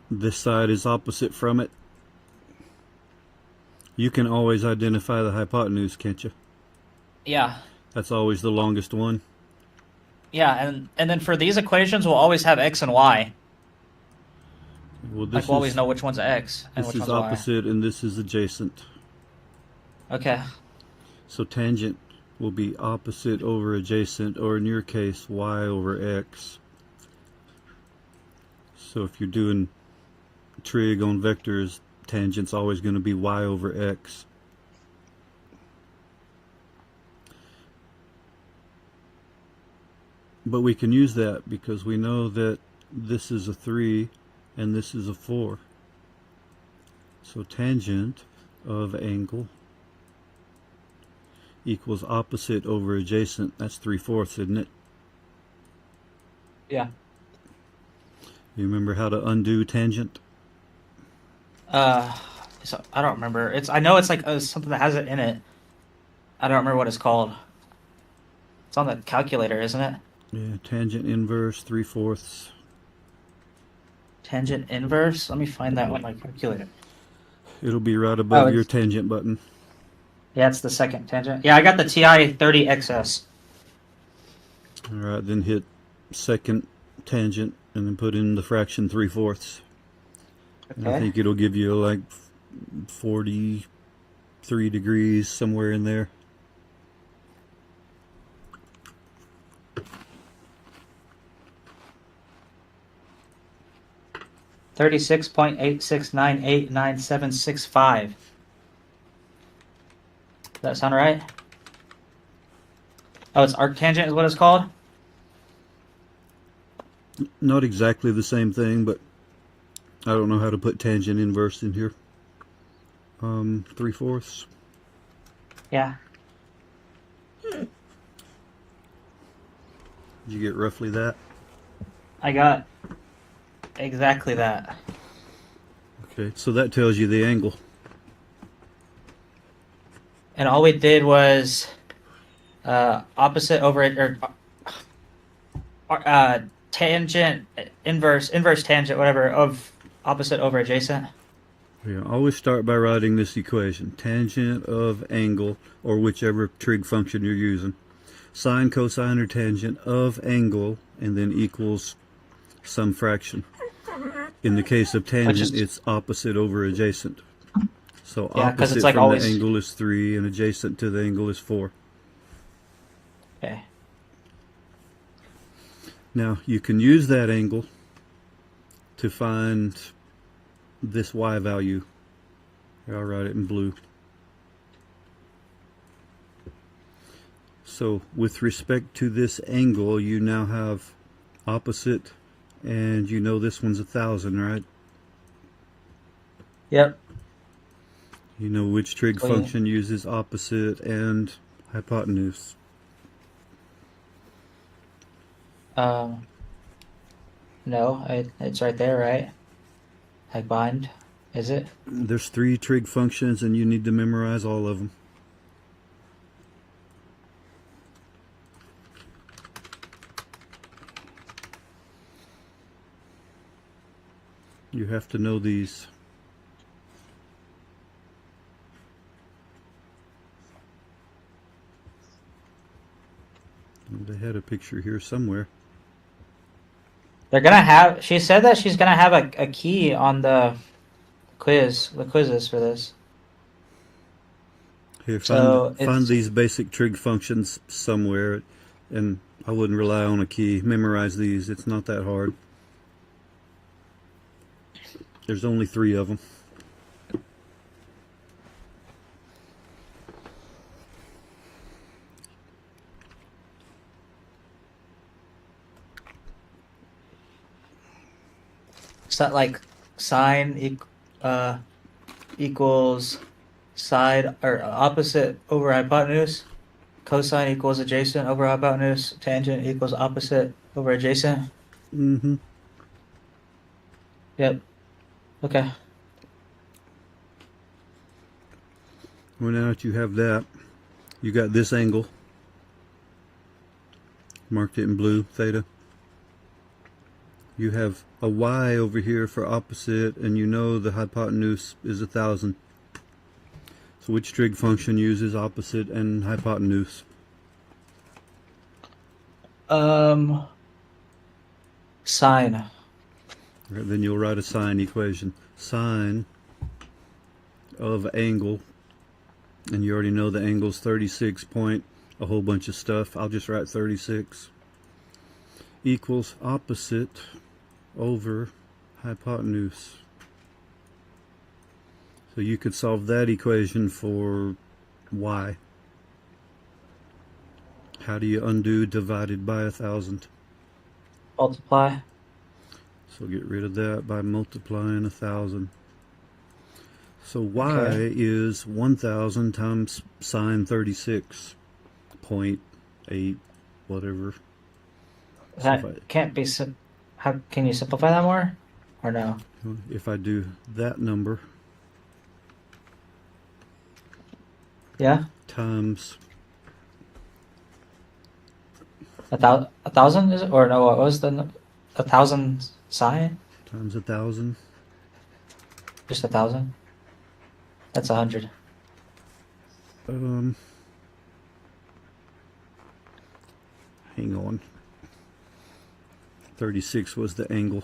this side is opposite from it. You can always identify the hypotenuse, can't you? Yeah. That's always the longest one. Yeah, and then for these equations, we'll always have x and y. Well, Like we'll always know which one's x and this which is one's y. opposite and this is adjacent. Okay. So tangent will be opposite over adjacent, or in your case, y over x. So if you're doing trig on vectors, tangent's always going to be y over x. But we can use that because we know that this is a 3 and this is a 4. So tangent of angle equals opposite over adjacent. That's 3/4, isn't it? Yeah. You remember how to undo tangent? So I don't remember. I know it's like something that has it in it. I don't remember what it's called. It's on the calculator, isn't it? Yeah, tangent inverse 3/4. Tangent inverse. Let me find that on my calculator. It'll be right above it's- your tangent button. Yeah, it's the second tangent. Yeah, I got the TI 30XS. Alright, then hit second tangent and then put in the fraction 3/4. And I Okay. think it'll give you like 43 degrees, somewhere in there. $36.86989765. Does that sound right? Oh, it's arctangent is what it's called? Not exactly the same thing, but I don't know how to put tangent inverse in here. 3/4. Yeah. Did you get roughly that? I got exactly that. Okay, so that tells you the angle. And all we did was opposite over tangent, inverse tangent, whatever, of opposite over adjacent. Yeah, always start by writing this equation. Tangent of angle, or whichever trig function you're using. Sine, cosine, or tangent of angle, and then equals some fraction. In the case of tangent, it's opposite over adjacent. So Yeah, 'cause opposite it's like from always- the angle is 3, and adjacent to the angle is 4. Okay. Now, you can use that angle to find this y value. Here, I'll write it in blue. So, with respect to this angle, you now have opposite, and you know this one's 1,000, right? Yep. You know which trig Oh, yeah. function uses opposite and hypotenuse. No, it's right there, right? Like bind, is it? There's 3 trig functions, and you need to memorize all of them. You have to know these. They had a picture here somewhere. They're gonna have. She said that she's gonna have a key on the quizzes for this. Here, So find it's- these basic trig functions somewhere, and I wouldn't rely on a key. Memorize these. It's not that hard. There's only 3 of them. So like sine equals side or opposite over hypotenuse. Cosine equals adjacent over hypotenuse. Tangent equals opposite over adjacent. Mm-hmm. Yep. Okay. Well, now that you have that, you got this angle. Marked it in blue, theta. You have a y over here for opposite, and you know the hypotenuse is 1,000. So which trig function uses opposite and hypotenuse? Sine. Right, then you'll write a sine equation. Sine of angle, and you already know the angle's 36 point a whole bunch of stuff. I'll just write 36 equals opposite over hypotenuse. So you could solve that equation for y. How do you undo divided by 1,000? Multiply. So get rid of that by multiplying 1,000. So y Okay. is 1,000 times sine 36.8 whatever. That can't be. How can you simplify that more, or no? If I do that number Yeah. times, A thousand is it, or no? What was the 1,000 sine? times 1,000, Just 1,000. That's 100. Hang on. 36 was the angle.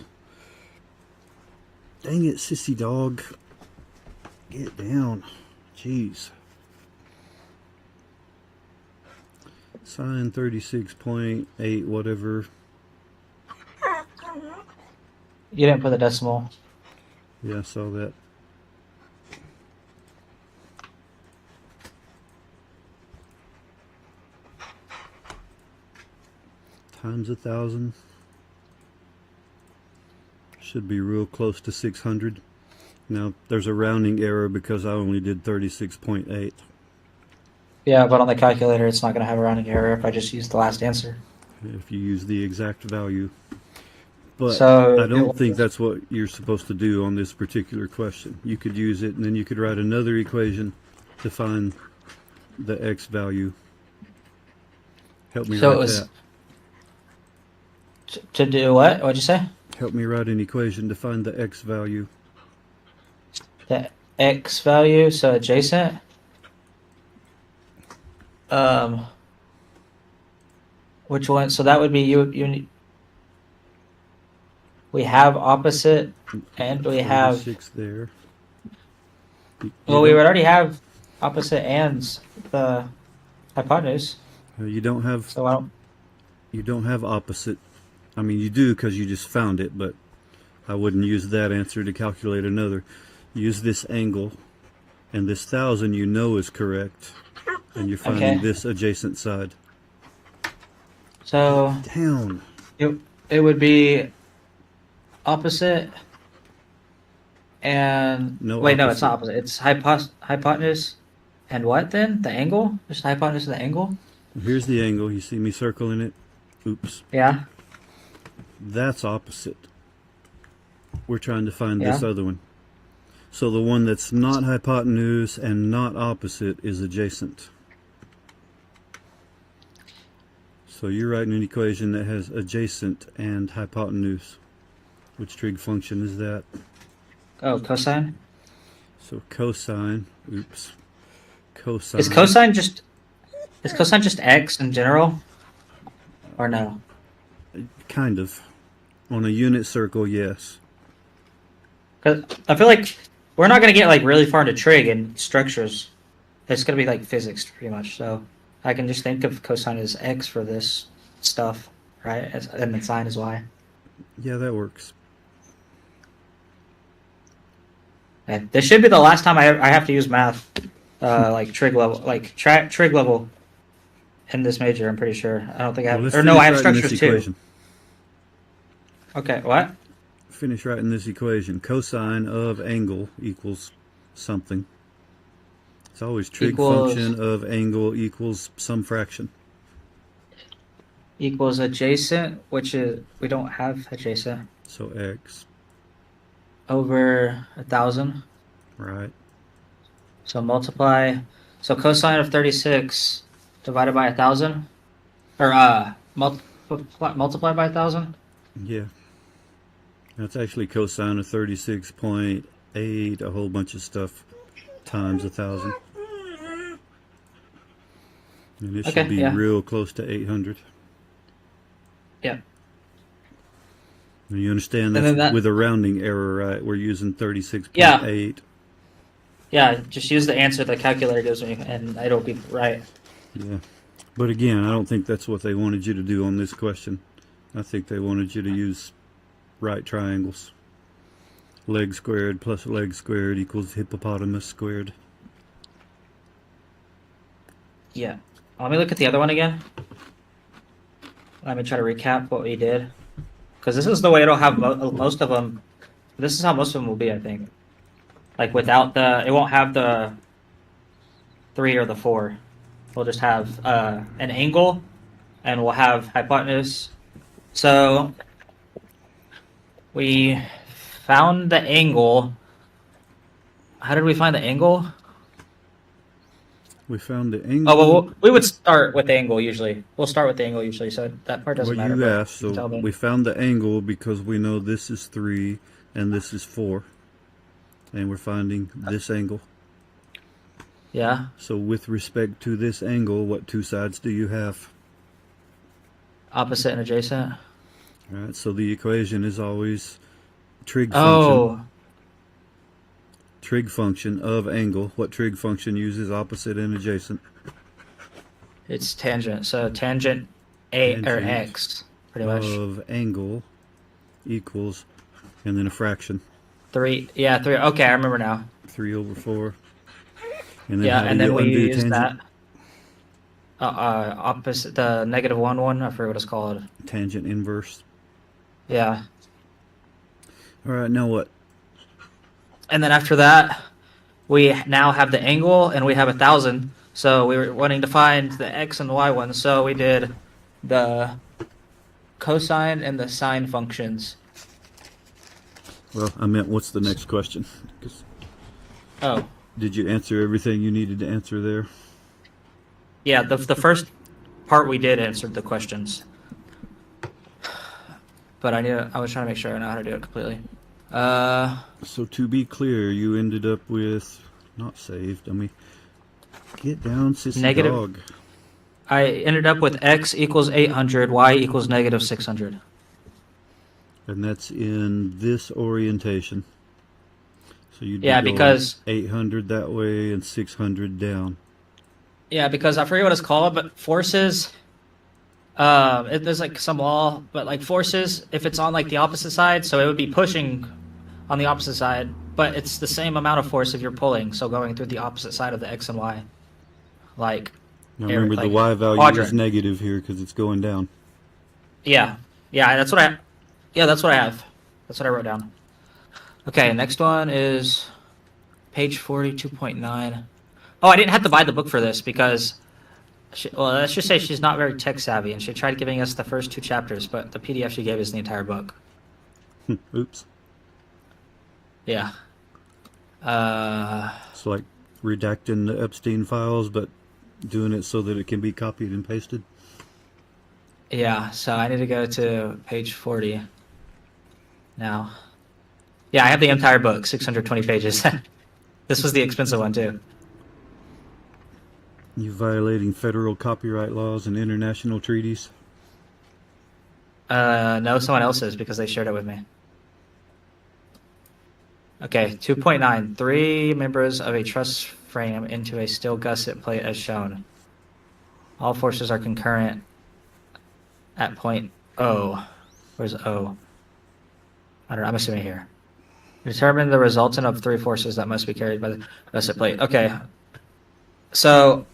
Dang it, sissy dog. Get down. Jeez. Sine 36.8 whatever. You didn't put the decimal. Yeah, I saw that. Times 1,000. Should be real close to 600. Now, there's a rounding error because I only did 36.8. Yeah, but on the calculator, it's not going to have a rounding error if I just use the last answer. If you use the exact value. But So I don't think that's what you're supposed to do on this particular question. You could use it and then you could write another equation to find the x value. Help me So it write was that. to do what? What'd you say? Help me write an equation to find the x value. The x value, so adjacent. Which one? So that would be you. We have opposite, and we have. 36 there. Well, we would already have opposite and the hypotenuse. You don't have. So I don't. You don't have opposite. I mean, you do because you just found it, but I wouldn't use that answer to calculate another. Use this angle, and this 1,000 you know is correct, and you're finding this adjacent side. So Down. it would be opposite and No wait, no, opposite. it's not opposite. It's hypotenuse and what then? The angle? Just the hypotenuse of the angle? Here's the angle. You see me circling it? Oops. Yeah. That's opposite. We're trying to find this other one. So the one that's not hypotenuse and not opposite is adjacent. So you're writing an equation that has adjacent and hypotenuse. Which trig function is that? Oh, cosine? So cosine, oops. Cosine. Is cosine just x in general? Or no? Kind of. On a unit circle, yes. 'Cause I feel like we're not gonna get like really far into trig and structures. It's gonna be like physics pretty much. So I can just think of cosine as x for this stuff, right? And then sine is y. Yeah, that works. And this should be the last time I have to use math, like trig level, trig level in this major. I'm pretty sure. I don't think I have. Let's Or no, I have finish writing structures this too. equation. Okay, what? Finish writing this equation. Cosine of angle equals something. It's always trig Equals- function of angle equals some fraction. Equals adjacent, which is we don't have adjacent, So x, over 1,000. right? So multiply. So cosine of 36 divided by 1,000, or multiply by 1,000. Yeah. That's actually cosine of 36.8, a whole bunch of stuff, times 1,000. And it Okay, should be yeah. real close to 800. Yeah. And you understand And that's then that- with a rounding error, right? We're using 36.8. Yeah, just use the answer the calculator gives me, and it'll be right. Yeah. But again, I don't think that's what they wanted you to do on this question. I think they wanted you to use right triangles. Leg squared plus leg squared equals hippopotamus squared. Yeah. Let me look at the other one again. Let me try to recap what we did. Because this is the way it'll have most of them. This is how most of them will be, I think. Like without it won't have the 3 or the 4. We'll just have an angle, and we'll have hypotenuse. So we found the angle. How did we find the angle? We found the angle. Oh, well, we would start with the angle usually. We'll start with the angle usually, so that part doesn't Well, matter. you but asked, you so tell me. we found the angle because we know this is 3 and this is 4. And we're finding this angle. Yeah. So with respect to this angle, what two sides do you have? Opposite and adjacent. All right, so the equation is always trig function. Oh. Trig function of angle. What trig function uses opposite and adjacent? It's tangent. So tangent A or Tangent X, pretty much. Of angle equals, and then a fraction. 3. Yeah, 3. Okay, I remember now. 3/4. And then Yeah, how do and then you we undo use tangent? that. Opposite, the -1. I forget what it's called. Tangent inverse. Yeah. All right, now what? And then after that, we now have the angle, and we have 1,000. So we were wanting to find the x and y ones. So we did the cosine and the sine functions. Well, I meant what's the next question? 'Cause Oh, did you answer everything you needed to answer there? yeah. The first part we did answered the questions, but I was trying to make sure I know how to do it completely. So to be clear, you ended up with not saved. I mean, get down, sissy Negative. dog. I ended up with x equals 800, y equals -600. And that's in this orientation. So you'd be Yeah, going because 800 that way and 600 down. yeah, because I forget what it's called, but forces. There's like some law, but like forces, if it's on like the opposite side, so it would be pushing on the opposite side, but it's the same amount of force if you're pulling, so going through the opposite side of the x and y. Like, Now remember, the like y value quadrant. is negative here because it's going down. yeah, that's what I. Yeah, that's what I have. That's what I wrote down. Okay, next one is page 42.9. Oh, I didn't have to buy the book for this because, well, let's just say she's not very tech savvy, and she tried giving us the first 2 chapters, but the PDF she gave is the entire book. Oops. Yeah. It's like redacting the Epstein files, but doing it so that it can be copied and pasted. Yeah, so I need to go to page 40 now. Yeah, I have the entire book, 620 pages. This was the expensive one, too. You violating federal copyright laws and international treaties. No, someone else is because they shared it with me. Okay, 2.9. 3 members of a truss frame into a steel gusset plate as shown. All forces are concurrent at point O. Where's O? I don't know, I'm assuming here. Determine the resultant of 3 forces that must be carried by the gusset plate. Okay. So,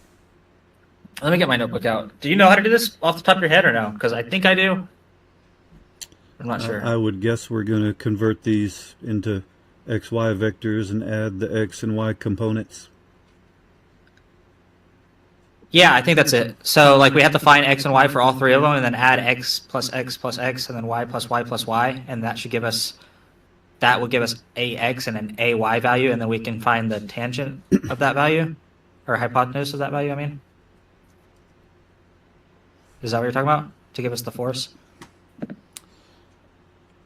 let me get my notebook out. Do you know how to do this off the top of your head or no? Because I think I do. I'm not sure. I would guess we're going to convert these into XY vectors and add the X and Y components. Yeah, I think that's it. So, like, we have to find x and y for all 3 of them, and then add x plus x plus x, and then y plus y plus y, and that should give us, that will give us a x and an a y value, and then we can find the tangent of that value, or hypotenuse of that value, I mean. Is that what you're talking about? To give us the force?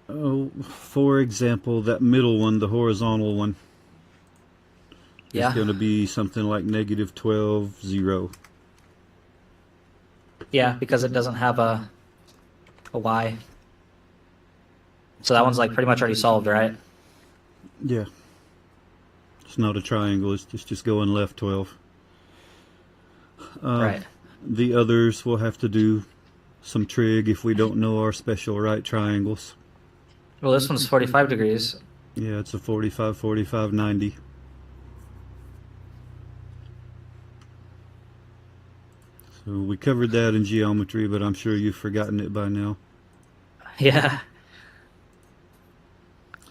Oh, for example, that middle one, the horizontal one, Yeah. is going to be something like -12, 0. Yeah, because it doesn't have a y. So that one's like pretty much already solved, right? Yeah. It's not a triangle, it's just going left 12. Right. The others will have to do some trig if we don't know our special right triangles. Well, this one's 45 degrees. Yeah, it's a 45, 45, 90. So we covered that in geometry, but I'm sure you've forgotten it by now. Yeah.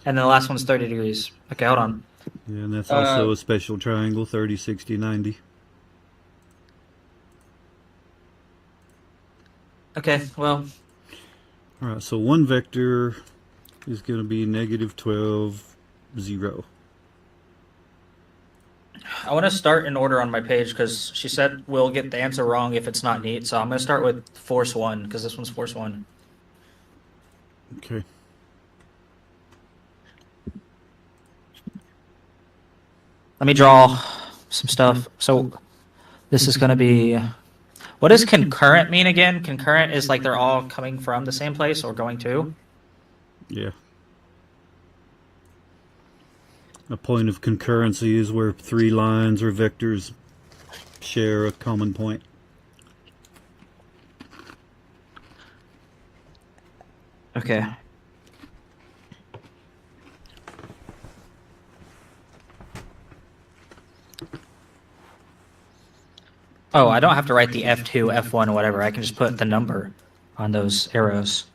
And then the last one's 30 degrees. Okay, hold on. Yeah, and that's also a special triangle, 30, 60, 90. Okay, well, All right, so one vector is going to be -12, 0. I want to start in order on my page because she said we'll get the answer wrong if it's not neat. So I'm going to start with force 1 because this one's force 1. Okay. Let me draw some stuff. So this is going to be. What does concurrent mean again? Concurrent is like they're all coming from the same place or going to? Yeah. A point of concurrency is where 3 lines or vectors share a common point. Okay. Oh, I don't have to write the F2, F1, whatever. I can just put the number on those arrows.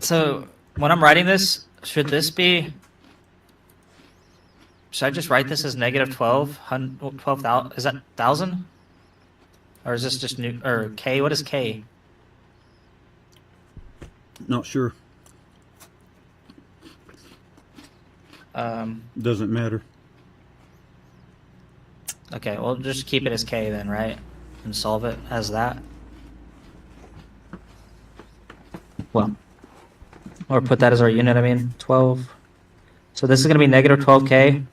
So when I'm writing this, should I just write this as negative 12,000? Is that 1,000? Or is this just new, or K? What is K? Not sure. Doesn't matter. Okay, we'll just keep it as K then, right? And solve it as that. Well, or put that as our unit, I mean, 12. So this is going to be negative 12K.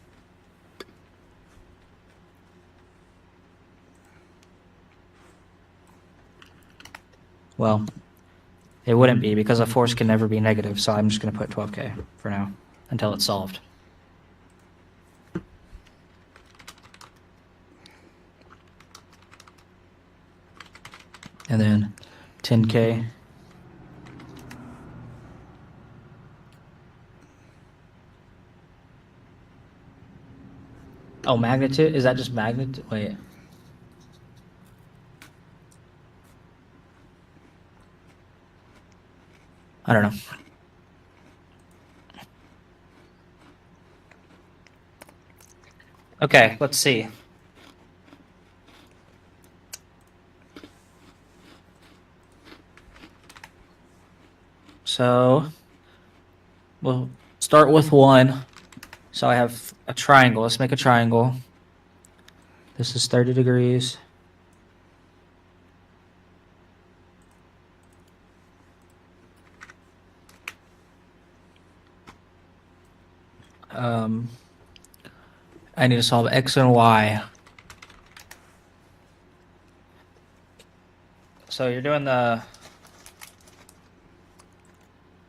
Well, it wouldn't be because a force can never be negative, so I'm just going to put 12K for now until it's solved. And then 10K. Oh, magnitude? Is that just magnitude? Wait. I don't know. Okay, let's see. So, we'll start with 1. So I have a triangle. Let's make a triangle. This is 30 degrees. I need to solve X and Y. So you're doing the...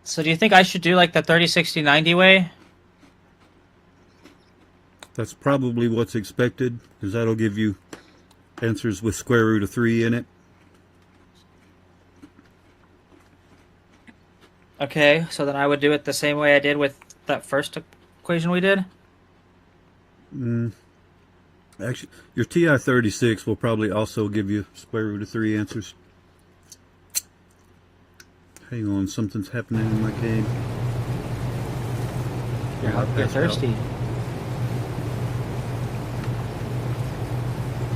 So do you think I should do like the 30, 60, 90 way? That's probably what's expected, because that'll give you answers with square root of 3 in it. Okay, so then I would do it the same way I did with that first equation we did? Actually, your TI-36 will probably also give you square root of 3 answers. Hang on, something's happening in my game. You're thirsty.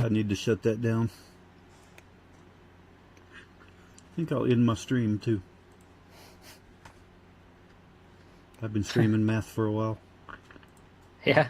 I need to shut that down. I think I'll end my stream too. I've been streaming math for a while. Yeah.